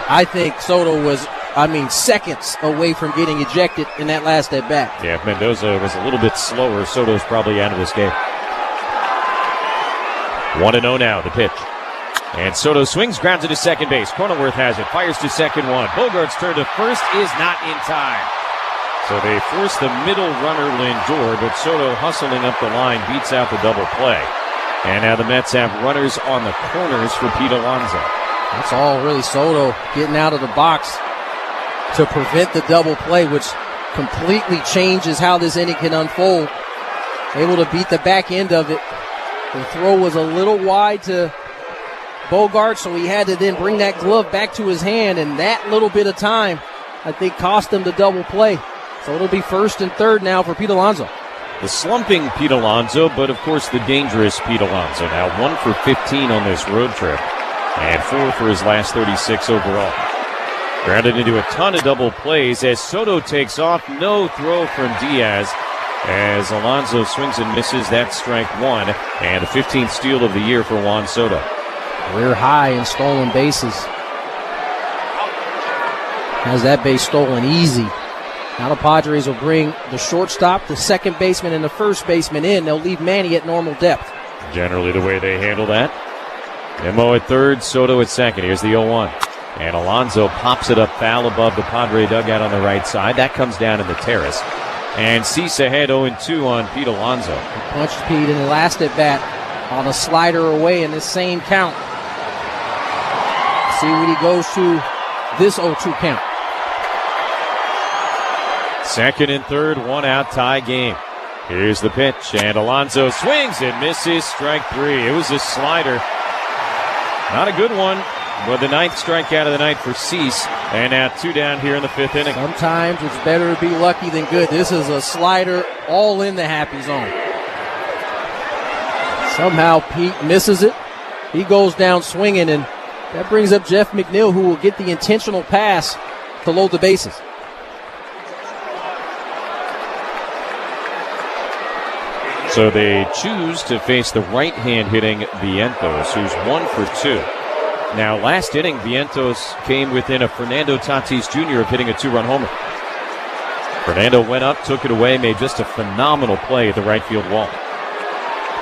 I think Soto was seconds away from getting ejected in that last at bat. Yeah, if Mendoza was a little bit slower, Soto's probably out of this game. 1-0 now, the pitch. And Soto swings, grounds it to second base. Cronenworth has it, fires to second one. Bogart's turn to first is not in time. So they force the middle runner, Lindor, but Soto hustling up the line beats out the double play. And now the Mets have runners on the corners for Pete Alonso. That's all really Soto getting out of the box to prevent the double play, which completely changes how this inning can unfold. Able to beat the back end of it. The throw was a little wide to Bogart, so he had to then bring that glove back to his hand, and that little bit of time, I think, cost him the double play. So it'll be first and third now for Pete Alonso. The slumping Pete Alonso, but of course the dangerous Pete Alonso. Now 1 for 15 on this road trip, and 4 for his last 36 overall. Grounded into a ton of double plays as Soto takes off. No throw from Diaz as Alonso swings and misses. That's strike one, and the 15th steal of the year for Juan Soto. Career high in stolen bases. Has that base stolen easy. Now the Padres will bring the shortstop, the second baseman, and the first baseman in. They'll leave Manny at normal depth. Generally the way they handle that. DOMO at third, Soto at second. Here's the 0-1. And Alonso pops it up foul above the Padre dugout on the right side. That comes down in the terrace. And Cease ahead 0-2 on Pete Alonso. Punched Pete in the last at bat on a slider away in this same count. See what he goes to this 0-2 count. Second and third, 1 out tie game. Here's the pitch, and Alonso swings and misses. Strike three. It was a slider. Not a good one, but the 9th strikeout of the night for Cease. And now 2 down here in the 5th inning. Sometimes it's better to be lucky than good. This is a slider all in the happy zone. Somehow Pete misses it. He goes down swinging, and that brings up Jeff McNeil, who will get the intentional pass to load the bases. So they choose to face the right-hand hitting Vientos, who's 1 for 2. Now, last inning, Vientos came within a Fernando Tatis Jr. of hitting a 2-run homer. Fernando went up, took it away, made just a phenomenal play at the right field wall.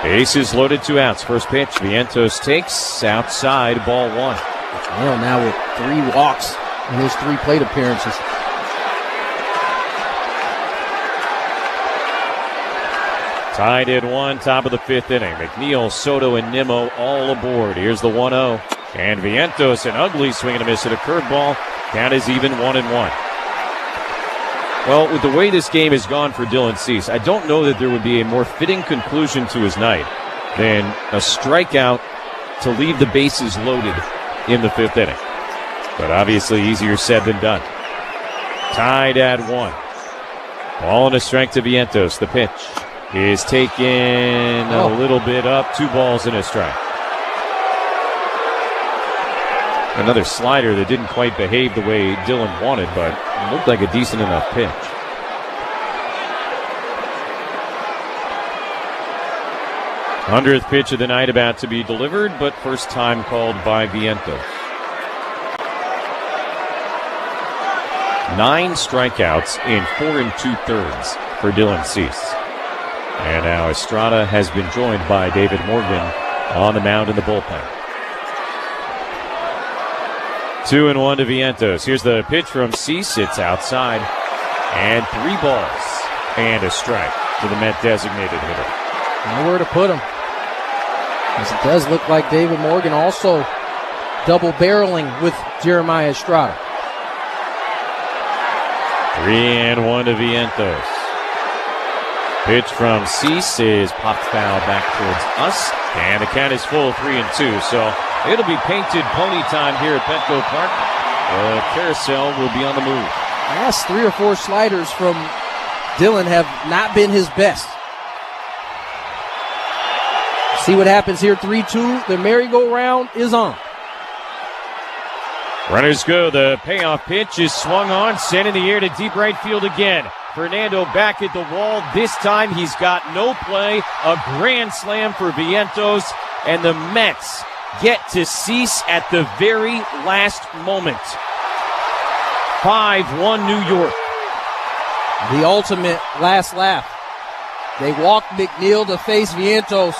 Bases loaded, 2 outs. First pitch, Vientos takes outside, ball 1. Well, now with 3 walks in his 3 plate appearances. Tied at 1, top of the 5th inning. McNeil, Soto, and Nimmo all aboard. Here's the 1-0. And Vientos, an ugly swing and a miss at a curveball. Count is even 1-1. Well, with the way this game has gone for Dylan Cease, I don't know that there would be a more fitting conclusion to his night than a strikeout to leave the bases loaded in the 5th inning. But obviously easier said than done. Tied at 1. Ball and a strike to Vientos. The pitch is taken a little bit up. 2 balls and a strike. Another slider that didn't quite behave the way Dylan wanted, but looked like a decent enough pitch. '100th pitch of the night about to be delivered, but first time called by Vientos. 9 strikeouts in 4 2/3 for Dylan Cease. And now Estrada has been joined by David Morgan on the mound in the bullpen. 2-1 to Vientos. Here's the pitch from Cease. It's outside. And 3 balls and a strike to the Met designated hitter. Nowhere to put him. As it does look like David Morgan also double barreling with Jeremiah Estrada. 3-1 to Vientos. Pitch from Cease is popped foul back towards us. And the count is full, 3-2. So it'll be painted pony time here at Petco Park. The carousel will be on the move. Last 3 or 4 sliders from Dylan have not been his best. See what happens here, 3-2. The merry-go-round is on. Runners go. The payoff pitch is swung on, sent in the air to deep right field again. Fernando back at the wall. This time he's got no play. A grand slam for Vientos. And the Mets get to Cease at the very last moment. 5-1 New York. The ultimate last laugh. They walk McNeil to face Vientos,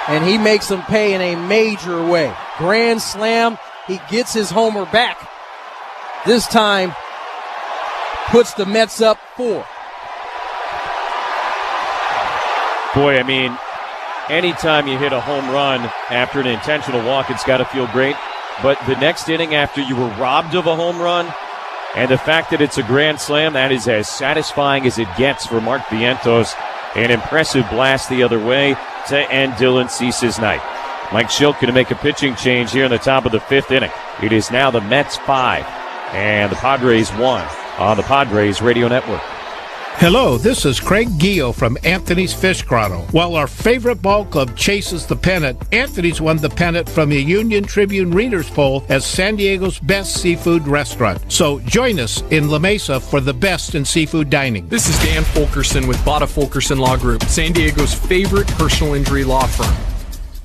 and he makes them pay in a major way. Grand slam. He gets his homer back. This time, puts the Mets up 4. Boy, I mean, anytime you hit a home run after an intentional walk, it's got to feel great. But the next inning after you were robbed of a home run, and the fact that it's a grand slam, that is as satisfying as it gets for Mark Vientos. An impressive blast the other way to end Dylan Cease's night. Mike Shildt going to make a pitching change here in the top of the 5th inning. It is now the Mets 5 and the Padres 1 on the Padres Radio Network. Hello, this is Craig Gio from Anthony's Fish Grotto. While our favorite ball club chases the pennant, Anthony's won the pennant from the Union Tribune Readers Poll as San Diego's best seafood restaurant. So join us in La Mesa for the best in seafood dining. This is Dan Fulkerson with Bada Fulkerson Law Group, San Diego's favorite personal injury law firm.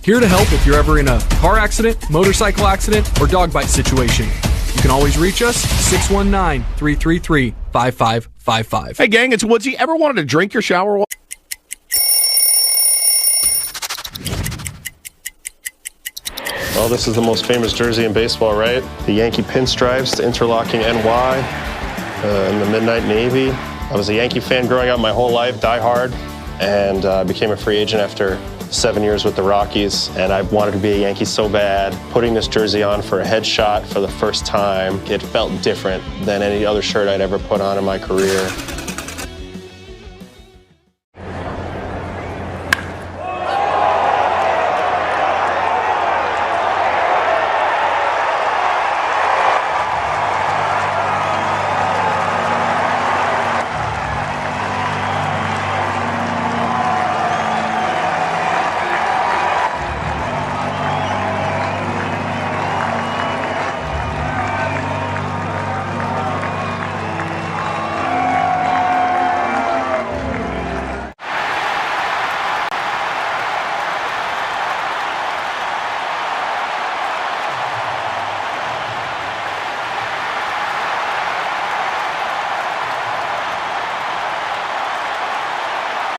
Here to help if you're ever in a car accident, motorcycle accident, or dog bite situation. You can always reach us, 619-333-5555. Hey, gang, it's Woodsy. Ever wanted to drink your shower water? Well, this is the most famous jersey in baseball, right? The Yankee pinstripes, the interlocking NY, and the Midnight Navy. I was a Yankee fan growing up my whole life, die hard, and became a free agent after 7 years with the Rockies, and I wanted to be a Yankee so bad. Putting this jersey on for a headshot for the first time, it felt different than any other shirt I'd ever put on in my career.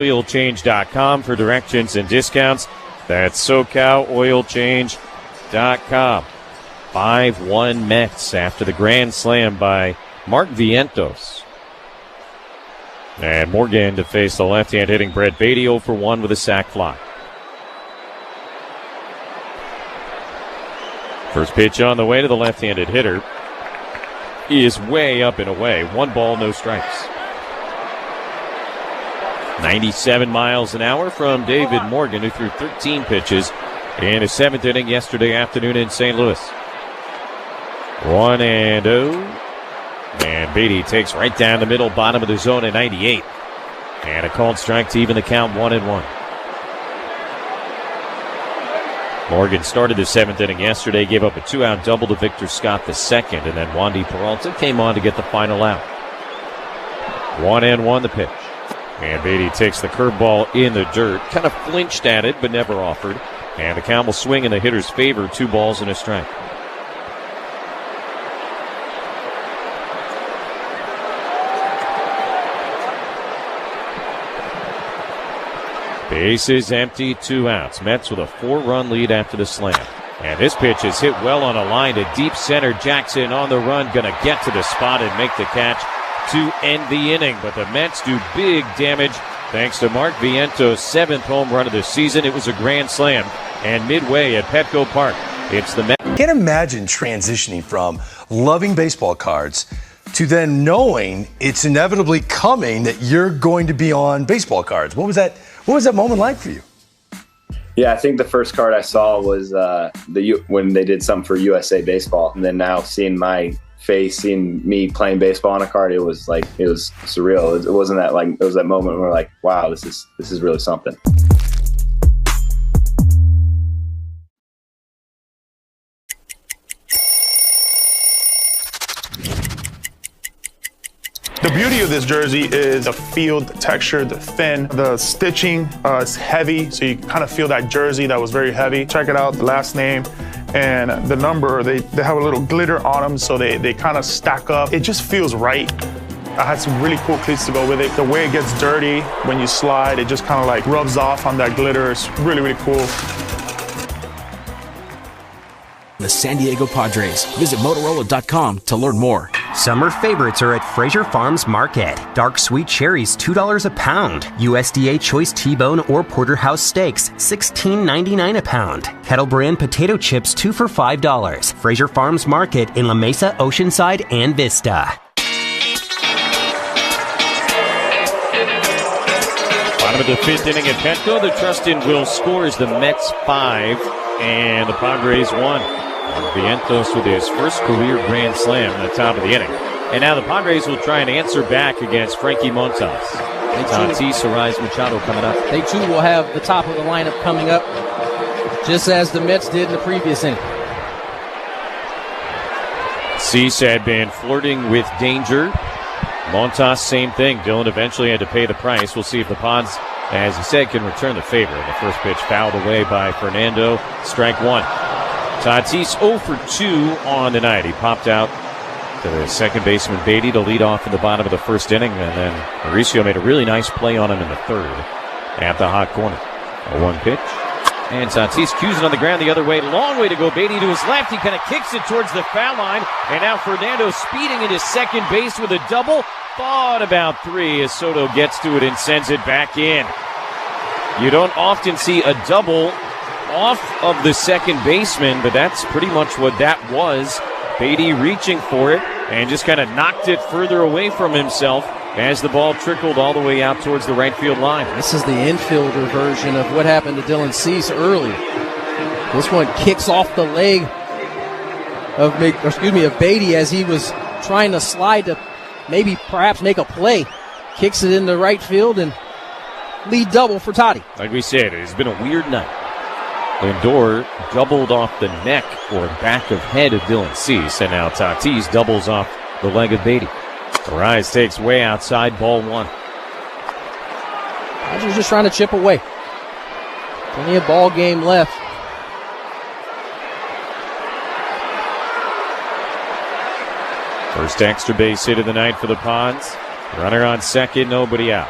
SoCalOilChange.com for directions and discounts. That's SoCalOilChange.com. 5-1 Mets after the grand slam by Mark Vientos. And Morgan to face the left-hand hitting Brett Beatty 0 for 1 with a sac fly. First pitch on the way to the left-handed hitter is way up and away. 1 ball, no strikes. 97 miles an hour from David Morgan, who threw 13 pitches in his 7th inning yesterday afternoon in St. Louis. 1-0. And Beatty takes right down the middle, bottom of the zone at 98. And a called strike to even the count 1-1. Morgan started the 7th inning yesterday, gave up a 2-out double to Victor Scott the second, and then Wandy Peralta came on to get the final out. 1-1 the pitch. And Beatty takes the curveball in the dirt, kind of flinched at it, but never offered. And the count will swing in the hitter's favor, 2 balls and a strike. Bases empty, 2 outs. Mets with a 4-run lead after the slam. And this pitch is hit well on a line to deep center. Jackson on the run, going to get to the spot and make the catch to end the inning. But the Mets do big damage thanks to Mark Vientos' 7th home run of the season. It was a grand slam. And midway at Petco Park, it's the Mets. Can't imagine transitioning from loving baseball cards to then knowing it's inevitably coming that you're going to be on baseball cards. What was that moment like for you? Yeah, I think the first card I saw was when they did something for USA Baseball, and then now seeing my face, seeing me playing baseball on a card, it was surreal. It wasn't that it was that moment where we're like, wow, this is really something. The beauty of this jersey is the feel, the texture, the thin, the stitching is heavy, so you kind of feel that jersey that was very heavy. Check it out, the last name and the number, they have a little glitter on them, so they kind of stack up. It just feels right. I had some really cool cleats to go with it. The way it gets dirty when you slide, it just kind of like rubs off on that glitter. It's really, really cool. The San Diego Padres. Visit Motorola.com to learn more. Summer favorites are at Fraser Farms Market. Dark sweet cherries, $2 a pound. USDA choice T-bone or porterhouse steaks, $16.99 a pound. Kettle brand potato chips, 2 for $5. Fraser Farms Market in La Mesa, Oceanside, and Vista. Bottom of the fifth inning at Petco. The Trustin will scores the Mets 5 and the Padres 1. Vientos with his first career grand slam in the top of the inning. And now the Padres will try and answer back against Frankie Montas. Tatis, Arise, Machado coming up. They too will have the top of the lineup coming up, just as the Mets did in the previous inning. Cease had been flirting with danger. Montas, same thing. Dylan eventually had to pay the price. We'll see if the Pods, as he said, can return the favor. The first pitch fouled away by Fernando. Strike one. Tatis 0 for 2 on the night. He popped out to the second baseman Beatty to lead off in the bottom of the first inning, and then Mauricio made a really nice play on him in the third at the hot corner. A 1 pitch. And Tatis cues it on the ground the other way. Long way to go. Beatty to his left. He kind of kicks it towards the foul line. And now Fernando speeding into second base with a double. Thought about 3 as Soto gets to it and sends it back in. You don't often see a double off of the second baseman, but that's pretty much what that was. Beatty reaching for it and just kind of knocked it further away from himself as the ball trickled all the way out towards the right field line. This is the infielder version of what happened to Dylan Cease earlier. This one kicks off the leg of Beatty as he was trying to slide to perhaps make a play. Kicks it into right field and lead double for Toddy. Like we said, it's been a weird night. Lindor doubled off the neck or back of head of Dylan Cease, and now Tatis doubles off the leg of Beatty. The rise takes way outside, ball 1. Dodgers just trying to chip away. Plenty of ball game left. First extra base hit of the night for the Pods. Runner on second, nobody out.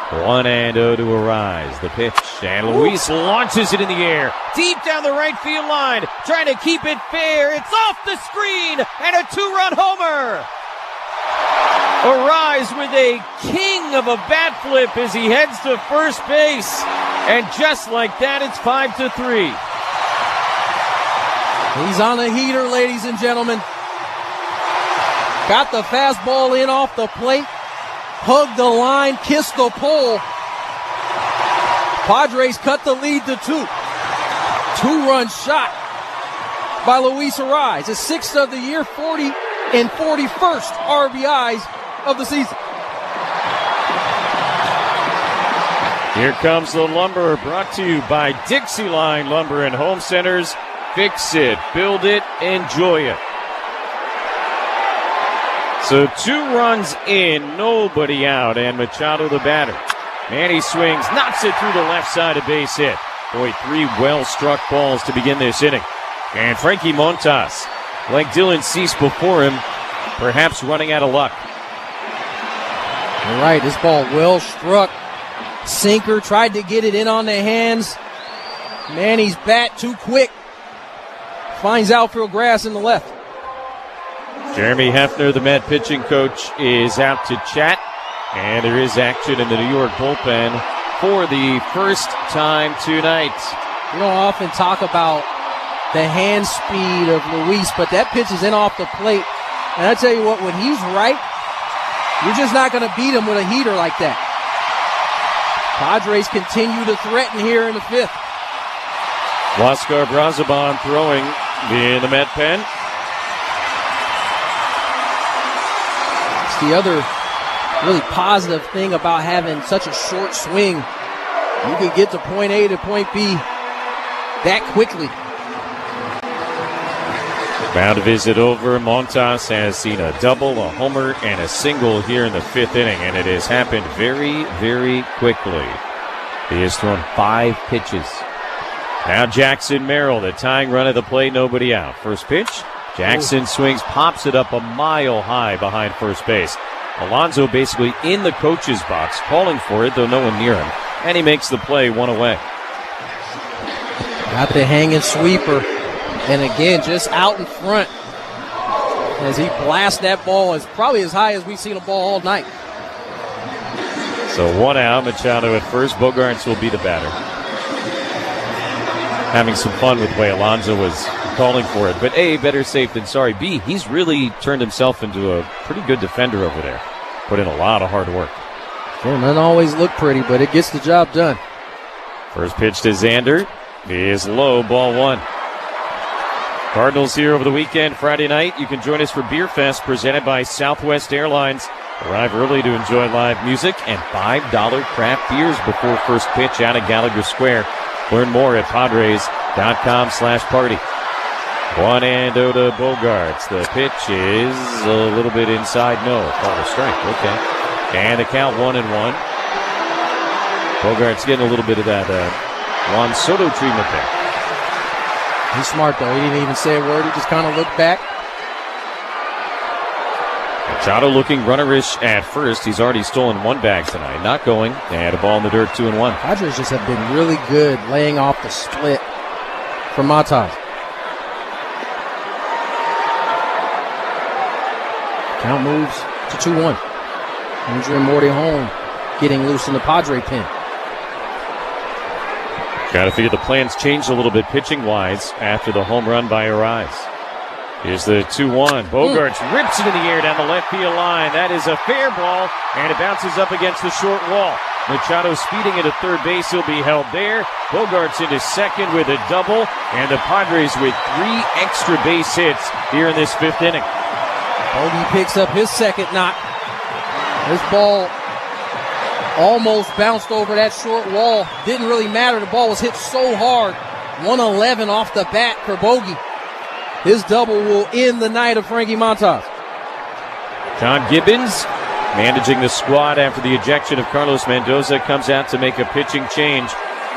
1-0 to Arise. The pitch, and Luis launches it in the air, deep down the right field line, trying to keep it fair. It's off the screen, and a 2-run homer. Arise with a king of a bat flip as he heads to first base, and just like that, it's 5-3. He's on a heater, ladies and gentlemen. Got the fastball in off the plate. Hugged the line, kissed the pole. Padres cut the lead to 2. 2-run shot by Luis Arise. His 6th of the year, 40 and 41st RBIs of the season. Here comes the Lumber, brought to you by Dixie Line Lumber and Home Centers. Fix it, build it, enjoy it. So 2 runs in, nobody out, and Machado the batter. Manny swings, knocks it through the left side, a base hit. Boy, 3 well-struck balls to begin this inning. And Frankie Montas, like Dylan Cease before him, perhaps running out of luck. All right, this ball well struck. Sinker tried to get it in on the hands. Manny's bat too quick. Finds outfield grass in the left. Jeremy Hefner, the Met pitching coach, is out to chat. And there is action in the New York bullpen for the first time tonight. We don't often talk about the hand speed of Luis, but that pitch is in off the plate. And I tell you what, when he's right, you're just not going to beat him with a heater like that. Padres continue to threaten here in the 5th. Huáscar Brazoban throwing in the Met pen. It's the other really positive thing about having such a short swing. You can get to point A to point B that quickly. Mound visit over. Montas has seen a double, a homer, and a single here in the 5th inning, and it has happened very, very quickly. He has thrown 5 pitches Now Jackson Merrill, the tying run at the plate, nobody out. First pitch, Jackson swings, pops it up a mile high behind first base. Alonso basically in the coach's box, calling for it, though no one near him. And he makes the play, one away. Got the hanging sweeper. And again, just out in front as he blasts that ball. It's probably as high as we've seen a ball all night. So one out, Machado at first. Bogaerts will be the batter. Having some fun with the way Alonso was calling for it. But A, better safe than sorry. B, he's really turned himself into a pretty good defender over there. Put in a lot of hard work. Well, doesn't always look pretty, but it gets the job done. First pitch to Xander is low, ball one. Cardinals here over the weekend, Friday night. You can join us for Beer Fest presented by Southwest Airlines. Arrive early to enjoy live music and $5 craft beers before first pitch out at Gallagher Square. Learn more at Padres.com/party. 1-0 to Bogaerts. The pitch is a little bit inside. No, called a strike. Okay. And the count 1-1. Bogaerts getting a little bit of that Juan Soto treatment there. He's smart, though. He didn't even say a word. He just kind of looked back. Machado looking runnerish at first. He's already stolen one bag tonight. Not going. And a ball in the dirt, 2-1. Padres just have been really good laying off the split from Matas. Count moves to 2-1. Andrew Morty-Home getting loose in the Padre pen. Got to figure the plans changed a little bit pitching-wise after the home run by Arise. Here's the 2-1. Bogaerts rips it in the air down the left field line. That is a fair ball, and it bounces up against the short wall. Machado speeding into third base. He'll be held there. Bogaerts into second with a double, and the Padres with 3 extra base hits here in this 5th inning. Bogey picks up his second knock. This ball almost bounced over that short wall. Didn't really matter. The ball was hit so hard. 111 off the bat for Bogey. His double will end the night of Frankie Montas. John Gibbons managing the squad after the ejection of Carlos Mendoza comes out to make a pitching change.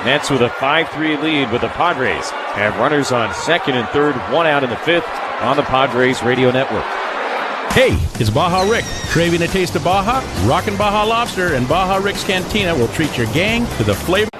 Mets with a 5-3 lead, but the Padres have runners on second and third, 1 out in the 5th on the Padres Radio Network. Hey, it's Baja Rick. Craving a taste of Baja? Rockin' Baja Lobster and Baja Rick's Cantina will treat your gang to the flavor.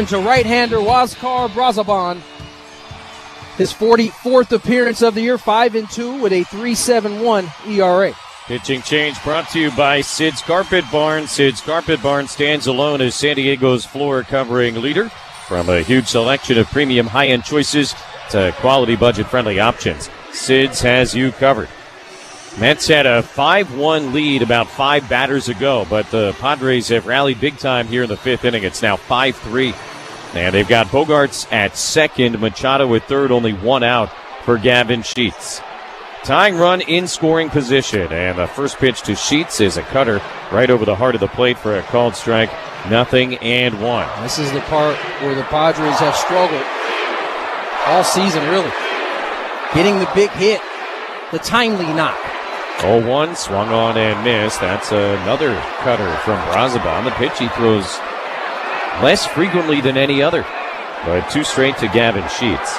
To right-hander Huáscar Brazaban. His 44th appearance of the year, 5-2 with a 3.71 ERA. Pitching change brought to you by Sid's Carpet Barn. Sid's Carpet Barn stands alone as San Diego's floor covering leader. From a huge selection of premium high-end choices to quality budget-friendly options, Sid's has you covered. Mets had a 5-1 lead about 5 batters ago, but the Padres have rallied big time here in the 5th inning. It's now 5-3. And they've got Bogaerts at second, Machado at third, only 1 out for Gavin Sheets. Tying run in scoring position, and the first pitch to Sheets is a cutter right over the heart of the plate for a called strike. 0-1. This is the part where the Padres have struggled. all season, really. Getting the big hit, the timely knock. 0-1, swung on and missed. That's another cutter from Brazoban. The pitch he throws less frequently than any other, but 2 straight to Gavin Sheets.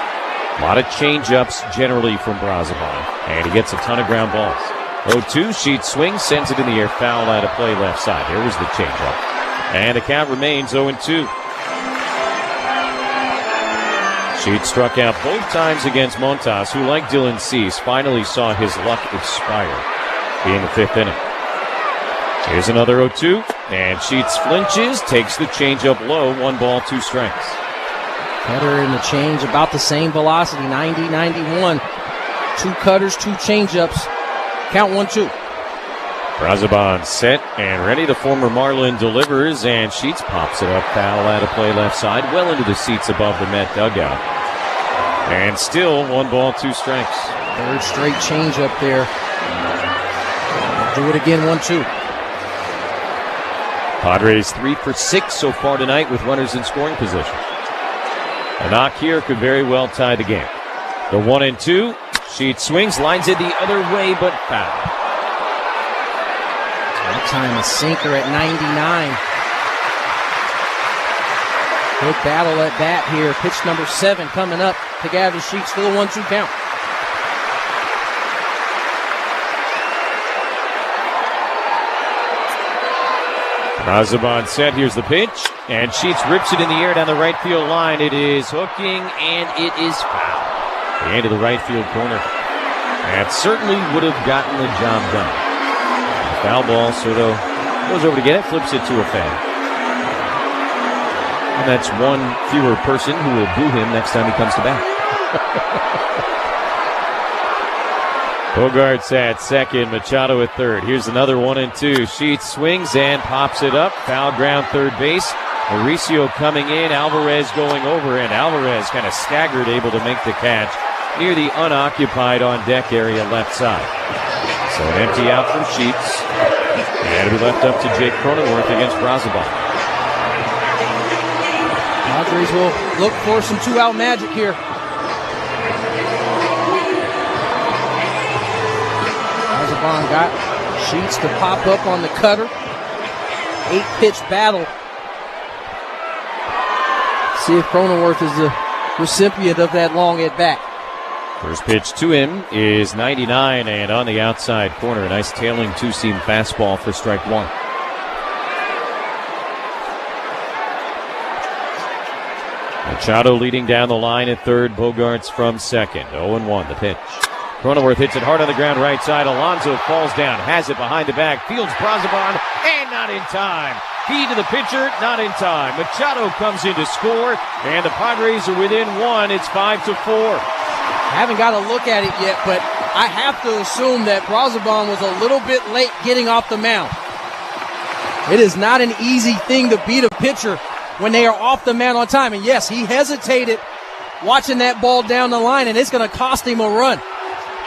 A lot of change-ups generally from Brazoban, and he gets a ton of ground balls. 0-2, Sheets swings, sends it in the air, foul out of play left side. There was the change-up. And the count remains 0-2. Sheets struck out both times against Montas, who, like Dylan Cease, finally saw his luck expire, being the 5th inning. Here's another 0-2, and Sheets flinches, takes the changeup low, 1 ball, 2 strikes. Cutter and the change, about the same velocity, 90, 91. 2 cutters, 2 changeups. Count 1-2. Brazoban set and ready. The former Marlin delivers, and Sheets pops it up. Foul out of play left side, well into the seats above the Met dugout. And still 1 ball, 2 strikes. 3rd straight changeup there. Do it again, 1-2. Padres 3 for 6 so far tonight with runners in scoring position. A knock here could very well tie the game. The 1-2. Sheets swings, lines it the other way, but foul. That time a sinker at 99. Good battle at bat here. Pitch number 7 coming up to Gavin Sheets for the 1-2 count. Brazoban set. Here's the pitch, and Sheets rips it in the air down the right field line. It is hooking, and it is foul. The end of the right field corner. That certainly would have gotten the job done. The foul ball, Soto goes over to get it, flips it to a fan. And that's one fewer person who will boo him next time he comes to bat. Bogart's at second, Machado at third. Here's another 1-2. Sheets swings and pops it up. Foul ground third base. Mauricio coming in, Alvarez going over, and Alvarez kind of staggered, able to make the catch near the unoccupied on-deck area left side. So an empty out from Sheets, and it'll be left up to Jake Cronenworth against Brazoban. Padres will look for some 2-out magic here. Brazoban got Sheets to pop up on the cutter. 8-pitch battle. See if Cronenworth is the recipient of that long at bat. First pitch to him is 99 and on the outside corner. A nice tailing 2-seam fastball for strike 1. Machado leading down the line at third. Bogarts from second. 0-1 the pitch. Cronenworth hits it hard on the ground right side. Alonso falls down, has it behind the back, fields Brazoban, and not in time. Feed to the pitcher, not in time. Machado comes in to score, and the Padres are within 1. It's 5-4. I haven't got to look at it yet, but I have to assume that Brazoban was a little bit late getting off the mound. It is not an easy thing to beat a pitcher when they are off the mound on time. And yes, he hesitated watching that ball down the line, and it's going to cost him a run.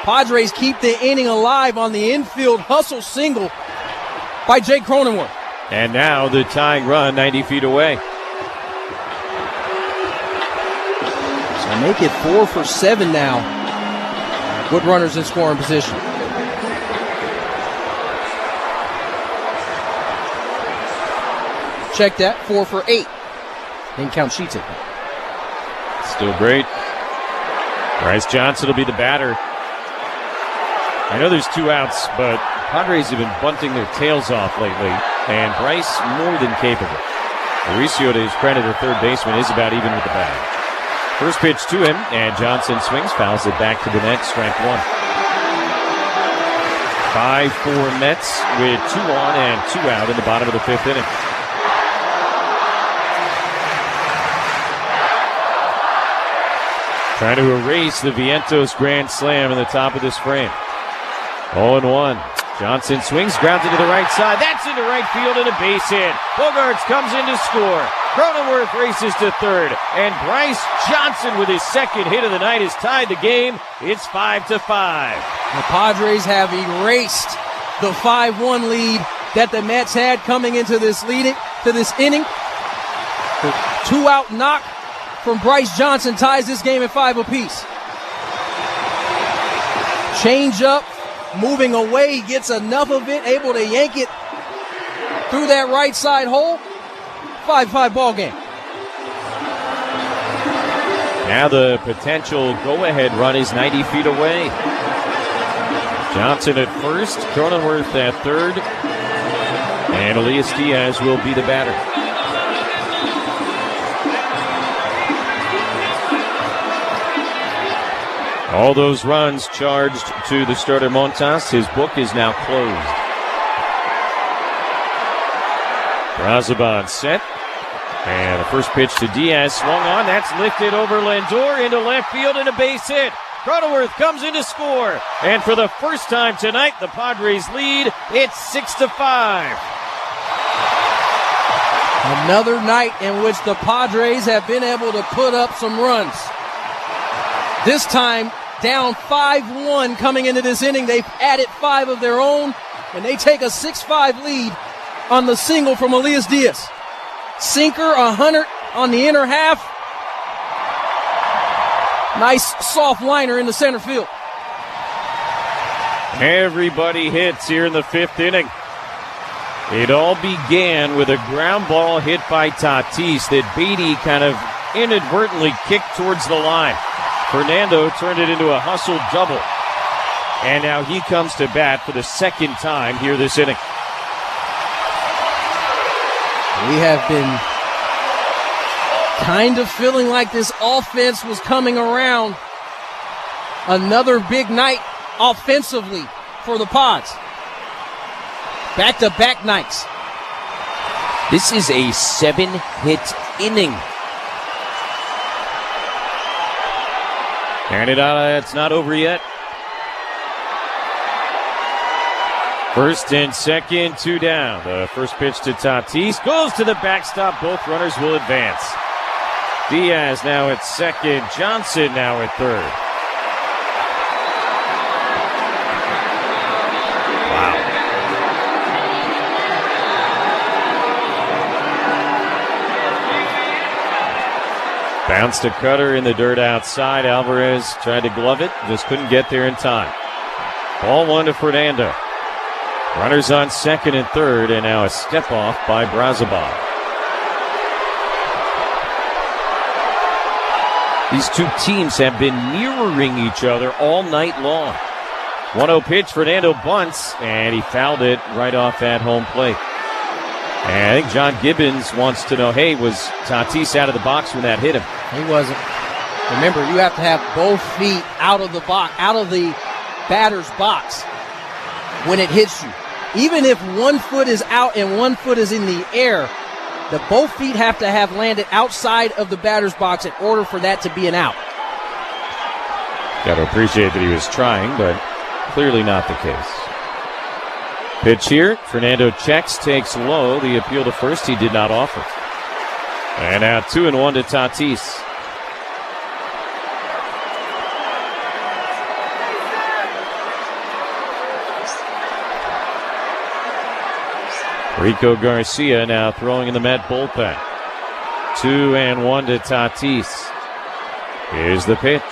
Padres keep the inning alive on the infield hustle single by Jake Cronenworth. And now the tying run 90 feet away. So make it 4 for 7 now with runners in scoring position. Check that, 4 for 8. Then count Sheets at that. Still great. Bryce Johnson will be the batter. I know there's 2 outs, but Padres have been bunting their tails off lately, and Bryce more than capable. Mauricio, to his credit, the third baseman, is about even with the bag. First pitch to him, and Johnson swings, fouls it back to the net, strike 1. 5-4 Mets with 2 on and 2 out in the bottom of the 5th inning. Trying to erase the Vientos grand slam in the top of this frame. 0-1. Johnson swings, grounds it to the right side. That's into right field and a base hit. Bogarts comes in to score. Cronenworth races to third. And Bryce Johnson with his second hit of the night has tied the game. It's 5-5. The Padres have erased the 5-1 lead that the Mets had coming into this inning. The 2-out knock from Bryce Johnson ties this game at 5 apiece. Change up, moving away, he gets enough of it, able to yank it through that right side hole. 5-5 ball game. Now the potential go-ahead run is 90 feet away. Johnson at first, Cronenworth at third, and Elias Diaz will be the batter. All those runs charged to the starter Montas. His book is now closed. Brazoban set. And the first pitch to Diaz swung on. That's lifted over Lindor into left field and a base hit. Cronenworth comes in to score. And for the first time tonight, the Padres lead. It's 6-5. Another night in which the Padres have been able to put up some runs. This time, down 5-1 coming into this inning. They've added 5 of their own, and they take a 6-5 lead on the single from Elias Diaz. Sinker, 100 on the inner half. Nice soft liner in the center field. Everybody hits here in the 5th inning. It all began with a ground ball hit by Tatis that Beatty kind of inadvertently kicked towards the line. Fernando turned it into a hustle double. And now he comes to bat for the second time here this inning. We have been kind of feeling like this offense was coming around. Another big night offensively for the Pods. Back-to-back nights. This is a 7-hit inning. And it's not over yet. First and second, 2 down. The first pitch to Tatis goes to the backstop. Both runners will advance. Diaz now at second. Johnson now at third. Bounced a cutter in the dirt outside. Alvarez tried to glove it, just couldn't get there in time. Ball 1 to Fernando. Runners on second and third, and now a step off by Brazoban. These two teams have been mirroring each other all night long. 1-0 pitch, Fernando bunts, and he fouled it right off at home plate. And I think John Gibbons wants to know, hey, was Tatis out of the box when that hit him? He wasn't. Remember, you have to have both feet out of the box, out of the batter's box when it hits you. Even if one foot is out and one foot is in the air, the both feet have to have landed outside of the batter's box in order for that to be an out. Got to appreciate that he was trying, but clearly not the case. Pitch here, Fernando checks, takes low. The appeal to first, he did not offer. And now 2-1 to Tatis. Rico Garcia now throwing in the Met bullpen. 2-1 to Tatis. Here's the pitch.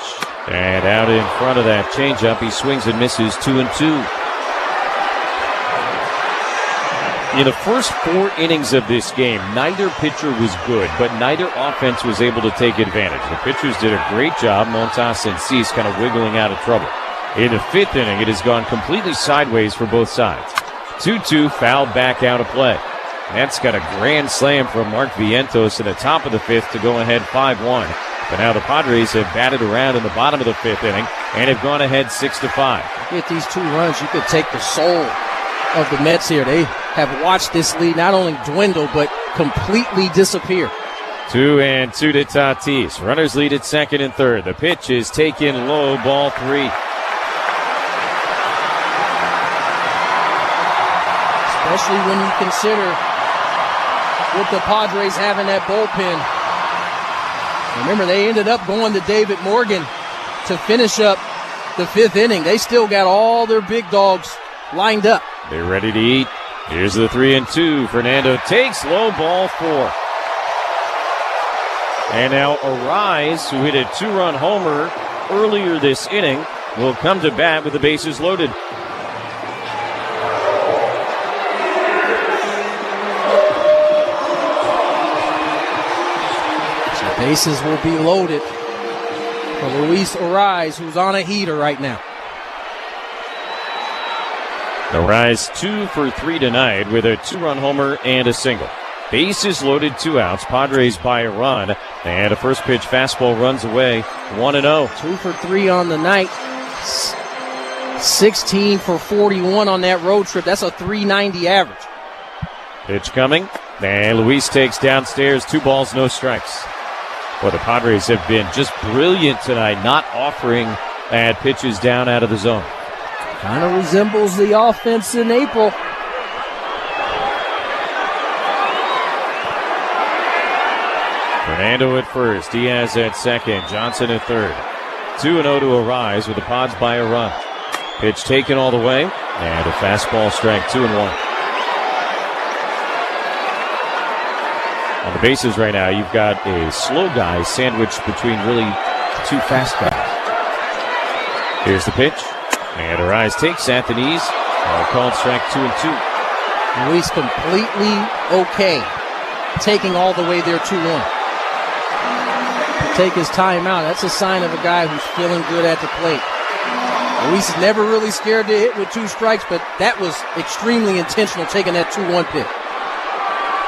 And out in front of that changeup, he swings and misses 2-2. In the first 4 innings of this game, neither pitcher was good, but neither offense was able to take advantage. The pitchers did a great job, Montas and Cease kind of wiggling out of trouble. In the 5th inning, it has gone completely sideways for both sides. 2-2, fouled back out of play. That's got a grand slam from Mark Vientos in the top of the 5th to go ahead 5-1. But now the Padres have batted around in the bottom of the 5th inning and have gone ahead 6-5. Get these 2 runs, you could take the soul of the Mets here. They have watched this lead not only dwindle, but completely disappear. 2-2 to Tatis. Runners lead at second and third. The pitch is taken low, ball 3. Especially when you consider what the Padres have in that bullpen. Remember, they ended up going to David Morgan to finish up the 5th inning. They still got all their big dogs lined up. They're ready to eat. Here's the 3-2. Fernando takes low, ball 4. And now Arise, who hit a 2-run homer earlier this inning, will come to bat with the bases loaded. So bases will be loaded for Luis Arise, who's on a heater right now. Arise 2 for 3 tonight with a 2-run homer and a single. Bases loaded, 2 outs. Padres by a run. And a first pitch fastball runs away. 1-0. 2 for 3 on the night. 16 for 41 on that road trip. That's a 390 average. Pitch coming. And Luis takes downstairs. 2 balls, no strikes. Well, the Padres have been just brilliant tonight, not offering bad pitches down out of the zone. Kind of resembles the offense in April. Fernando at first, Diaz at second, Johnson at third. 2-0 to Arise with the Pods by a run. Pitch taken all the way, and a fastball strike, 2-1. On the bases right now, you've got a slow guy sandwiched between really 2 fast guys. Here's the pitch. And Arise takes Anthony's. Called strike 2-2. Luis completely okay. Taking all the way there 2-1. Take his time out. That's a sign of a guy who's feeling good at the plate. Luis is never really scared to hit with 2 strikes, but that was extremely intentional, taking that 2-1 pitch.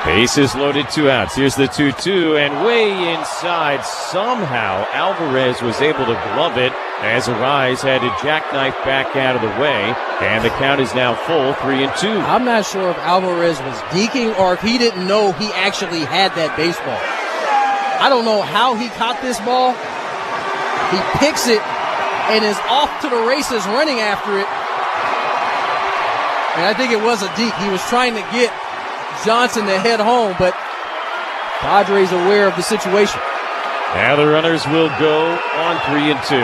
Bases loaded, 2 outs. Here's the 2-2, and way inside, somehow Alvarez was able to glove it as Arise had to jackknife back out of the way, and the count is now full, 3-2. I'm not sure if Alvarez was deking or if he didn't know he actually had that baseball. I don't know how he caught this ball. He picks it and is off to the races running after it. And I think it was a deke. He was trying to get Johnson to head home, but Padres aware of the situation. Now the runners will go on 3-2.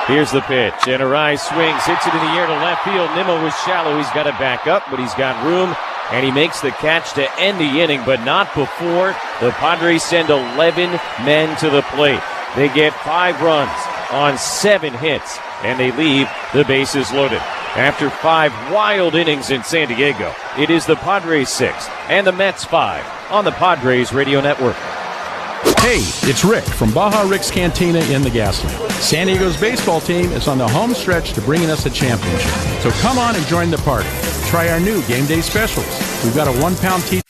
Here's the pitch, and Arise swings, hits it in the air to left field. Nimmo was shallow. He's got to back up, but he's got room, and he makes the catch to end the inning, but not before the Padres send 11 men to the plate. They get 5 runs on 7 hits, and they leave the bases loaded. After 5 wild innings in San Diego, it is the Padres 6 and the Mets 5 on the Padres Radio Network. Hey, it's Rick from Baja Rick's Cantina in the Gaslamp. San Diego's baseball team is on the home stretch to bringing us a championship. So come on and join the party. Try our new game day specials. We've got a 1-pound tea.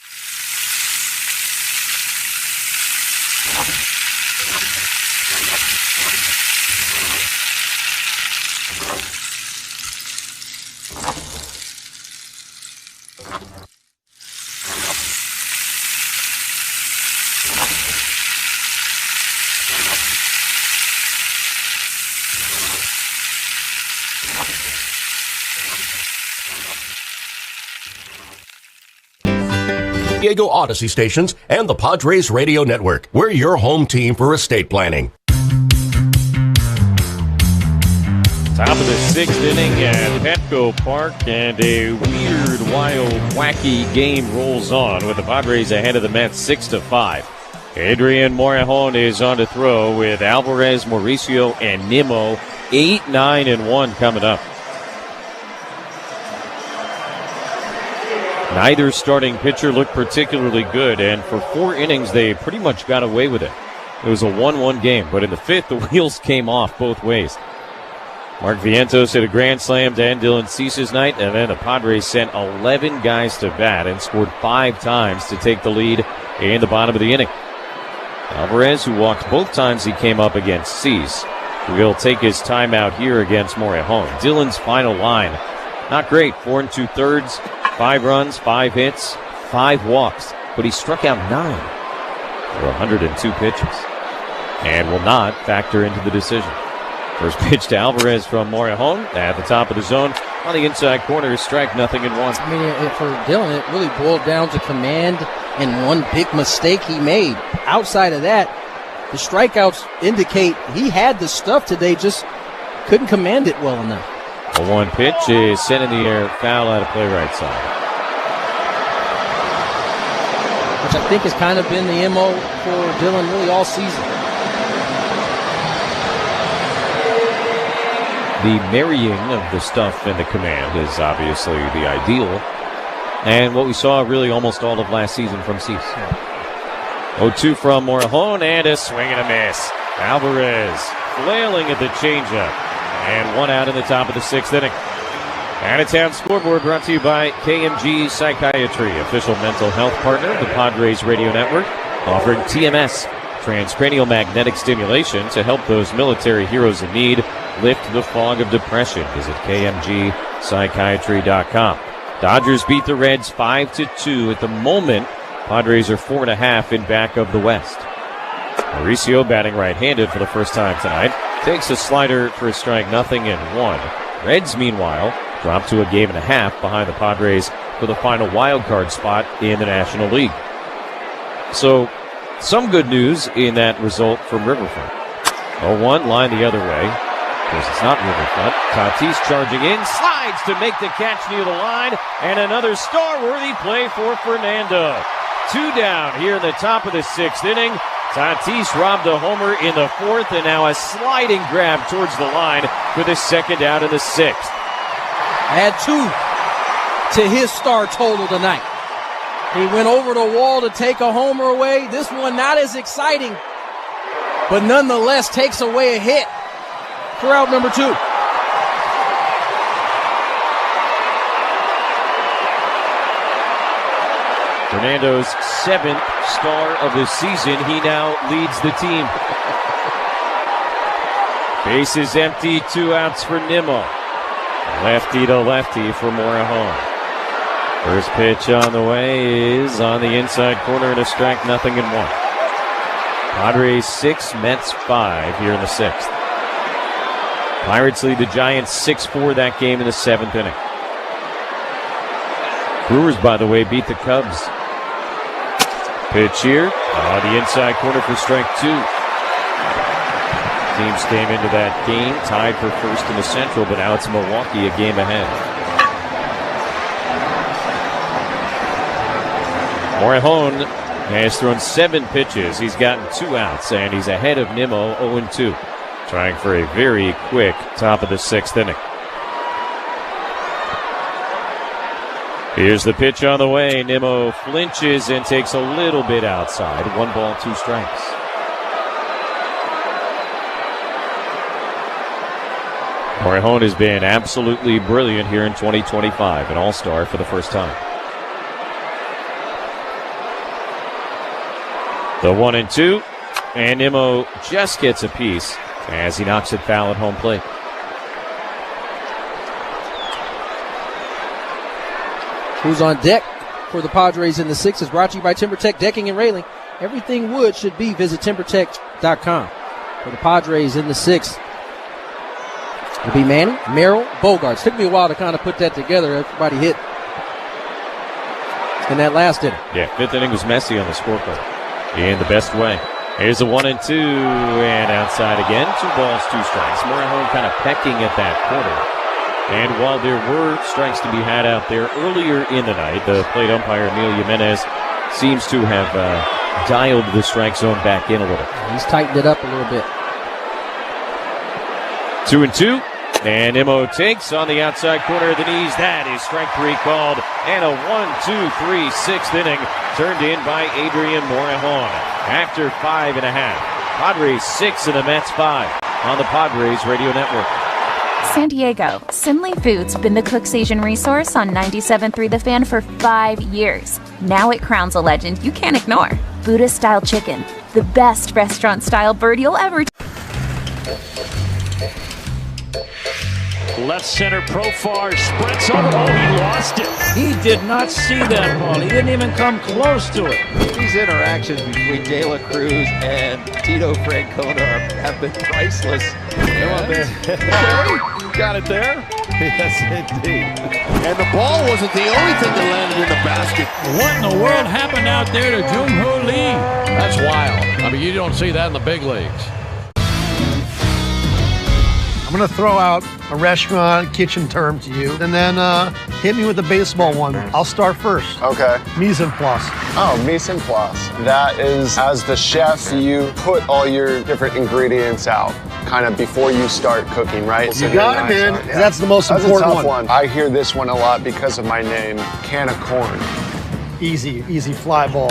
Diego Odyssey stations and the Padres Radio Network. We're your home team for estate planning. Top of the 6th inning at Petco Park, and a weird, wild, wacky game rolls on with the Padres ahead of the Mets 6-5. Adrian Morejon is on to throw with Alvarez, Mauricio, and Nimmo. 8, 9, and 1 coming up. Neither starting pitcher looked particularly good, and for 4 innings, they pretty much got away with it. It was a 1-1 game, but in the 5th, the wheels came off both ways. Mark Vientos hit a grand slam to end Dylan Cease's night, and then the Padres sent 11 guys to bat and scored 5 times to take the lead in the bottom of the inning. Alvarez, who walked both times he came up against Cease, will take his time out here against Morejon. Dylan's final line, not great, 4 2/3. 5 runs, 5 hits, 5 walks, but he struck out 9 for 102 pitches and will not factor into the decision. First pitch to Alvarez from Morejon at the top of the zone on the inside corner, strike nothing and 1. I mean, for Dylan, it really boiled down to command and one big mistake he made. Outside of that, the strikeouts indicate he had the stuff today, just couldn't command it well enough. A 1 pitch is sent in the air, foul out of play right side. which I think has kind of been the MO for Dylan really all season. The marrying of the stuff and the command is obviously the ideal. And what we saw really almost all of last season from Cease. 0-2 from Morejon, and a swing and a miss. Alvarez flailing at the changeup. And one out in the top of the 6th inning. Out-of-town scoreboard brought to you by KMG Psychiatry, official mental health partner of the Padres Radio Network, offering TMS, transcranial magnetic stimulation, to help those military heroes in need lift the fog of depression. Visit KMGPsychiatry.com. Dodgers beat the Reds 5-2. At the moment, Padres are 4.5 in back of the West. Mauricio, batting right-handed for the first time tonight, takes a slider for a strike, 0-1. Reds, meanwhile, drop to a 1.5 behind the Padres for the final wild card spot in the National League. So, some good news in that result from Riverfront. 0-1, line the other way. Of course, it's not Riverfront. Tatis charging in, slides to make the catch near the line, and another star-worthy play for Fernando. 2 down here in the top of the 6th inning. Tatis robbed a homer in the 4th, and now a sliding grab towards the line for the 2nd out in the 6th. Add 2 to his star total tonight. He went over the wall to take a homer away. This one not as exciting, but nonetheless takes away a hit for out number 2. Fernando's 7th star of the season. He now leads the team. Base is empty. 2 outs for Nimmo. Lefty to lefty for Morejon. First pitch on the way is on the inside corner and a strike, 0-1. Padres 6, Mets 5 here in the 6th. Pirates lead the Giants 6-4 that game in the 7th inning. Brewers, by the way, beat the Cubs. Pitch here on the inside corner for strike 2. Teams came into that game tied for first in the Central, but now it's Milwaukee a game ahead. Morejon has thrown 7 pitches. He's gotten 2 outs, and he's ahead of Nimmo 0-2. Trying for a very quick top of the 6th inning. Here's the pitch on the way. Nimmo flinches and takes a little bit outside. 1 ball, 2 strikes. Morejon has been absolutely brilliant here in 2025, an all-star for the first time. The 1-2, and Nimmo just gets a piece as he knocks it foul at home plate. Who's on deck for the Padres in the 6th is brought to you by TimberTech Decking and Railing. Everything wood should be. Visit TimberTech.com. For the Padres in the 6th, it'll be Manny, Merrill, Bogarts. Took me a while to kind of put that together. Everybody hit in that last inning. Yeah, 5th inning was messy on the scoreboard in the best way. Here's a 1-2, and outside again. 2 balls, 2 strikes. Morejon kind of pecking at that corner. And while there were strikes to be had out there earlier in the night, the plate umpire, Emil Jimenez, seems to have dialed the strike zone back in a little. He's tightened it up a little bit. 2-2, and Nimmo takes on the outside corner of the knees. That is strike 3 called, and a 1-2-3 6th inning turned in by Adrian Morejon. After 5.5, Padres 6 and the Mets 5 on the Padres Radio Network. San Diego, Simley Foods been the Cook's Asian resource on 97.3 The Fan for 5 years. Now it crowns a legend you can't ignore. Buddha-style chicken, the best restaurant-style bird you'll ever. Left center Profar sprints over. Oh, he lost it. He did not see that ball. He didn't even come close to it. These interactions between De La Cruz and Tito Francona have been priceless. Come on, man. You got it there? Yes, indeed. And the ball wasn't the only thing that landed in the basket. What in the world happened out there to Jung-Hoo Lee? That's wild. I mean, you don't see that in the big leagues. I'm going to throw out a restaurant, kitchen term to you, and then hit me with the baseball one. I'll start first. Okay. Mise en place. Oh, mise en place. That is, as the chef, you put all your different ingredients out kind of before you start cooking, right? You got it, man. Yeah. That's the most important That's a tough one. I hear this one a lot because of my name, can of corn. Easy fly ball.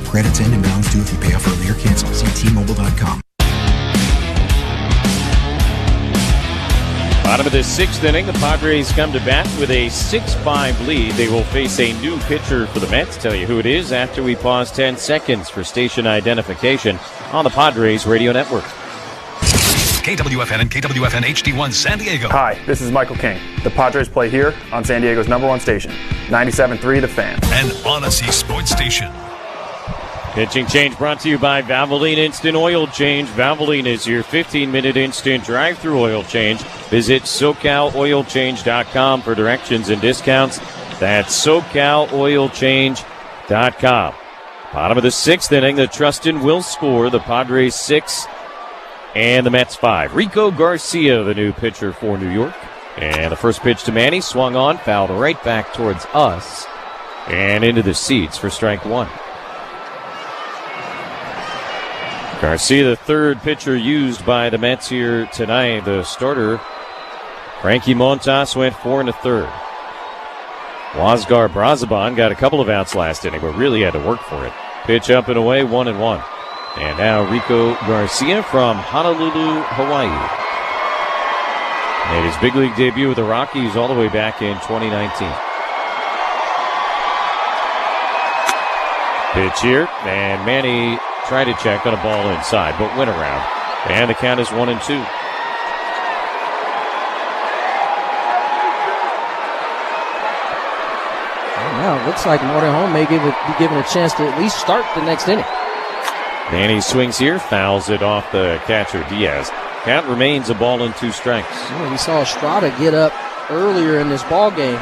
Credits end and balance due if you pay off early or cancel. See T-Mobile.com. Bottom of the sixth inning, the Padres come to bat with a 6-5 lead. They will face a new pitcher for the Mets. Tell you who it is after we pause 10 seconds for station identification on the Padres Radio Network. KWFN and KWFN HD1 San Diego. Hi, this is Michael King. The Padres play here on San Diego's #1 station, 97.3 The Fan. An Odyssey Sports Station. Pitching change brought to you by Valvoline Instant Oil Change. Valvoline is your 15-minute instant drive-through oil change. Visit SoCalOilChange.com for directions and discounts. That's SoCalOilChange.com. Bottom of the sixth inning, the Trustin will score. The Padres 6 and the Mets 5. Rico Garcia, the new pitcher for New York. And the first pitch to Manny, swung on, fouled right back towards us and into the seats for strike one. Garcia, the third pitcher used by the Mets here tonight. The starter, Frankie Montas, went 4 1/3. Huascar Brazaban got a couple of outs last inning, but really had to work for it. Pitch up and away, 1-1. And now Rico Garcia from Honolulu, Hawaii. Made his big league debut with the Rockies all the way back in 2019. Pitch here, and Manny tried to check on a ball inside, but went around. And the count is 1-2. Now it looks like Morejon may be given a chance to at least start the next inning. Manny swings here, fouls it off the catcher Diaz. Count remains a ball and 2 strikes. Yeah, we saw Estrada get up earlier in this ball game.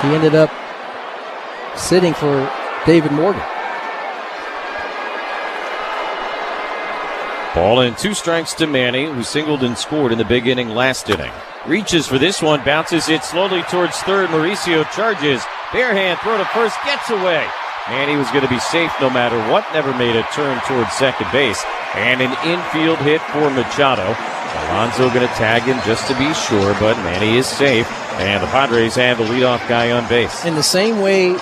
He ended up sitting for David Morgan. Ball and 2 strikes to Manny, who singled and scored in the big inning last inning. Reaches for this one, bounces it slowly towards third. Mauricio charges. Bare hand throw to first, gets away. Manny was going to be safe no matter what, never made a turn towards second base. And an infield hit for Machado. Alonso going to tag him just to be sure, but Manny is safe. And the Padres have the leadoff guy on base. In the same way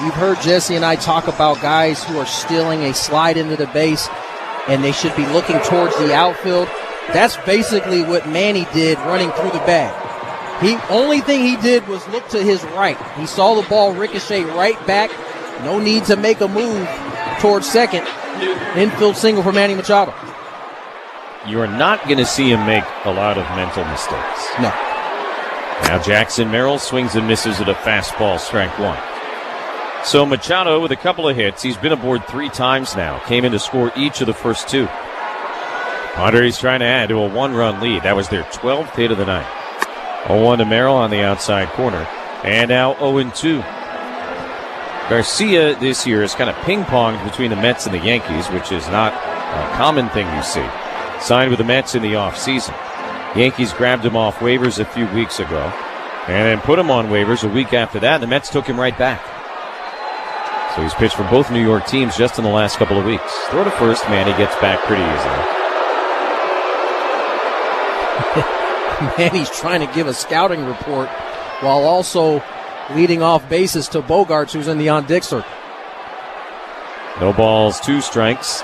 you've heard Jesse and I talk about guys who are stealing a slide into the base and they should be looking towards the outfield, that's basically what Manny did running through the bag. Only thing he did was look to his right. He saw the ball ricochet right back. No need to make a move towards second. Infield single for Manny Machado. You are not going to see him make a lot of mental mistakes. No. Now Jackson Merrill swings and misses at a fastball, strike one. So Machado with a couple of hits. He's been aboard 3 times now. Came in to score each of the first 2. Padres trying to add to a 1-run lead. That was their 12th hit of the night. 0-1 to Merrill on the outside corner. And now 0-2. Garcia this year has kind of ping-ponged between the Mets and the Yankees, which is not a common thing you see. Signed with the Mets in the offseason. Yankees grabbed him off waivers a few weeks ago and then put him on waivers a week after that, and the Mets took him right back. So he's pitched for both New York teams just in the last couple of weeks. Throw to first, Manny gets back pretty easily. Manny's trying to give a scouting report while also leading off bases to Bogarts, who's in the on-deck circle. No balls, 2 strikes.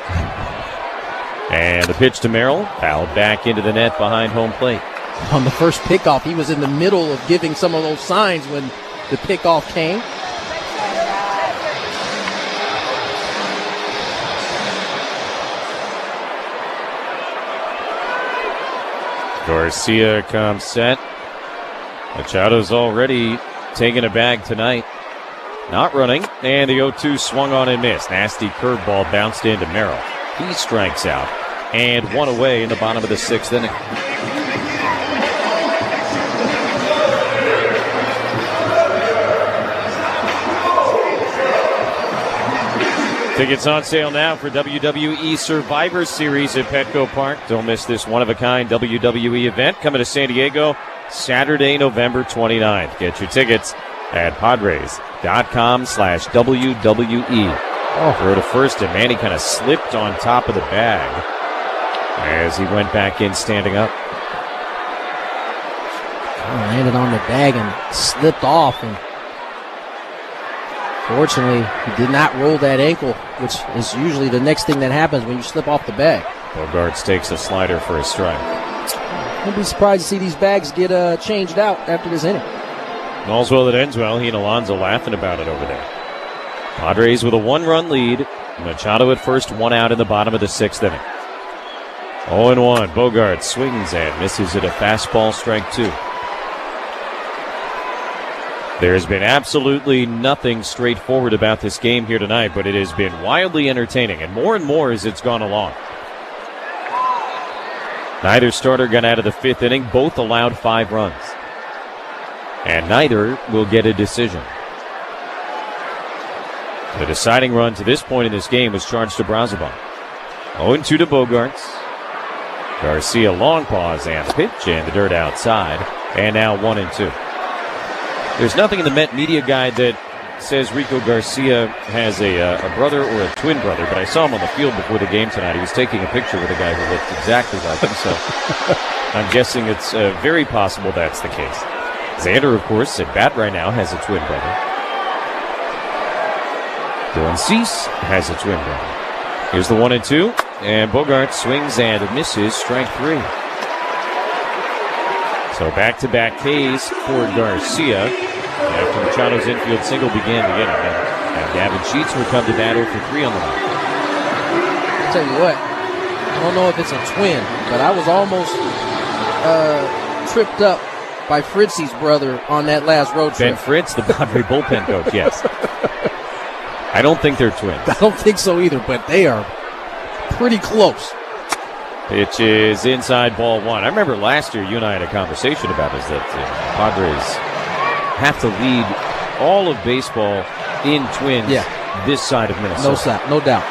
And the pitch to Merrill, fouled back into the net behind home plate. On the first pickoff, he was in the middle of giving some of those signs when the pickoff came. Garcia comes set. Machado's already taking a bag tonight. Not running, and the 0-2 swung on and missed. Nasty curveball bounced into Merrill. He strikes out, and one away in the bottom of the 6th inning. Tickets on sale now for WWE Survivor Series at Petco Park. Don't miss this one-of-a-kind WWE event coming to San Diego Saturday, November 29th. Get your tickets at Padres.com/WWE. Throw to first, and Manny kind of slipped on top of the bag as he went back in standing up. Landed on the bag and slipped off, and fortunately, he did not roll that ankle, which is usually the next thing that happens when you slip off the bag. Bogarts takes a slider for a strike. I'd be surprised to see these bags get changed out after this inning. All's well that ends well. He and Alonso laughing about it over there. Padres with a 1-run lead. Machado at first, 1 out in the bottom of the 6th inning. 0-1. Bogarts swings and misses at a fastball, strike 2. There has been absolutely nothing straightforward about this game here tonight, but it has been wildly entertaining, and more as it's gone along. Neither starter got out of the 5th inning. Both allowed 5 runs. And neither will get a decision. The deciding run to this point in this game was charged to Brazoban. 0-2 to Bogarts. Garcia long pause and pitch, and the dirt outside. And now 1-2. There's nothing in the Met media guide that says Rico Garcia has a brother or a twin brother, but I saw him on the field before the game tonight. He was taking a picture with a guy who looked exactly like him, so I'm guessing it's very possible that's the case. Xander, of course, at bat right now, has a twin brother. Dylan Cease has a twin brother. Here's the 1-2, and Bogarts swings and misses, strike 3. So back-to-back Ks for Garcia after Machado's infield single began the inning. And Gavin Sheets would come to bat 0-for-3 on the night. I'll tell you what, I don't know if it's a twin, but I was almost tripped up by Fritzie's brother on that last road trip. Ben Fritz, the Padre bullpen coach, yes. I don't think they're twins. I don't think so either, but they are pretty close. Pitch is inside, ball 1. I remember last year you and I had a conversation about this, that Padres have to lead all of baseball in twins this side of Minnesota. No doubt.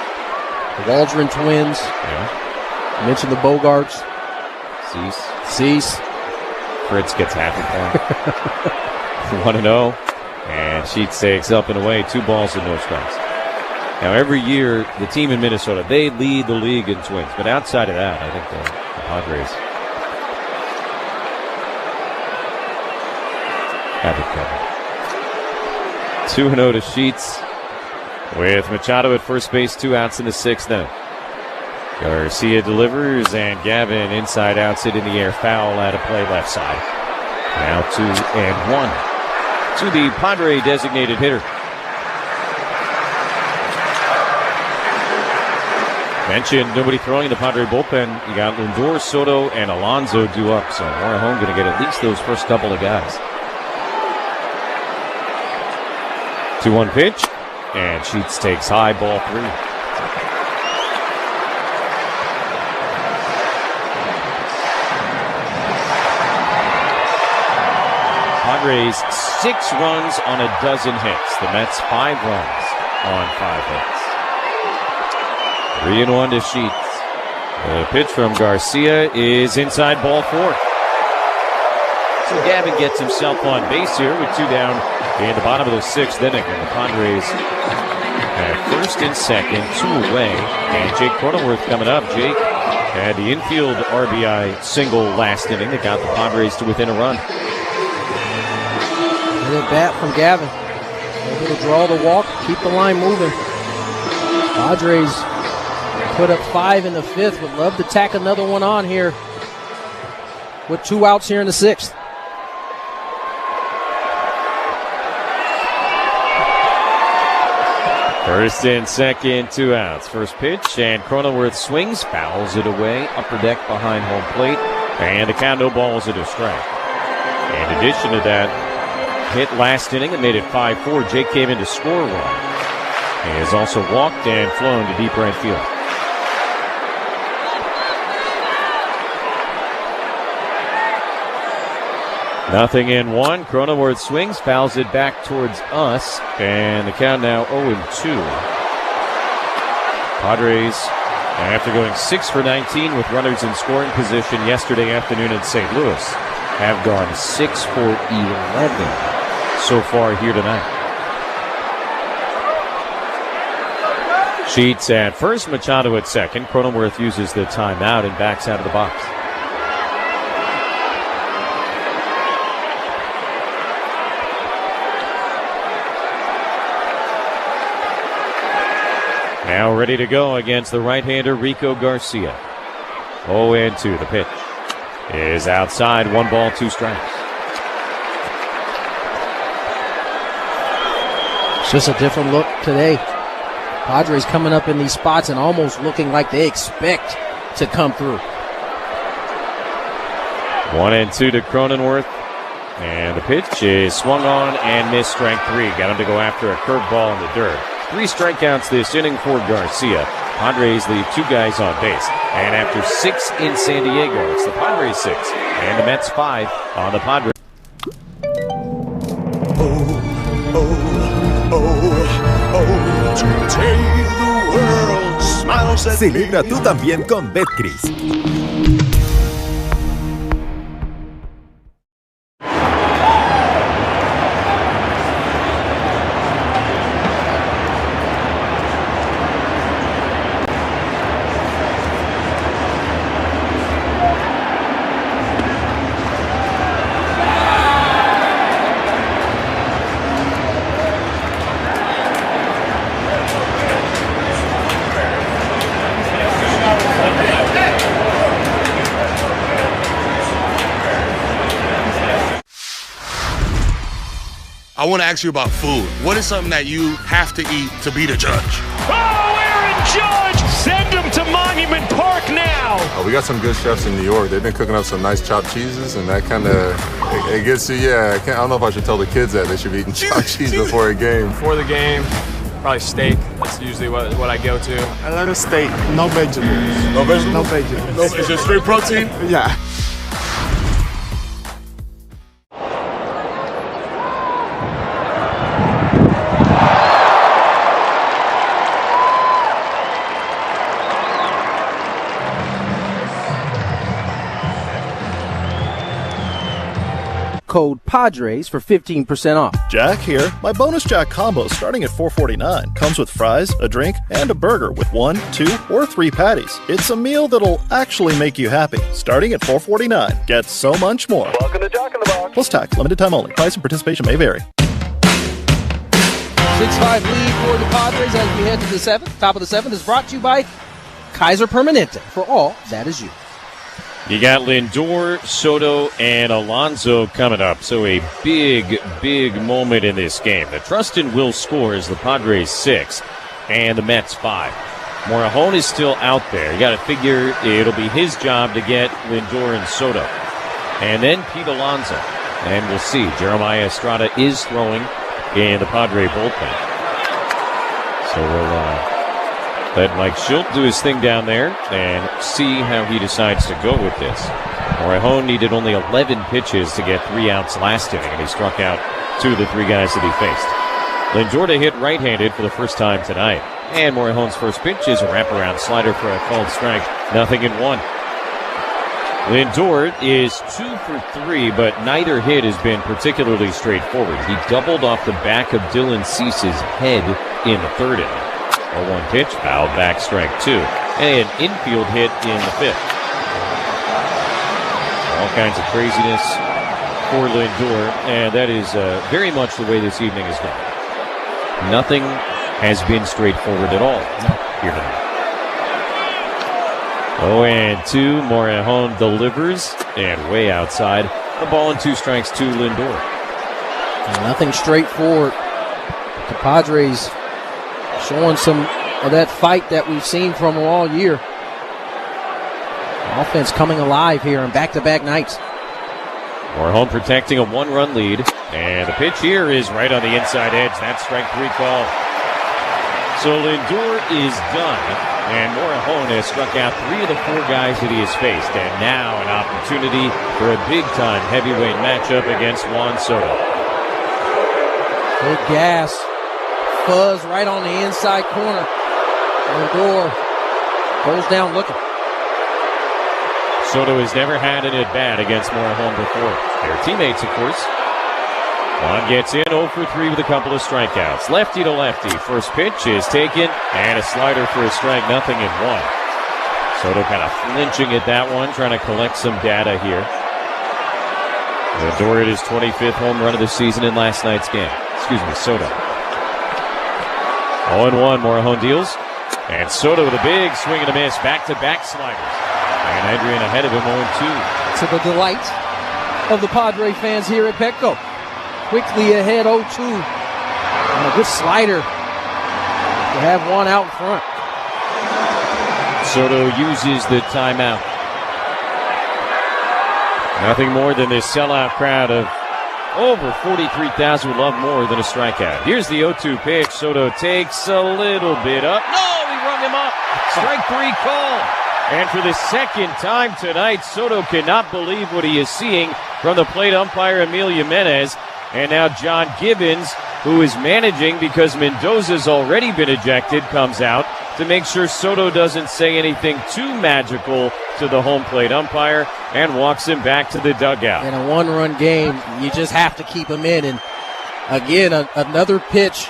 The Waldron twins. Yeah. You mentioned the Bogarts. Cease. Fritz gets half a point. 1-0. And Sheets takes up and away. 2 balls and no strikes. Now, every year, the team in Minnesota, they lead the league in twins. But outside of that, I think the Padres have it covered. 2-0 to Sheets with Machado at first base, 2 outs in the 6th inning. Garcia delivers, and Gavin inside outs it in the air, foul out of play left side. Now 2-1 to the Padre designated hitter. Mentioned nobody throwing in the Padre bullpen. You got Lindor, Soto, and Alonso due up. So Morejon going to get at least those first couple of guys. 2-1 pitch, and Sheets takes high, ball 3. Padres 6 runs on a dozen hits. The Mets 5 runs on 5 hits. 3-1 to Sheets. The pitch from Garcia is inside, ball 4. So Gavin gets himself on base here with 2 down in the bottom of the 6th inning. And the Padres at first and second, 2 away. And Jake Cronenworth coming up. Jake had the infield RBI single last inning that got the Padres to within a run. Good bat from Gavin. Able to draw the walk, keep the line moving. Padres put up 5 in the 5th. Would love to tack another one on here with 2 outs here in the 6th. First and second, 2 outs. First pitch, and Cronenworth swings, fouls it away. Upper deck behind home plate. And the count, no balls and a strike. In addition to that hit last inning that made it 5-4, Jake came in to score one. He has also walked and flown to deep right field. Nothing in one. Cronenworth swings, fouls it back towards us, and the count now 0-2. Padres, after going 6 for 19 with runners in scoring position yesterday afternoon in St. Louis, have gone 6 for 11 so far here tonight. Sheets at first, Machado at second. Cronenworth uses the timeout and backs out of the box. Now ready to go against the right-hander Rico Garcia. 0-2. The pitch is outside. 1 ball, 2 strikes. It's just a different look today. Padres coming up in these spots and almost looking like they expect to come through. 1-2 to Cronenworth. And the pitch is swung on and missed, strike 3. Got him to go after a curveball in the dirt. 3 strikeouts this inning for Garcia. Padres leave 2 guys on base. And after 6 in San Diego, it's the Padres 6 and the Mets 5 on the Padres. Celebra tú también con Betcris. I want to ask you about food. What is something that you have to eat to be the judge? Oh, Aaron Judge! Send him to Monument Park now! We got some good chefs in New York. They've been cooking up some nice chopped cheeses, and that kind of, it gets you, I don't know if I should tell the kids that they should be eating chopped cheese before a game. Before the game, probably steak. That's usually what I go to. I like a steak, no vegetables. No vegetables? No vegetables. Is it straight protein? Yeah. Code Padres for 15% off. Jack here. My bonus Jack combo starting at $4.49 comes with fries, a drink, and a burger with 1, 2, or 3 patties. It's a meal that'll actually make you happy. Starting at $4.49. Get so much more. Welcome to Jack in the Box. Plus tax. Limited time only. Price and participation may vary. 6-5 lead for the Padres as we head to the 7th. Top of the 7th is brought to you by Kaiser Permanente. For all that is you. You got Lindor, Soto, and Alonso coming up. So a big, big moment in this game. The Trustin will score as the Padres 6 and the Mets 5. Morejon is still out there. You got to figure it'll be his job to get Lindor and Soto. And then Pete Alonso. And we'll see. Jeremiah Estrada is throwing in the Padre bullpen. So we'll let Mike Schilt do his thing down there and see how he decides to go with this. Morejon needed only 11 pitches to get 3 outs last inning, and he struck out 2 of the 3 guys that he faced. Lindor to hit right-handed for the first time tonight. And Morejon's first pitch is a wraparound slider for a called strike. 0-1. Lindor is 2 for 3, but neither hit has been particularly straightforward. He doubled off the back of Dylan Cease's head in the 3rd inning. 0-1 pitch, fouled back, strike 2. And an infield hit in the 5th. All kinds of craziness for Lindor, and that is very much the way this evening has gone. Nothing has been straightforward at all here tonight. 0-2, Morejon delivers, and way outside. The ball and 2 strikes to Lindor. And nothing straightforward. The Padres showing some of that fight that we've seen from them all year. Offense coming alive here in back-to-back nights. Morejon protecting a 1-run lead. And the pitch here is right on the inside edge. That's strike 3 call. So Lindor is done. And Morejon has struck out 3 of the 4 guys that he has faced. And now an opportunity for a big-time heavyweight matchup against Juan Soto. Big gas. Fuzz right on the inside corner. Lindor goes down looking. Soto has never had an at-bat against Morejon before. They're teammates, of course. Juan gets in 0 for 3 with a couple of strikeouts. Lefty to lefty. First pitch is taken, and a slider for a strike, 0-1. Soto kind of flinching at that one, trying to collect some data here. Lindor hit his 25th home run of the season in last night's game. Soto. 0-1, Morejon deals. And Soto with a big swing and a miss. Back-to-back sliders. And Adrian ahead of him 0-2. To the delight of the Padre fans here at Petco. Quickly ahead 0-2. And a good slider to have one out front. Soto uses the timeout. Nothing more than this sellout crowd of over 43,000 would love more than a strikeout. Here's the 0-2 pitch. Soto takes a little bit up. No, he rung him up. Strike 3 call. And for the second time tonight, Soto cannot believe what he is seeing from the plate umpire Emil Jimenez. And now John Gibbons, who is managing because Mendoza's already been ejected, comes out to make sure Soto doesn't say anything too magical to the home plate umpire and walks him back to the dugout. In a 1-run game, you just have to keep him in. And again, another pitch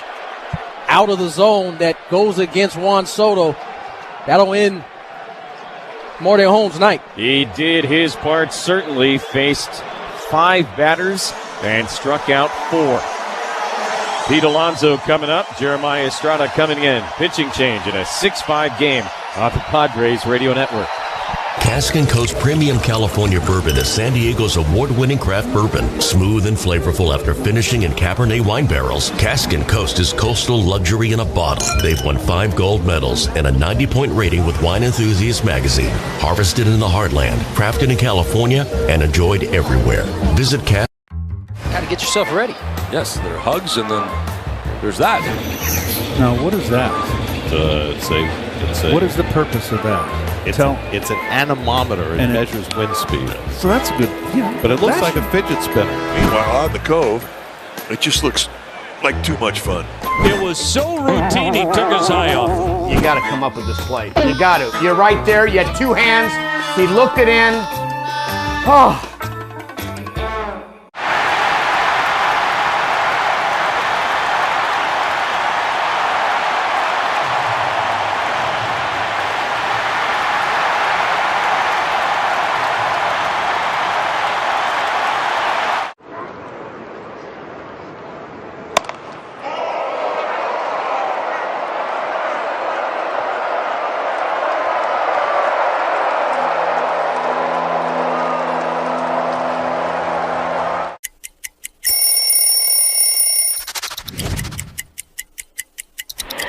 out of the zone that goes against Juan Soto. That'll end Morejon's night. He did his part, certainly. Faced 5 batters and struck out 4. Pete Alonso coming up. Jeremiah Estrada coming in. Pitching change in a 6-5 game off the Padres Radio Network. Cask & Coast Premium California Bourbon is San Diego's award-winning craft bourbon. Smooth and flavorful after finishing in Cabernet wine barrels, Cask & Coast is coastal luxury in a bottle. They've won 5 gold medals and a 90-point rating with Wine Enthusiast magazine. Harvested in the heartland, crafted in California, and enjoyed everywhere. Visit Cask. Got to get yourself ready. Yes, there are hugs, and then there's that. Now, what is that? What is the purpose of that? It's an anemometer. It measures wind speed. So that's good. But it looks like a fidget spinner. Meanwhile, on the Cove, it just looks like too much fun. It was so routine, he took his eye off. You got to come up with this play. You got to. You're right there. You had 2 hands. He looked it in. Oh.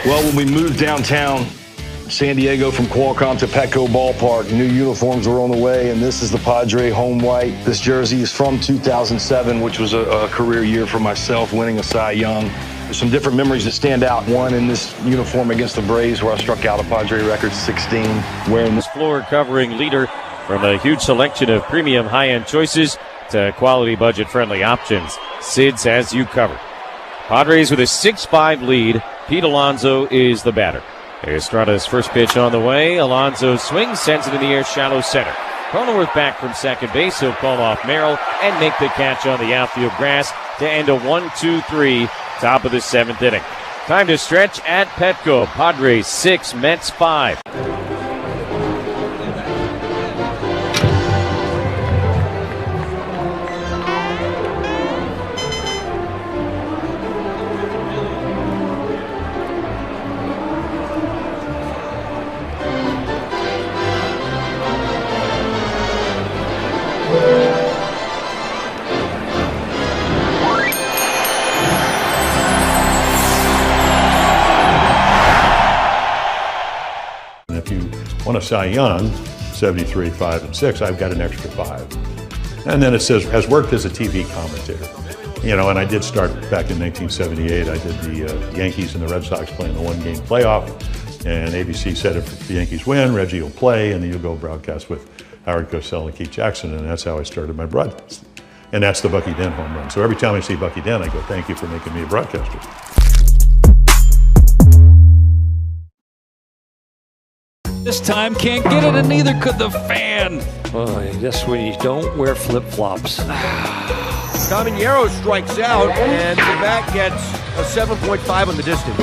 Well, when we moved downtown San Diego from Qualcomm to Petco Ballpark, new uniforms were on the way, and this is the Padre home white. This jersey is from 2007, which was a career year for myself, winning a Cy Young. There's some different memories that stand out. One in this uniform against the Braves, where I struck out a Padre record 16, wearing this floor covering leader from a huge selection of premium high-end choices to quality budget-friendly options. Sid's has you covered. Padres with a 6-5 lead. Pete Alonso is the batter. Estrada's first pitch on the way. Alonso swings, sends it in the air, shallow center. Cronenworth back from second base. He'll call off Merrill and make the catch on the outfield grass to end a 1-2-3, top of the 7th inning. Time to stretch at Petco. Padres 6, Mets 5. If you want a Cy Young, 73, 5, and 6, I've got an extra 5. And then it says, has worked as a TV commentator. You know, and I did start back in 1978. I did the Yankees and the Red Sox playing the one-game playoff. And ABC said if the Yankees win, Reggie will play, and then you'll go broadcast with Howard Cosell and Keith Jackson. And that's how I started my broadcast. And that's the Bucky Dent home run. So every time I see Bucky Dent, I go, thank you for making me a broadcaster. This time can't get it, and neither could the fan. Oh, just when you don't wear flip-flops. Caminero strikes out, and the bat gets a 7.5 on the distance.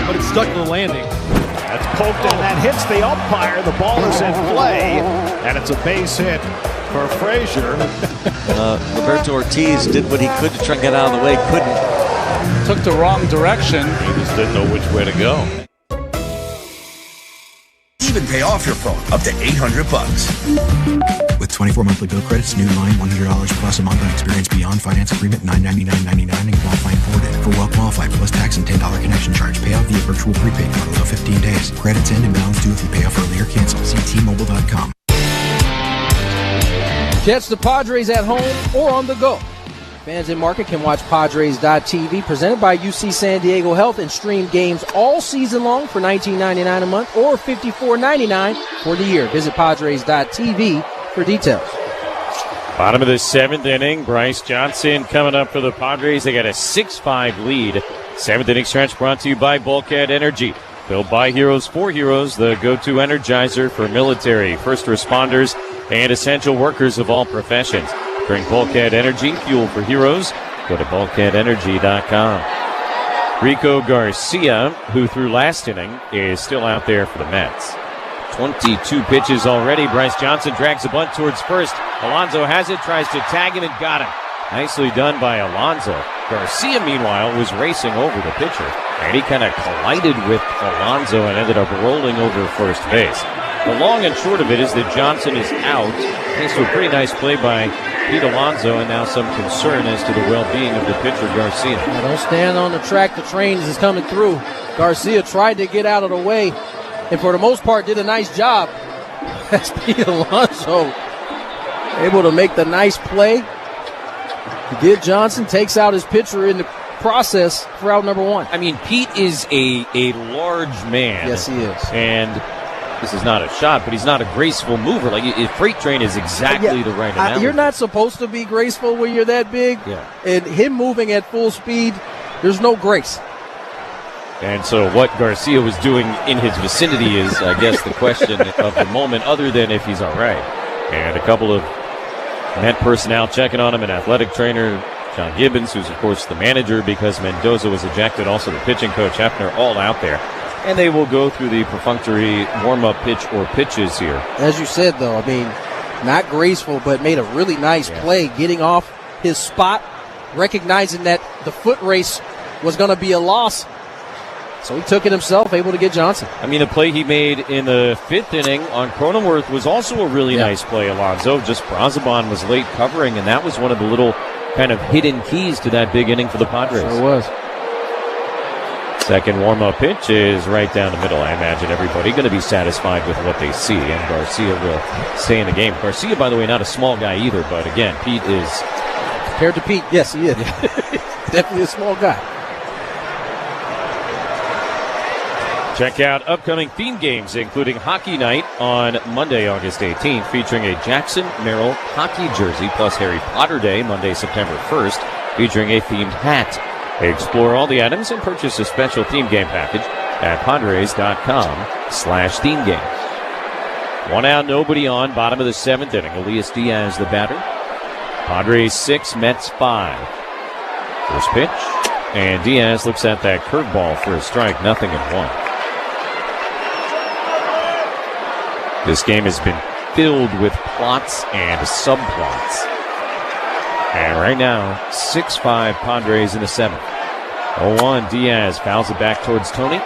But it's stuck to the landing. That's poked, and that hits the umpire. The ball is in play, and it's a base hit for Frazier. Roberto Ortiz did what he could to try and get out of the way. Couldn't. Took the wrong direction. He just didn't know which way to go. Even pay off your phone up to $800. With 24 monthly bill credits, new line, $100 plus a month on experience beyond finance agreement, $999.99 and qualifying forwarded. For well qualified plus tax and $10 connection charge. Payout via virtual prepaid card until 15 days. Credits end and balance due if you pay off early or cancel. See T-Mobile.com. Catch the Padres at home or on the go. Fans in market can watch Padres.tv, presented by UC San Diego Health, and stream games all season long for $19.99 a month or $54.99 for the year. Visit Padres.tv for details. Bottom of the 7th inning, Bryce Johnson coming up for the Padres. They got a 6-5 lead. 7th inning stretch brought to you by Bulkhead Energy. Built by heroes for heroes, the go-to energizer for military, first responders, and essential workers of all professions. Drink Bulkhead Energy, fuel for heroes. Go to bulkheadenergy.com. Rico Garcia, who threw last inning, is still out there for the Mets. 22 pitches already. Bryce Johnson drags a bunt towards first. Alonso has it, tries to tag him, and got him. Nicely done by Alonso. Garcia, meanwhile, was racing over the pitcher, and he kind of collided with Alonso and ended up rolling over first base. The long and short of it is that Johnson is out, thanks to a pretty nice play by Pete Alonso, and now some concern as to the well-being of the pitcher, Garcia. Now don't stand on the track. The train is coming through. Garcia tried to get out of the way, and for the most part did a nice job. That's Pete Alonso able to make the nice play. Did Johnson takes out his pitcher in the process for out number 1. I mean, Pete is a large man. Yes, he is. And this is not a shot, but he's not a graceful mover. Like, freight train is exactly the right analogy. You're not supposed to be graceful when you're that big. Yeah. And him moving at full speed, there's no grace. And so what Garcia was doing in his vicinity is, I guess, the question of the moment, other than if he's all right. And a couple of Met personnel checking on him, an athletic trainer, John Gibbons, who's, of course, the manager because Mendoza was ejected, also the pitching coach, Hefner, all out there. And they will go through the perfunctory warm-up pitch or pitches here. As you said, though, I mean, not graceful, but made a really nice play, getting off his spot, recognizing that the foot race was going to be a loss. So he took it himself, able to get Johnson. I mean, the play he made in the 5th inning on Cronenworth was also a really nice play, Alonso. Just Brazoban was late covering, and that was one of the little kind of hidden keys to that big inning for the Padres. Sure was. Second warm-up pitch is right down the middle. I imagine everybody going to be satisfied with what they see, and Garcia will stay in the game. Garcia, by the way, not a small guy either, but again, Pete is... Compared to Pete, yes, he is. Definitely a small guy. Check out upcoming theme games, including Hockey Night on Monday, August 18th, featuring a Jackson Merrill hockey jersey, plus Harry Potter Day, Monday, September 1st, featuring a themed hat. Explore all the items and purchase a special theme game package at Padres.com/theme game. 1 out, nobody on, bottom of the 7th inning. Elias Diaz, the batter. Padres 6, Mets 5. First pitch, and Diaz looks at that curveball for a strike, 0-1. This game has been filled with plots and subplots. And right now, 6-5 Padres in the 7th. 0-1, Diaz fouls it back towards Tony.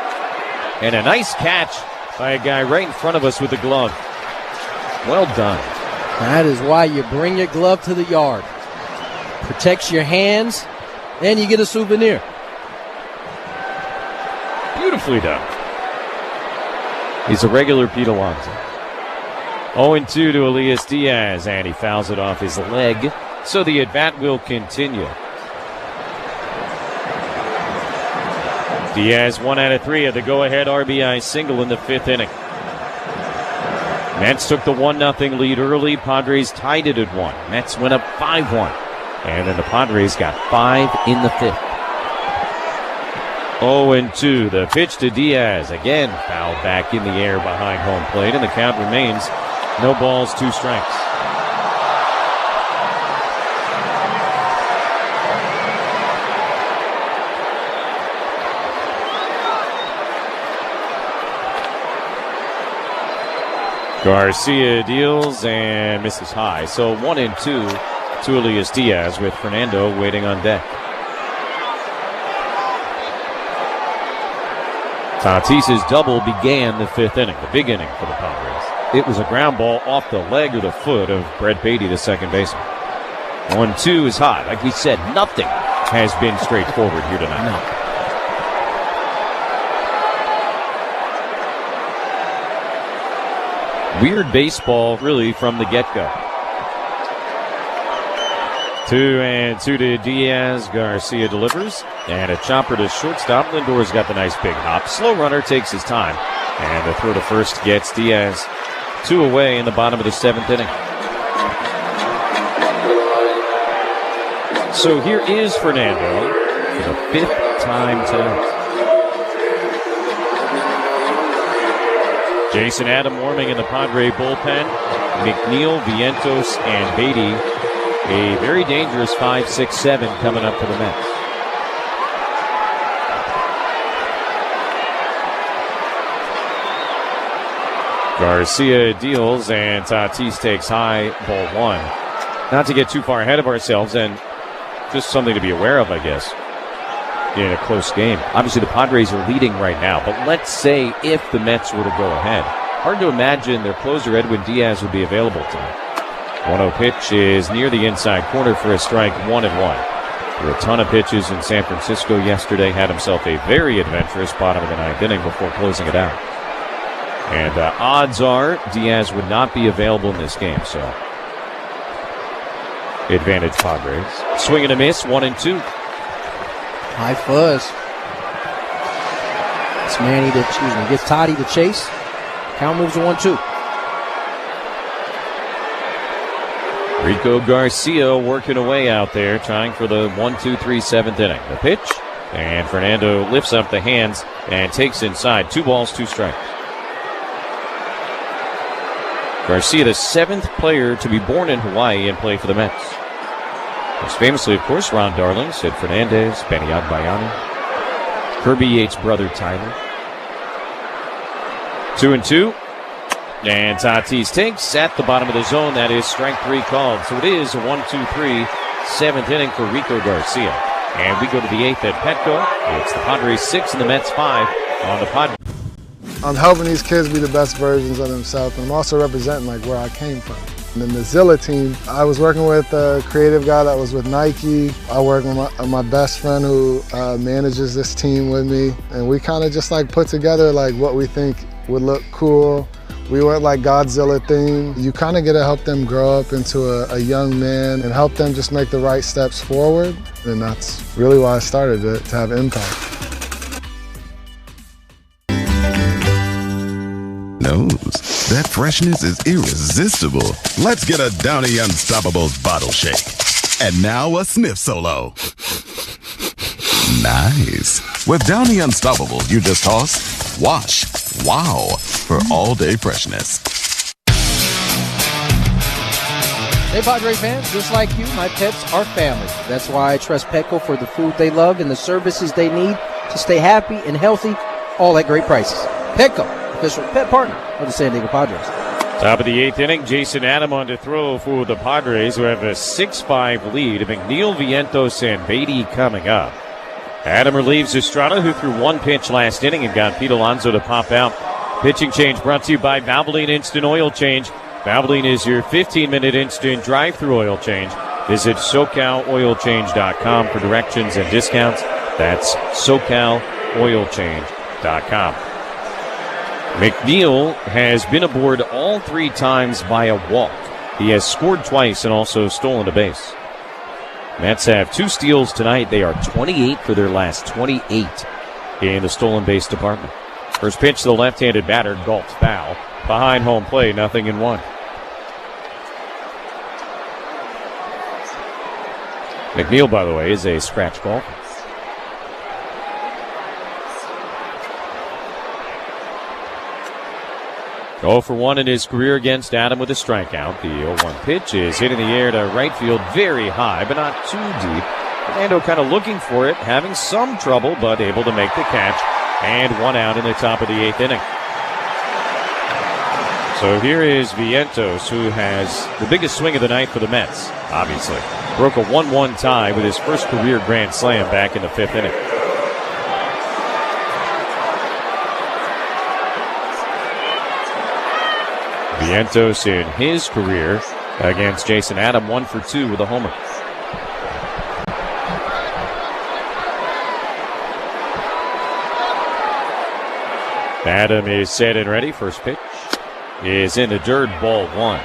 And a nice catch by a guy right in front of us with the glove. Well done. That is why you bring your glove to the yard. Protects your hands, and you get a souvenir. Beautifully done. He's a regular Pete Alonso. 0-2 to Elias Diaz, and he fouls it off his leg, so the at-bat will continue. Diaz 1 out of 3 at the go-ahead RBI single in the 5th inning. Mets took the 1-0 lead early. Padres tied it at 1. Mets went up 5-1. And then the Padres got 5 in the 5th. 0-2. The pitch to Diaz. Again, fouled back in the air behind home plate. And the count remains no balls, 2 strikes. Garcia deals and misses high. So 1-2 to Elias Diaz with Fernando waiting on deck. Tatis' double began the 5th inning, the big inning for the Padres. It was a ground ball off the leg or the foot of Brett Beatty, the second baseman. 1-2 is high. Like we said, nothing has been straightforward here tonight. No. Weird baseball, really, from the get-go. 2-2 to Diaz. Garcia delivers. And a chopper to shortstop. Lindor's got the nice big hop. Slow runner takes his time. And the throw to first gets Diaz 2 away in the bottom of the 7th inning. So here is Fernando for the 5th time tonight. Jason Adam warming in the Padre bullpen. McNeil, Vientos, and Beatty. A very dangerous 5-6-7 coming up for the Mets. Garcia deals, and Tatis takes high, ball 1. Not to get too far ahead of ourselves, and just something to be aware of, I guess, in a close game. Obviously, the Padres are leading right now, but let's say if the Mets were to go ahead. Hard to imagine their closer, Edwin Diaz, would be available tonight. 1-0 pitch is near the inside corner for a strike, 1-1. There were a ton of pitches in San Francisco yesterday. Had himself a very adventurous bottom of the 9th inning before closing it out. And odds are Diaz would not be available in this game, so advantage Padres. Swing and a miss, 1-2. High fuzz. It's Manny gets Toddy to chase. Count moves to 1-2. Rico Garcia working away out there, trying for the 1-2-3 7th inning. The pitch, and Fernando lifts up the hands and takes inside. 2 balls, 2 strikes. Garcia, the 7th player to be born in Hawaii and play for the Mets. Most famously, of course, Ron Darling, Sid Fernandez, Benny Agbayani, Kirby Yates' brother Tyler. 2-2. And Tatis takes at the bottom of the zone. That is strike 3 called. So it is a 1-2-3 7th inning for Rico Garcia. And we go to the 8th at Petco. It's the Padres 6 and the Mets 5 on the Padres. I'm helping these kids be the best versions of themselves. And I'm also representing like where I came from. And then the Zilla team, I was working with a creative guy that was with Nike. I work with my best friend who manages this team with me. And we kind of just like put together like what we think would look cool. We went like Godzilla theme. You kind of get to help them grow up into a young man and help them just make the right steps forward. And that's really why I started it, to have impact. Knows that freshness is irresistible. Let's get a Downy Unstoppables bottle shake. And now a sniff solo. Nice. With Downy Unstoppables, you just toss, wash, wow, for all-day freshness. Hey, Padre fans, just like you, my pets are family. That's why I trust Petco for the food they love and the services they need to stay happy and healthy, all at great prices. Petco, official pet partner of the San Diego Padres. Top of the 8th inning, Jason Adam on to throw for the Padres, who have a 6-5 lead. McNeil, Vientos, and Beatty coming up. Adam relieves Estrada, who threw 1 pitch last inning and got Pete Alonso to pop out. Pitching change brought to you by Valvoline Instant Oil Change. Valvoline is your 15-minute instant drive-through oil change. Visit SoCalOilChange.com for directions and discounts. That's SoCalOilChange.com. McNeil has been aboard all 3 times by a walk. He has scored twice and also stolen a base. Mets have 2 steals tonight. They are 28 for their last 28 in the stolen base department. First pitch to the left-handed batter, gulped foul. Behind home plate, 0-1. McNeil, by the way, is a scratch golfer. Oh for 1 in his career against Adam with a strikeout. The 0-1 pitch is hit in the air to right field, very high, but not too deep. Fernando kind of looking for it, having some trouble, but able to make the catch. And 1 out in the top of the 8th inning. So here is Vientos, who has the biggest swing of the night for the Mets, obviously. Broke a 1-1 tie with his first career grand slam back in the 5th inning. Vientos in his career against Jason Adam, 1 for 2 with a homer. Adam is set and ready. First pitch is in the dirt, ball 1.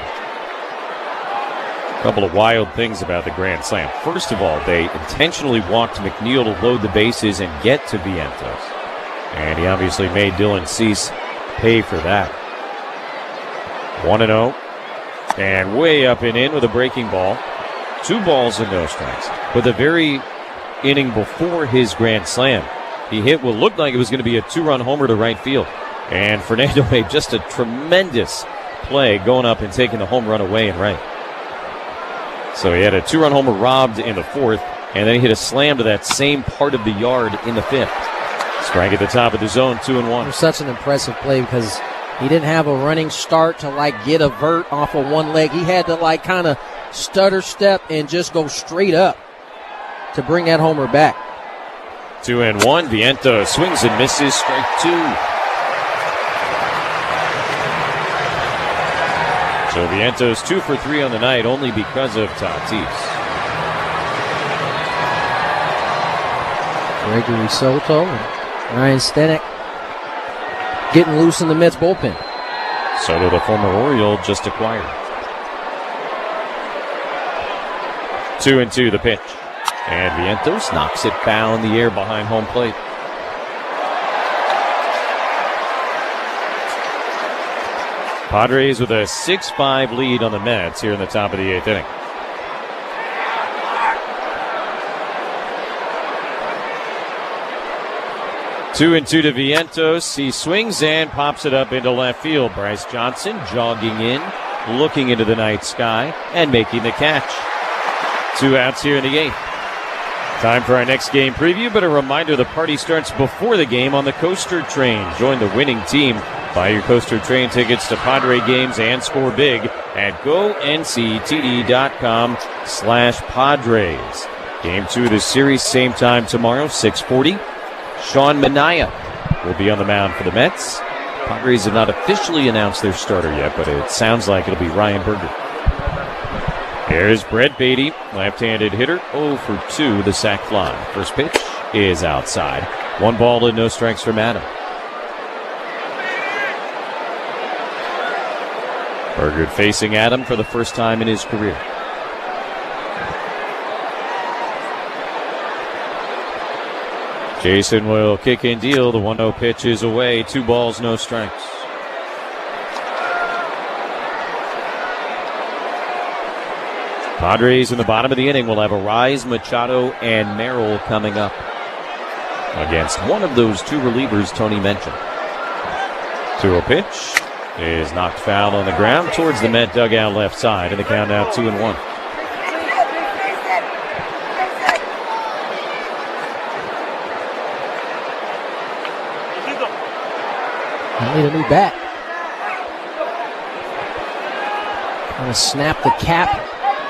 A couple of wild things about the grand slam. First of all, they intentionally walked McNeil to load the bases and get to Vientos. And he obviously made Dylan Cease pay for that. 1-0. And way up and in with a breaking ball. 2 balls and no strikes. But the very inning before his grand slam, he hit what looked like it was going to be a 2-run homer to right field. And Fernando made just a tremendous play going up and taking the home run away and right. So he had a 2-run homer robbed in the 4th, and then he hit a slam to that same part of the yard in the 5th. Strike at the top of the zone, 2-1. It was such an impressive play because he didn't have a running start to get a vert off of one leg. He had to kind of stutter step and just go straight up to bring that homer back. 2-1. Vientos swings and misses. Strike 2. So Vientos 2 for 3 on the night, only because of Tatis. Gregory Soto and Ryan Stanek getting loose in the Mets bullpen. Soto, the former Oriole, just acquired. 2-2 the pitch. And Vientos knocks it foul in the air behind home plate. Padres with a 6-5 lead on the Mets here in the top of the 8th inning. Two to Vientos. He swings and pops it up into left field. Bryce Johnson jogging in, looking into the night sky, and making the catch. 2 outs here in the 8th. Time for our next game preview, but a reminder the party starts before the game on the Coaster Train. Join the winning team. Buy your Coaster Train tickets to Padre games and score big at gonctd.com/Padres. Game 2 of the series, same time tomorrow, 6:40. Sean Manaea will be on the mound for the Mets. Padres have not officially announced their starter yet, but it sounds like it'll be Ryan Berger. Here's Brett Beatty, left-handed hitter, 0 for 2, the sac fly. First pitch is outside. 1 ball and no strikes from Adam. Berger facing Adam for the first time in his career. Jason will kick and deal. The 1-0 pitch is away. 2 balls, no strikes. Padres in the bottom of the inning will have Arise, Machado, and Merrill coming up against one of those 2 relievers Tony mentioned. 2-0 pitch is knocked foul on the ground towards the Met dugout left side, and the count now 2-1. I need a new bat. I'm going to snap the cap,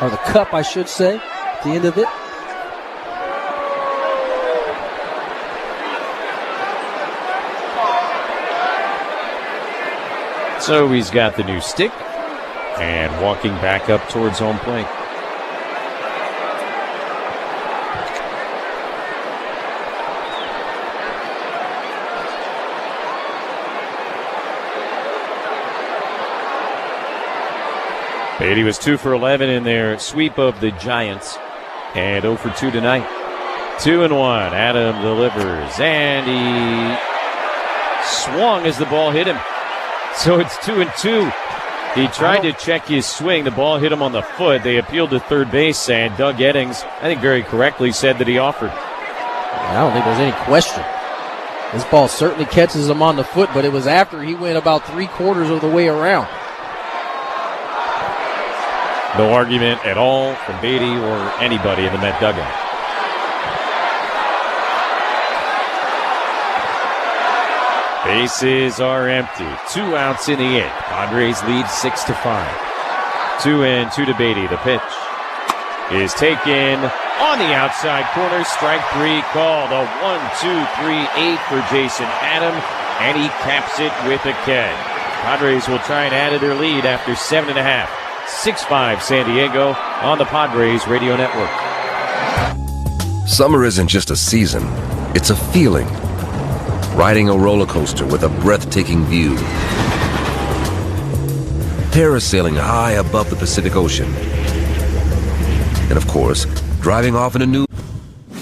or the cup, I should say, at the end of it. So he's got the new stick and walking back up towards home plate. Beatty was 2 for 11 in their sweep of the Giants, and 0 for 2 tonight. 2-1. Adam delivers, and he swung as the ball hit him. So it's 2-2. He tried to check his swing. The ball hit him on the foot. They appealed to third base, and Doug Eddings, I think very correctly, said that he offered. I don't think there's any question. This ball certainly catches him on the foot, but it was after he went about 3/4 of the way around. No argument at all from Beatty or anybody in the Met dugout. Bases are empty. 2 outs in the 8th. Padres lead 6-5. 2-2 to Beatty. The pitch is taken on the outside corner. Strike 3 called. A 1-2-3-8 for Jason Adam, and he caps it with a catch. Padres will try and add to their lead after 7.5. 6-5 San Diego on the Padres Radio Network. Summer isn't just a season, it's a feeling. Riding a roller coaster with a breathtaking view. Parasailing high above the Pacific Ocean. And of course, driving off in a new...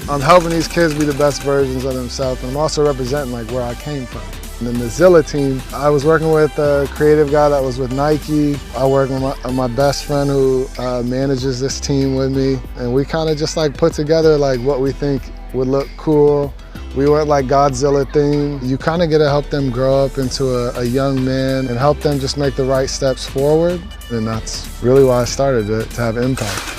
I'm helping these kids be the best versions of themselves, and I'm also representing like where I came from. And then the Zilla team, I was working with a creative guy that was with Nike. I work with my best friend who manages this team with me. And we kind of just like put together like what we think would look cool. We went like Godzilla theme. You kind of get to help them grow up into a young man and help them just make the right steps forward. And that's really why I started it, to have impact.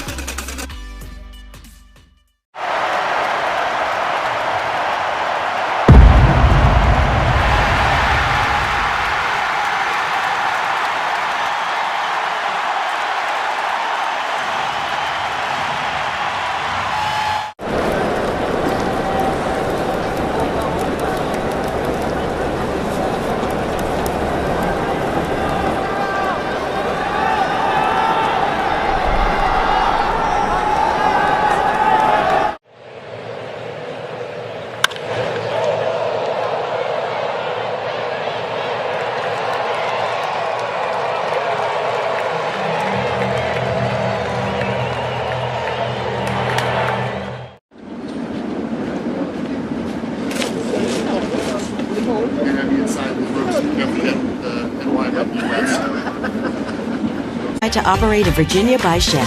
To operate a Virginia by chef.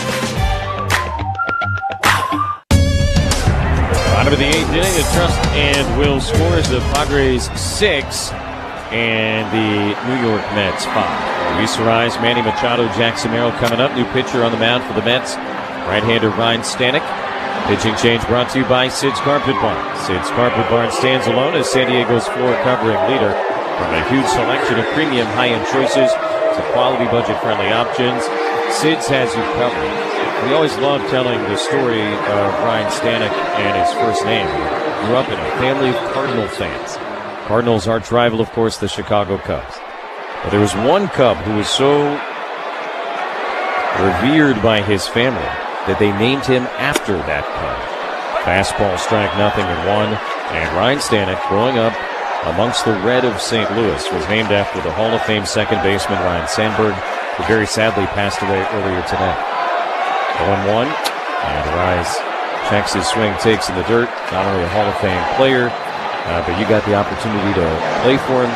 Bottom of the 8th inning, the Trust and Will scores. The Padres 6 and the New York Mets 5. Luis Arraez, Manny Machado, Jack Samaro coming up. New pitcher on the mound for the Mets. Right-hander Ryan Stanek. Pitching change brought to you by Sid's Carpet Barn. Sid's Carpet Barn stands alone as San Diego's floor covering leader. From a huge selection of premium high-end choices to quality budget-friendly options, Sid's has you covered. We always love telling the story of Ryan Stanek and his first name. He grew up in a family of Cardinal fans. Cardinals' arch rival, of course, the Chicago Cubs. But there was one Cub who was so revered by his family that they named him after that Cub. Fastball strike nothing at 1, and Ryan Stanek, growing up amongst the red of St. Louis, was named after the Hall of Fame second baseman Ryan Sandberg, who very sadly passed away earlier today. 0-1, and Arraez checks his swing, takes in the dirt. Not only a Hall of Fame player, but you got the opportunity to play for him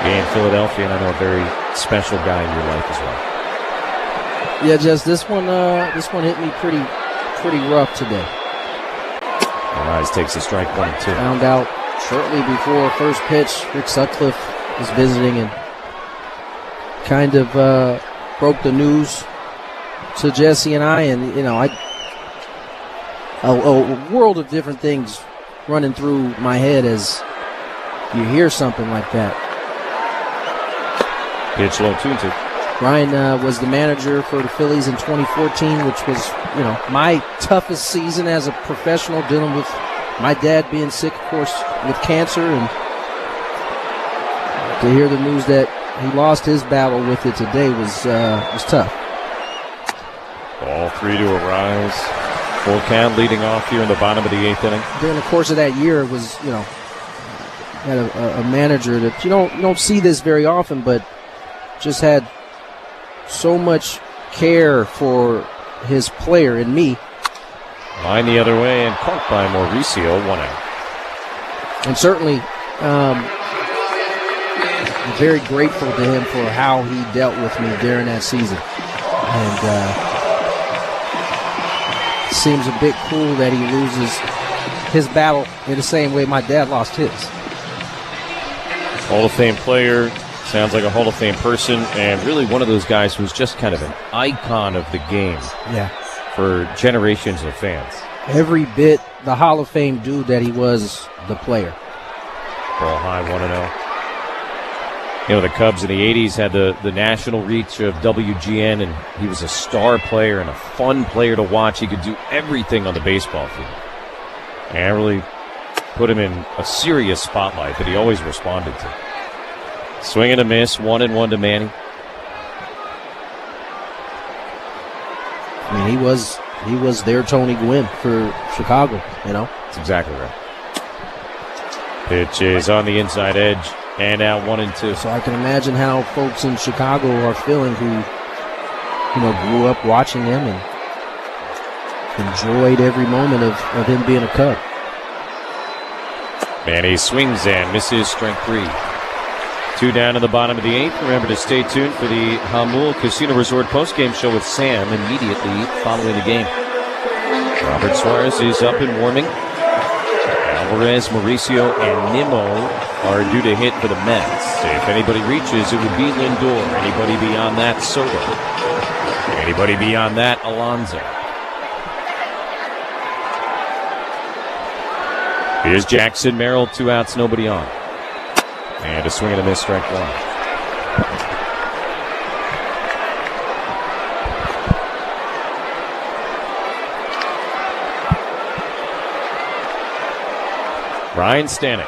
in Philadelphia, and I know a very special guy in your life as well. Yeah, Jess, this one hit me pretty rough today. Arraez takes a strike 1 and 2. Found out shortly before first pitch, Rick Sutcliffe was visiting and kind of broke the news to Jesse and I, and a world of different things running through my head as you hear something like that. Pitch low, 2-2. Ryan was the manager for the Phillies in 2014, which was my toughest season as a professional, dealing with my dad being sick, of course, with cancer, and to hear the news that he lost his battle with it today was tough. Ball 3 to Arraez. Full count leading off here in the bottom of the 8th inning. During the course of that year, it was, had a manager that you don't see this very often, but just had so much care for his player in me. Line the other way and caught by Mauricio, 1 out. And certainly very grateful to him for how he dealt with me during that season. And seems a bit cool that he loses his battle in the same way my dad lost his. Hall of Fame player, sounds like a Hall of Fame person, and really one of those guys who's just kind of an icon of the game. Yeah. For generations of fans. Every bit the Hall of Fame dude that he was, the player. Ball high, 1-0. You know, the Cubs in the 80s had the national reach of WGN, and he was a star player and a fun player to watch. He could do everything on the baseball field. And really put him in a serious spotlight that he always responded to. Swing and a miss, 1-1 to Manny. I mean, he was their Tony Gwynn for Chicago, you know? That's exactly right. Pitch is on the inside edge, and out 1-2. So I can imagine how folks in Chicago are feeling who, you know, grew up watching him and enjoyed every moment of him being a Cub. Manny swings and misses, strike 3. 2 down in the bottom of the 8th. Remember to stay tuned for the Hamul Casino Resort postgame show with Sam immediately following the game. Robert Suarez is up and warming. Alvarez, Mauricio, and Nimmo are due to hit for the Mets. If anybody reaches, it would be Lindor. Anybody beyond that, Soto. Anybody beyond that, Alonso. Here's Jackson Merrill, 2 outs, nobody on. And a swing and a miss, strike 1. Ryan Stanek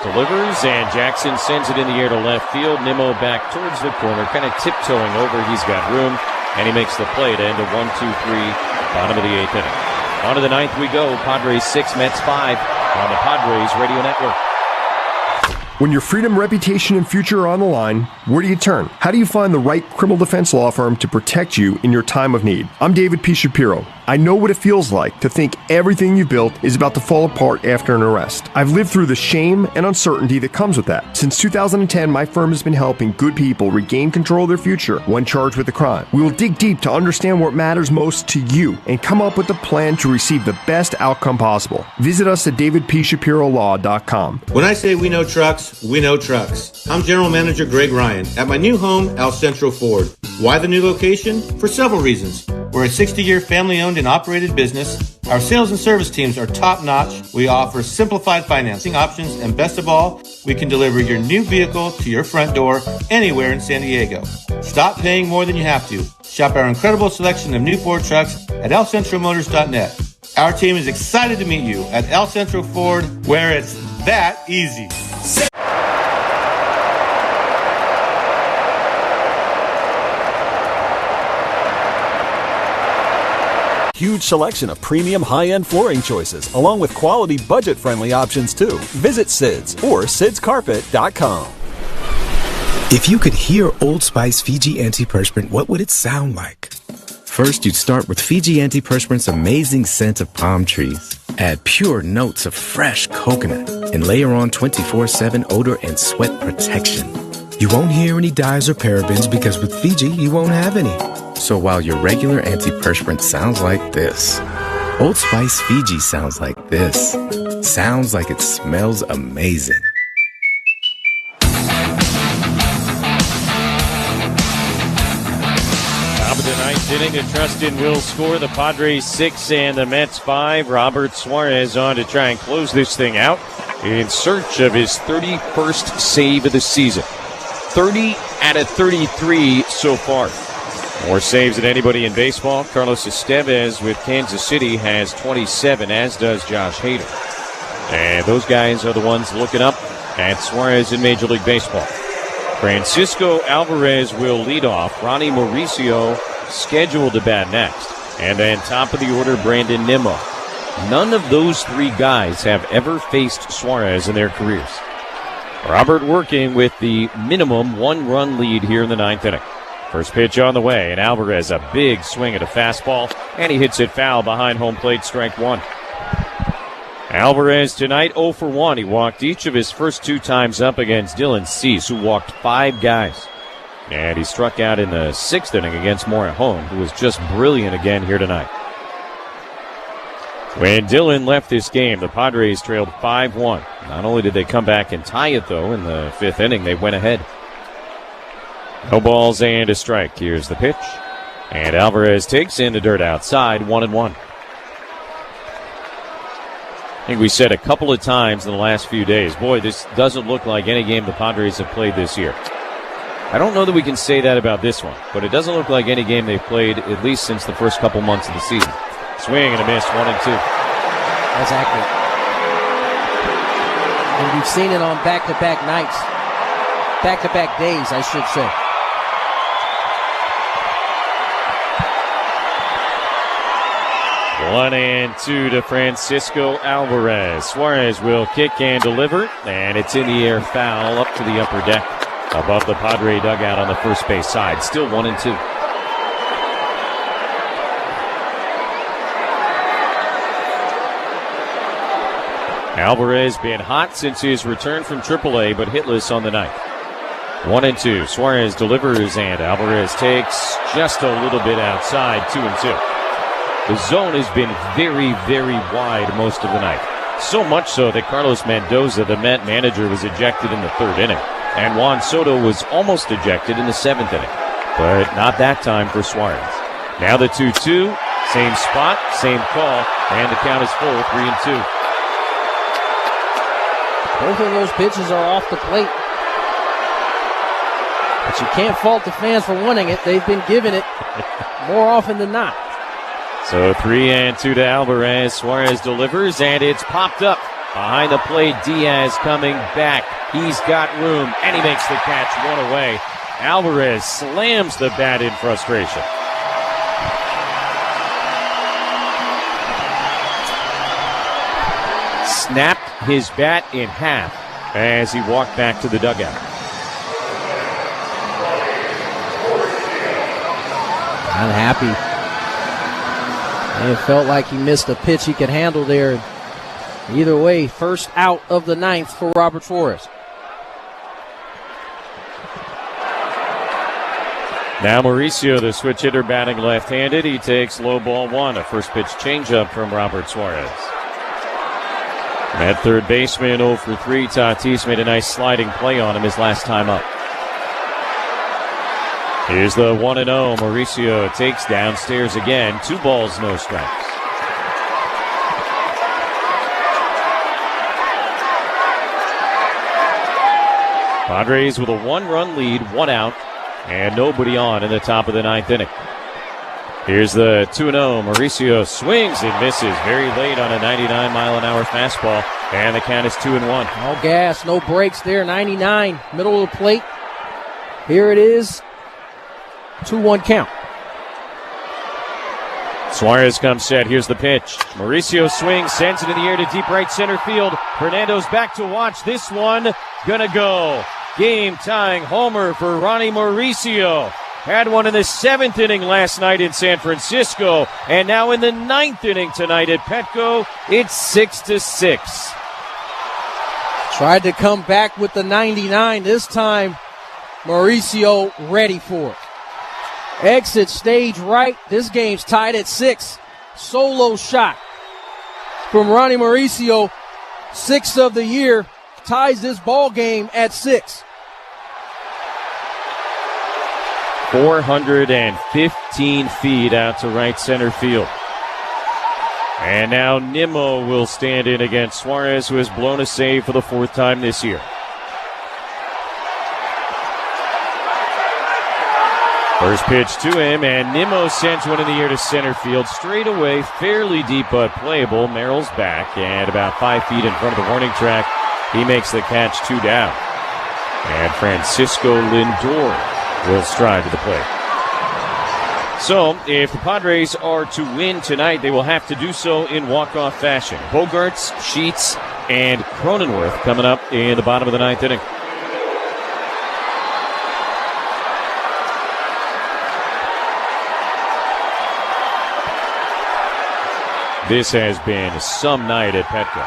delivers, and Jackson sends it in the air to left field. Nimmo back towards the corner, kind of tiptoeing over. He's got room, and he makes the play to end a 1-2-3, bottom of the 8th inning. On to the 9th we go. Padres 6, Mets 5 on the Padres Radio Network. When your freedom, reputation, and future are on the line, where do you turn? How do you find the right criminal defense law firm to protect you in your time of need? I'm David P. Shapiro. I know what it feels like to think everything you've built is about to fall apart after an arrest. I've lived through the shame and uncertainty that comes with that. Since 2010, my firm has been helping good people regain control of their future when charged with a crime. We will dig deep to understand what matters most to you and come up with a plan to receive the best outcome possible. Visit us at davidpshapirolaw.com. When I say we know trucks, we know trucks. I'm General Manager Greg Ryan at my new home, El Centro Ford. Why the new location? For several reasons. We're a 60-year family-owned and operated business. Our sales and service teams are top-notch. We offer simplified financing options, and best of all, we can deliver your new vehicle to your front door anywhere in San Diego. Stop paying more than you have to. Shop our incredible selection of new Ford trucks at elcentromotors.net. Our team is excited to meet you at El Centro Ford, where it's that easy. Huge selection of premium high-end flooring choices, along with quality budget-friendly options too. Visit Sid's or sidscarpet.com. If you could hear Old Spice Fiji Antiperspirant, what would it sound like? First, you'd start with Fiji Antiperspirant's amazing scent of palm trees. Add pure notes of fresh coconut and layer on 24/7 odor and sweat protection. You won't hear any dyes or parabens because with Fiji, you won't have any. So while your regular antiperspirant sounds like this, Old Spice Fiji sounds like this. Sounds like it smells amazing. Top of the 9th inning, a Trustin will score. The Padres 6 and the Mets 5. Robert Suarez on to try and close this thing out in search of his 31st save of the season. 30 out of 33 so far. More saves than anybody in baseball. Carlos Estevez with Kansas City has 27, as does Josh Hader. And those guys are the ones looking up at Suarez in Major League Baseball. Francisco Alvarez will lead off. Ronnie Mauricio scheduled to bat next. And then top of the order, Brandon Nimmo. None of those three guys have ever faced Suarez in their careers. Robert working with the minimum 1-run lead here in the 9th inning. First pitch on the way, and Alvarez a big swing at a fastball, and he hits it foul behind home plate, strike one. Alvarez tonight 0 for 1. He walked each of his first 2 times up against Dylan Cease, who walked 5 guys. And he struck out in the 6th inning against Morejon, who was just brilliant again here tonight. When Dylan left this game, the Padres trailed 5-1. Not only did they come back and tie it, though, in the 5th inning, they went ahead. No balls and a strike. Here's the pitch. And Alvarez takes in the dirt outside, 1-1. I think we said a couple of times in the last few days, boy, this doesn't look like any game the Padres have played this year. I don't know that we can say that about this one, but it doesn't look like any game they've played at least since the first couple months of the season. Swing and a miss, 1-2. That's accurate. And we've seen it on back-to-back nights. Back-to-back days, I should say. One and two to Francisco Alvarez. Suarez will kick and deliver, and it's in the air foul up to the upper deck above the Padre dugout on the first base side. Still 1-2. Alvarez been hot since his return from AAA, but hitless on the night. 1-2. Suarez delivers, and Alvarez takes just a little bit outside. 2-2. The zone has been very, very wide most of the night. So much so that Carlos Mendoza, the Met manager, was ejected in the 3rd inning. And Juan Soto was almost ejected in the 7th inning. But not that time for Suarez. Now the 2-2. Same spot, same call. And the count is full, 3-2. Both of those pitches are off the plate. But you can't fault the fans for wanting it. They've been giving it more often than not. So 3-2 to Alvarez. Suarez delivers, and it's popped up. Behind the plate, Diaz coming back. He's got room, and he makes the catch, 1 away. Alvarez slams the bat in frustration. Snapped his bat in half as he walked back to the dugout. Unhappy. It felt like he missed a pitch he could handle there. Either way, first out of the 9th for Robert Suarez. Now Mauricio, the switch hitter, batting left-handed. He takes low ball 1, a first pitch changeup from Robert Suarez. At third baseman, 0 for 3. Tatis made a nice sliding play on him his last time up. Here's the 1-0. Mauricio takes downstairs again. 2 balls, no strikes. Padres with a 1-run lead, 1 out, and nobody on in the top of the 9th inning. Here's the 2-0. Mauricio swings and misses very late on a 99-mile-an-hour fastball, and the count is 2-1. No gas, no brakes there. 99, middle of the plate. Here it is. 2-1 count. Suarez comes set. Here's the pitch. Mauricio swings, sends it in the air to deep right center field. Fernando's back to watch this one. Gonna go. Game-tying homer for Ronnie Mauricio. Had one in the 7th inning last night in San Francisco, and now in the 9th inning tonight at Petco. It's 6-6. Tried to come back with the 99. This time, Mauricio ready for it. Exit stage right. This game's tied at 6. Solo shot from Ronnie Mauricio. 6th of the year. Ties this ball game at 6. 415 feet out to right center field. And now Nimmo will stand in against Suarez, who has blown a save for the 4th time this year. First pitch to him, and Nimmo sends one in the air to center field. Straight away, fairly deep but playable. Merrill's back, and about 5 feet in front of the warning track, he makes the catch, 2 down. And Francisco Lindor will stride to the plate. So, if the Padres are to win tonight, they will have to do so in walk-off fashion. Bogarts, Sheets, and Cronenworth coming up in the bottom of the 9th inning. This has been some night at Petco.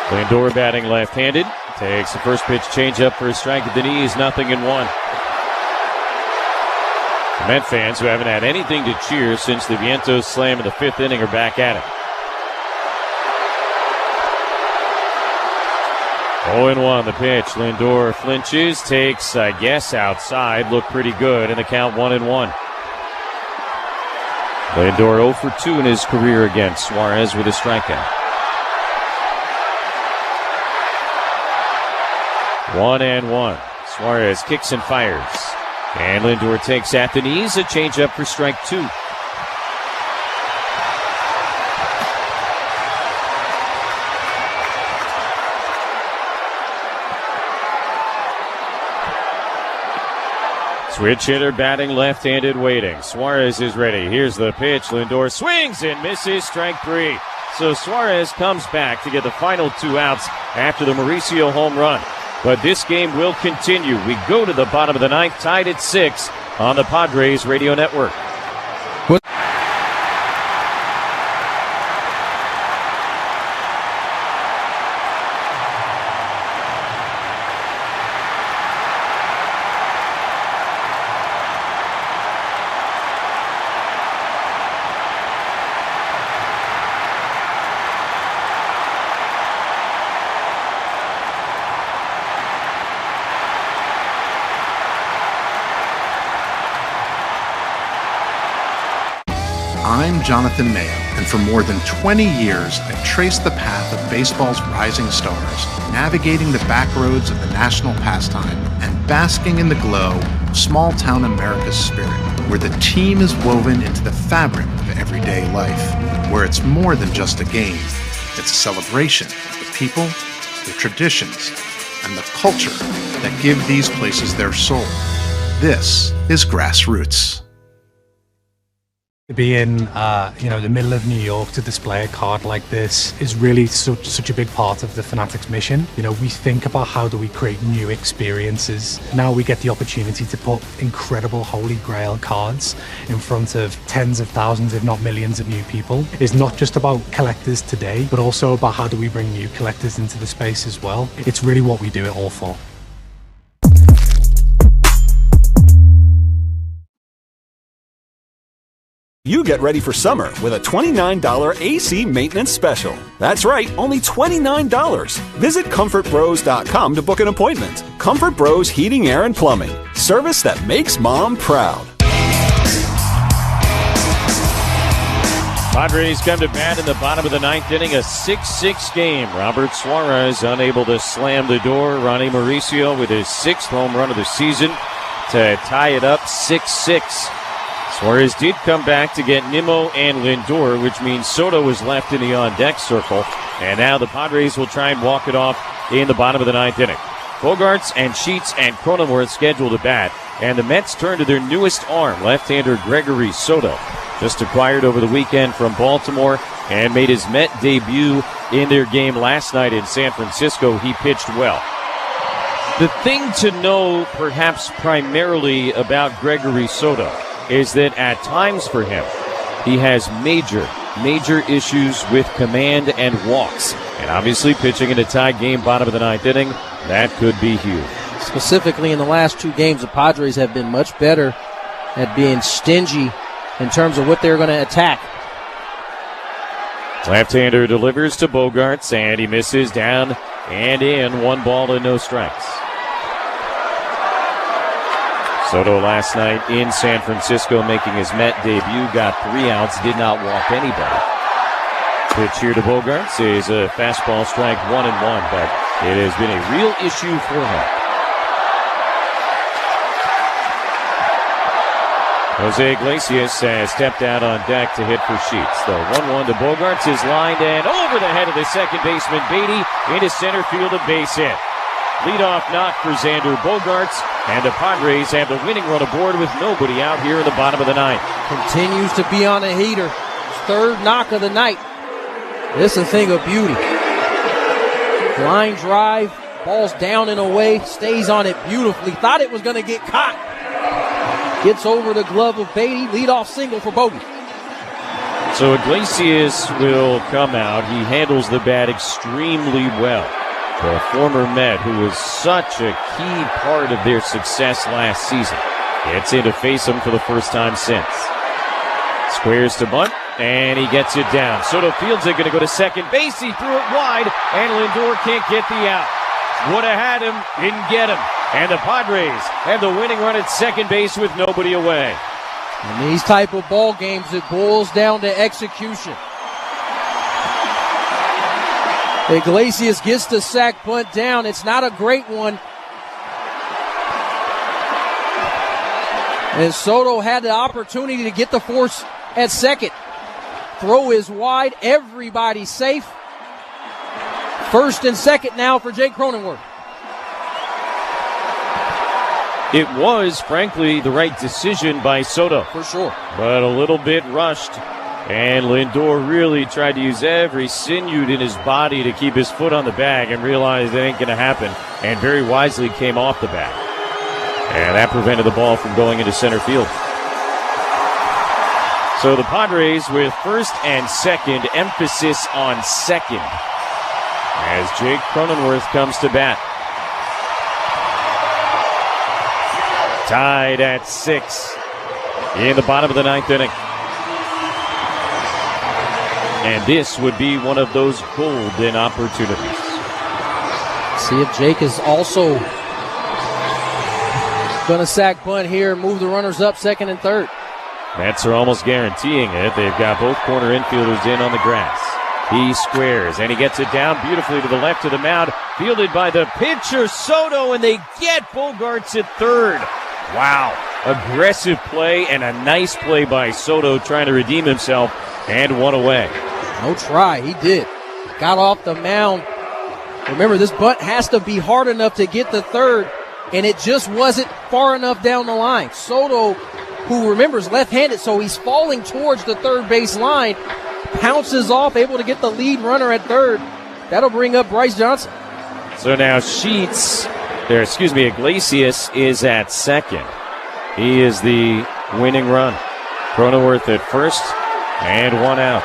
Lindor batting left-handed. Takes the first pitch changeup for a strike at the knees, 0-1. The Met fans who haven't had anything to cheer since the Vientos slam in the 5th inning are back at it. 0-1 the pitch. Lindor flinches, takes, I guess, outside. Looked pretty good, and the count 1-1. Lindor 0 for 2 in his career against Suarez with a strikeout. 1-1. Suarez kicks and fires. And Lindor takes at the knees, a changeup for strike 2. Switch hitter batting left-handed, waiting. Suarez is ready. Here's the pitch. Lindor swings and misses, strike 3. So Suarez comes back to get the final 2 outs after the Mauricio home run. But this game will continue. We go to the bottom of the 9th, tied at 6 on the Padres Radio Network. I'm Jonathan Mayo, and for more than 20 years, I've traced the path of baseball's rising stars, navigating the back roads of the national pastime and basking in the glow of small-town America's spirit, where the team is woven into the fabric of everyday life, where it's more than just a game. It's a celebration of the people, the traditions, and the culture that give these places their soul. This is Grassroots. To be in, the middle of New York to display a card like this is really such a big part of the Fanatics mission. We think about how do we create new experiences. Now we get the opportunity to put incredible Holy Grail cards in front of tens of thousands, if not millions of new people. It's not just about collectors today, but also about how do we bring new collectors into the space as well. It's really what we do it all for. You get ready for summer with a $29 AC maintenance special. That's right, only $29. Visit ComfortBros.com to book an appointment. Comfort Bros Heating, Air, and Plumbing. Service that makes Mom proud. Padres come to bat in the bottom of the 9th inning, a 6-6 game. Robert Suarez unable to slam the door. Ronnie Mauricio with his 6th home run of the season to tie it up 6-6. Suarez did come back to get Nimmo and Lindor, which means Soto was left in the on-deck circle. And now the Padres will try and walk it off in the bottom of the 9th inning. Bogarts and Sheets and Cronenworth scheduled to bat. And the Mets turn to their newest arm, left-hander Gregory Soto. Just acquired over the weekend from Baltimore and made his Met debut in their game last night in San Francisco. He pitched well. The thing to know, perhaps primarily about Gregory Soto, is that at times for him, he has major issues with command and walks. And obviously pitching in a tied game, bottom of the 9th inning, that could be huge. Specifically in the last 2 games, the Padres have been much better at being stingy in terms of what they're going to attack. Left-hander delivers to Bogarts, and he misses down and in. 1 ball and no strikes. Soto last night in San Francisco making his Met debut, got 3 outs, did not walk anybody. Pitch here to Bogarts is a fastball strike 1-1, but it has been a real issue for him. Jose Iglesias has stepped out on deck to hit for Sheets. The 1-1 to Bogarts is lined and over the head of the second baseman Beatty into center field, a base hit. Leadoff knock for Xander Bogarts, and the Padres have the winning run aboard with nobody out here in the bottom of the 9th. Continues to be on a heater. 3rd knock of the night. This is a thing of beauty. Line drive, ball's down and away, stays on it beautifully. Thought it was going to get caught. Gets over the glove of Beatty, leadoff single for Bogey. So Iglesias will come out. He handles the bat extremely well. The former Met, who was such a key part of their success last season, gets in to face him for the first time since. Squares to bunt, and he gets it down. Soto fields it, going to go to second base. He threw it wide, and Lindor can't get the out. Would have had him, didn't get him. And the Padres have the winning run at second base with nobody away. In these type of ball games, it boils down to execution. Iglesias gets the sac bunt down. It's not a great one. And Soto had the opportunity to get the force at second. Throw is wide. Everybody's safe. First and second now for Jake Cronenworth. It was, frankly, the right decision by Soto. For sure. But a little bit rushed. And Lindor really tried to use every sinew in his body to keep his foot on the bag and realized it ain't going to happen. And very wisely came off the bag. And that prevented the ball from going into center field. So the Padres with first and second, emphasis on second, as Jake Cronenworth comes to bat. Tied at 6 in the bottom of the ninth inning. And this would be one of those golden opportunities. See if Jake is also going to sac bunt here and move the runners up second and third. Mets are almost guaranteeing it. They've got both corner infielders in on the grass. He squares, and he gets it down beautifully to the left of the mound. Fielded by the pitcher, Soto, and they get Bogarts at third. Wow. Aggressive play and a nice play by Soto trying to redeem himself, and one away. No try. He did. Got off the mound. Remember, this bunt has to be hard enough to get the third, and it just wasn't far enough down the line. Soto, who remembers left-handed, so he's falling towards the third base line, pounces off, able to get the lead runner at third. That'll bring up Bryce Johnson. So now Iglesias is at second. He is the winning run. Cronenworth at first, and one out.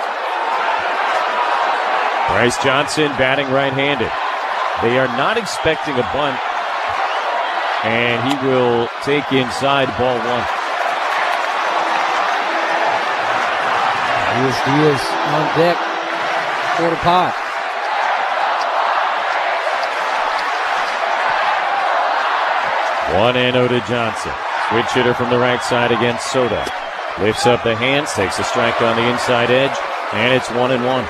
Bryce Johnson batting right-handed. They are not expecting a bunt, and he will take inside ball one. Here's Diaz on deck for the Pod. One and 0 to Johnson. Switch hitter from the right side against Soto. Lifts up the hands, takes a strike on the inside edge, and it's 1-1.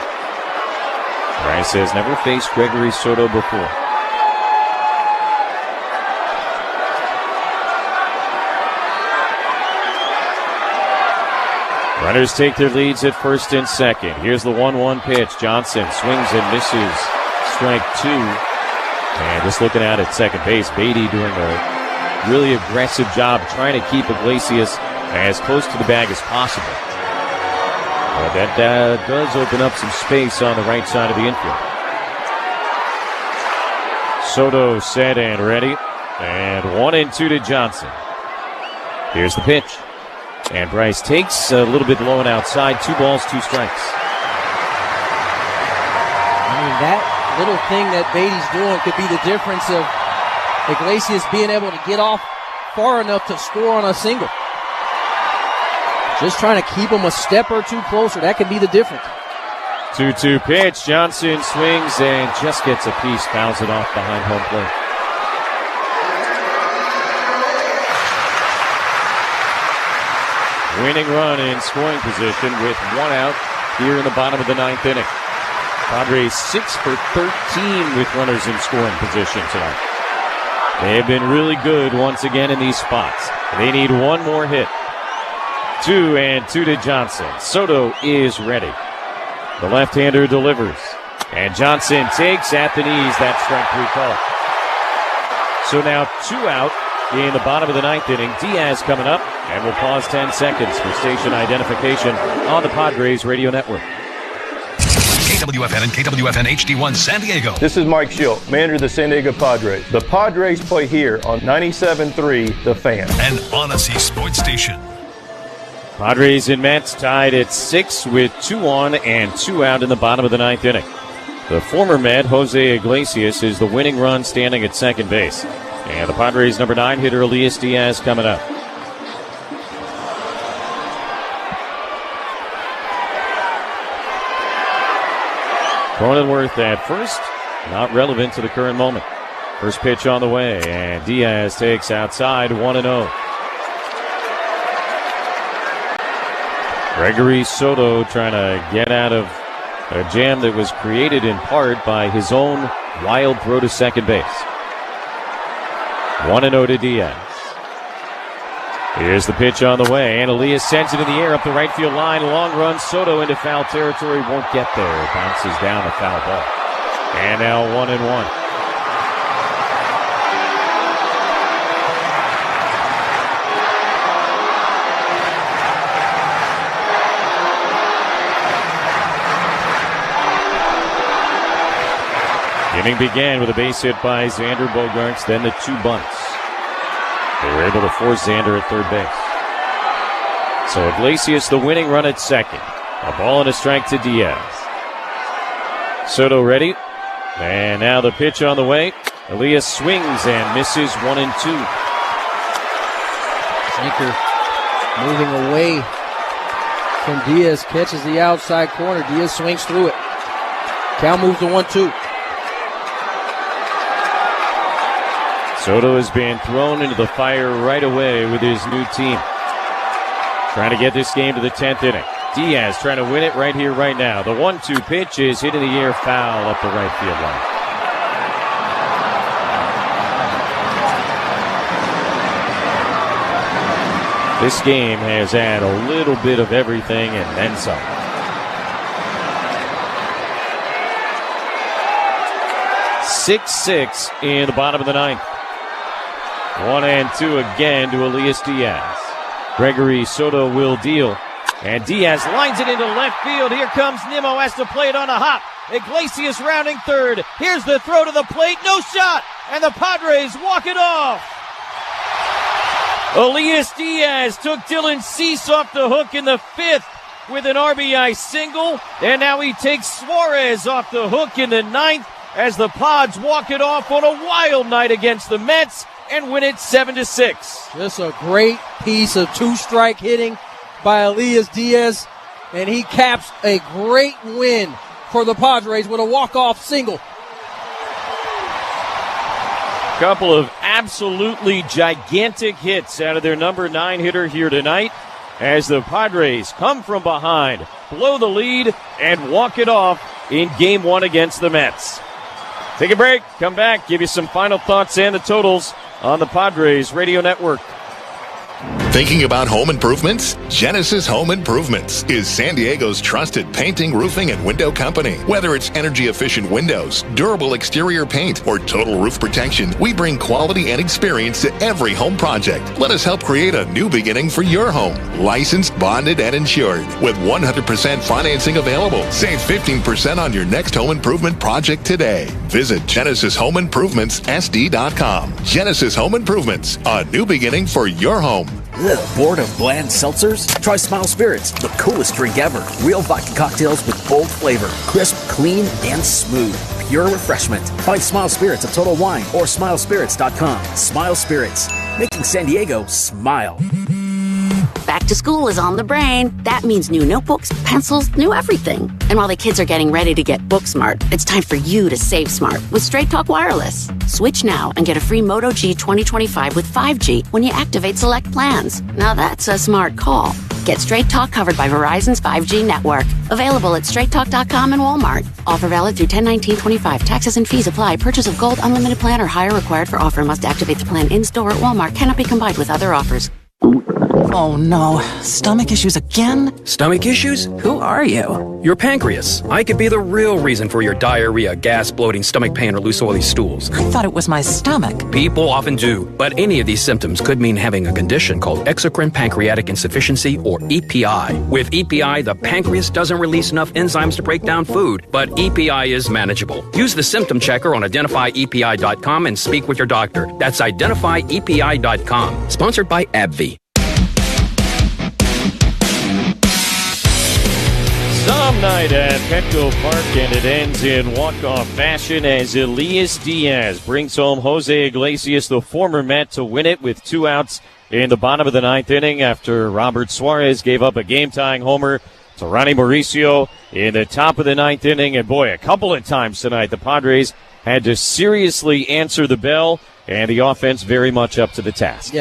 Bryce has never faced Gregory Soto before. Runners take their leads at first and second. Here's the 1-1 pitch. Johnson swings and misses. Strike two. And just looking at it, second base, Beatty doing a really aggressive job trying to keep Iglesias as close to the bag as possible. But that does open up some space on the right side of the infield. Soto set and ready. And 1-2 to Johnson. Here's the pitch. And Bryce takes a little bit low and outside. 2 balls, 2 strikes. I mean, that little thing that Beatty's doing could be the difference of Iglesias being able to get off far enough to score on a single. Just trying to keep him a step or two closer. That could be the difference. 2-2 pitch. Johnson swings and just gets a piece. Fouls it off behind home plate. Winning run in scoring position with 1 out here in the bottom of the ninth inning. Padres 6 for 13 with runners in scoring position tonight. They have been really good once again in these spots. They need one more hit. 2-2 to Johnson. Soto is ready. The left-hander delivers. And Johnson takes at the knees that strike 3 call. So now 2 out in the bottom of the ninth inning. Diaz coming up, and we'll pause 10 seconds for station identification on the Padres radio network. KWFN and KWFN HD1 San Diego. This is Mike Schilt, manager of the San Diego Padres. The Padres play here on 97.3 The Fan. An Odyssey sports station. Padres and Mets tied at 6 with 2 on and 2 out in the bottom of the 9th inning. The former Met, Jose Iglesias, is the winning run standing at second base. And the Padres' number 9 hitter, Elias Diaz, coming up. Cronenworth at first, not relevant to the current moment. First pitch on the way, and Diaz takes outside 1-0. Gregory Soto trying to get out of a jam that was created in part by his own wild throw to second base. 1-0 to Diaz. Here's the pitch on the way, and Elias sends it in the air up the right field line. Long run, Soto into foul territory, won't get there. Bounces down a foul ball. And now 1-1. Inning began with a base hit by Xander Bogaerts, then the 2 bunts. They were able to force Xander at third base. So Iglesias the winning run at second. A ball and a strike to Diaz. Soto ready. And now the pitch on the way. Elias swings and misses 1-2. Sinker moving away from Diaz. Catches the outside corner. Diaz swings through it. Count moves to 1-2. Soto has been thrown into the fire right away with his new team. Trying to get this game to the 10th inning. Diaz trying to win it right here, right now. The 1-2 pitch is hit in the air, foul up the right field line. This game has had a little bit of everything and then some. 6-6 in the bottom of the 9th. 1-2 again to Elias Diaz. Gregory Soto will deal. And Diaz lines it into left field. Here comes Nimmo, has to play it on a hop. Iglesias rounding third. Here's the throw to the plate. No shot. And the Padres walk it off. Elias Diaz took Dylan Cease off the hook in the 5th with an RBI single. And now he takes Suarez off the hook in the 9th as the Pods walk it off on a wild night against the Mets and win it 7-6. Just a great piece of 2-strike hitting by Elias Diaz, and he caps a great win for the Padres with a walk-off single. Couple of absolutely gigantic hits out of their number 9 hitter here tonight as the Padres come from behind, blow the lead, and walk it off in Game 1 against the Mets. Take a break, come back, give you some final thoughts and the totals on the Padres Radio Network. Thinking about home improvements? Genesis Home Improvements is San Diego's trusted painting, roofing, and window company. Whether it's energy-efficient windows, durable exterior paint, or total roof protection, we bring quality and experience to every home project. Let us help create a new beginning for your home. Licensed, bonded, and insured. With 100% financing available. Save 15% on your next home improvement project today. Visit GenesisHomeImprovementsSD.com. Genesis Home Improvements, a new beginning for your home. Ugh, bored of bland seltzers? Try Smile Spirits, the coolest drink ever. Real vodka cocktails with bold flavor. Crisp, clean, and smooth. Pure refreshment. Find Smile Spirits at Total Wine or SmileSpirits.com. Smile Spirits, making San Diego smile. Back to school is on the brain. That means new notebooks, pencils, new everything. And while the kids are getting ready to get book smart, it's time for you to save smart with Straight Talk Wireless. Switch now and get a free Moto G 2025 with 5G when you activate select plans. Now that's a smart call. Get Straight Talk covered by Verizon's 5G network. Available at straighttalk.com and Walmart. Offer valid through 10/19/25. Taxes and fees apply. Purchase of gold unlimited plan or higher required for offer. Must activate the plan in-store at Walmart. Cannot be combined with other offers. Oh no, stomach issues again? Stomach issues? Who are you? Your pancreas. I could be the real reason for your diarrhea, gas, bloating, stomach pain, or loose oily stools. I thought it was my stomach. People often do, but any of these symptoms could mean having a condition called exocrine pancreatic insufficiency, or EPI. With EPI, the pancreas doesn't release enough enzymes to break down food, but EPI is manageable. Use the symptom checker on identifyepi.com and speak with your doctor. That's identifyepi.com. Sponsored by AbbVie. Some night at Petco Park, and it ends in walk-off fashion as Elias Diaz brings home Jose Iglesias, the former Met, to win it with 2 outs in the bottom of the 9th inning after Robert Suarez gave up a game-tying homer to Ronnie Mauricio in the top of the 9th inning. And boy, a couple of times tonight the Padres had to seriously answer the bell, and the offense very much up to the task.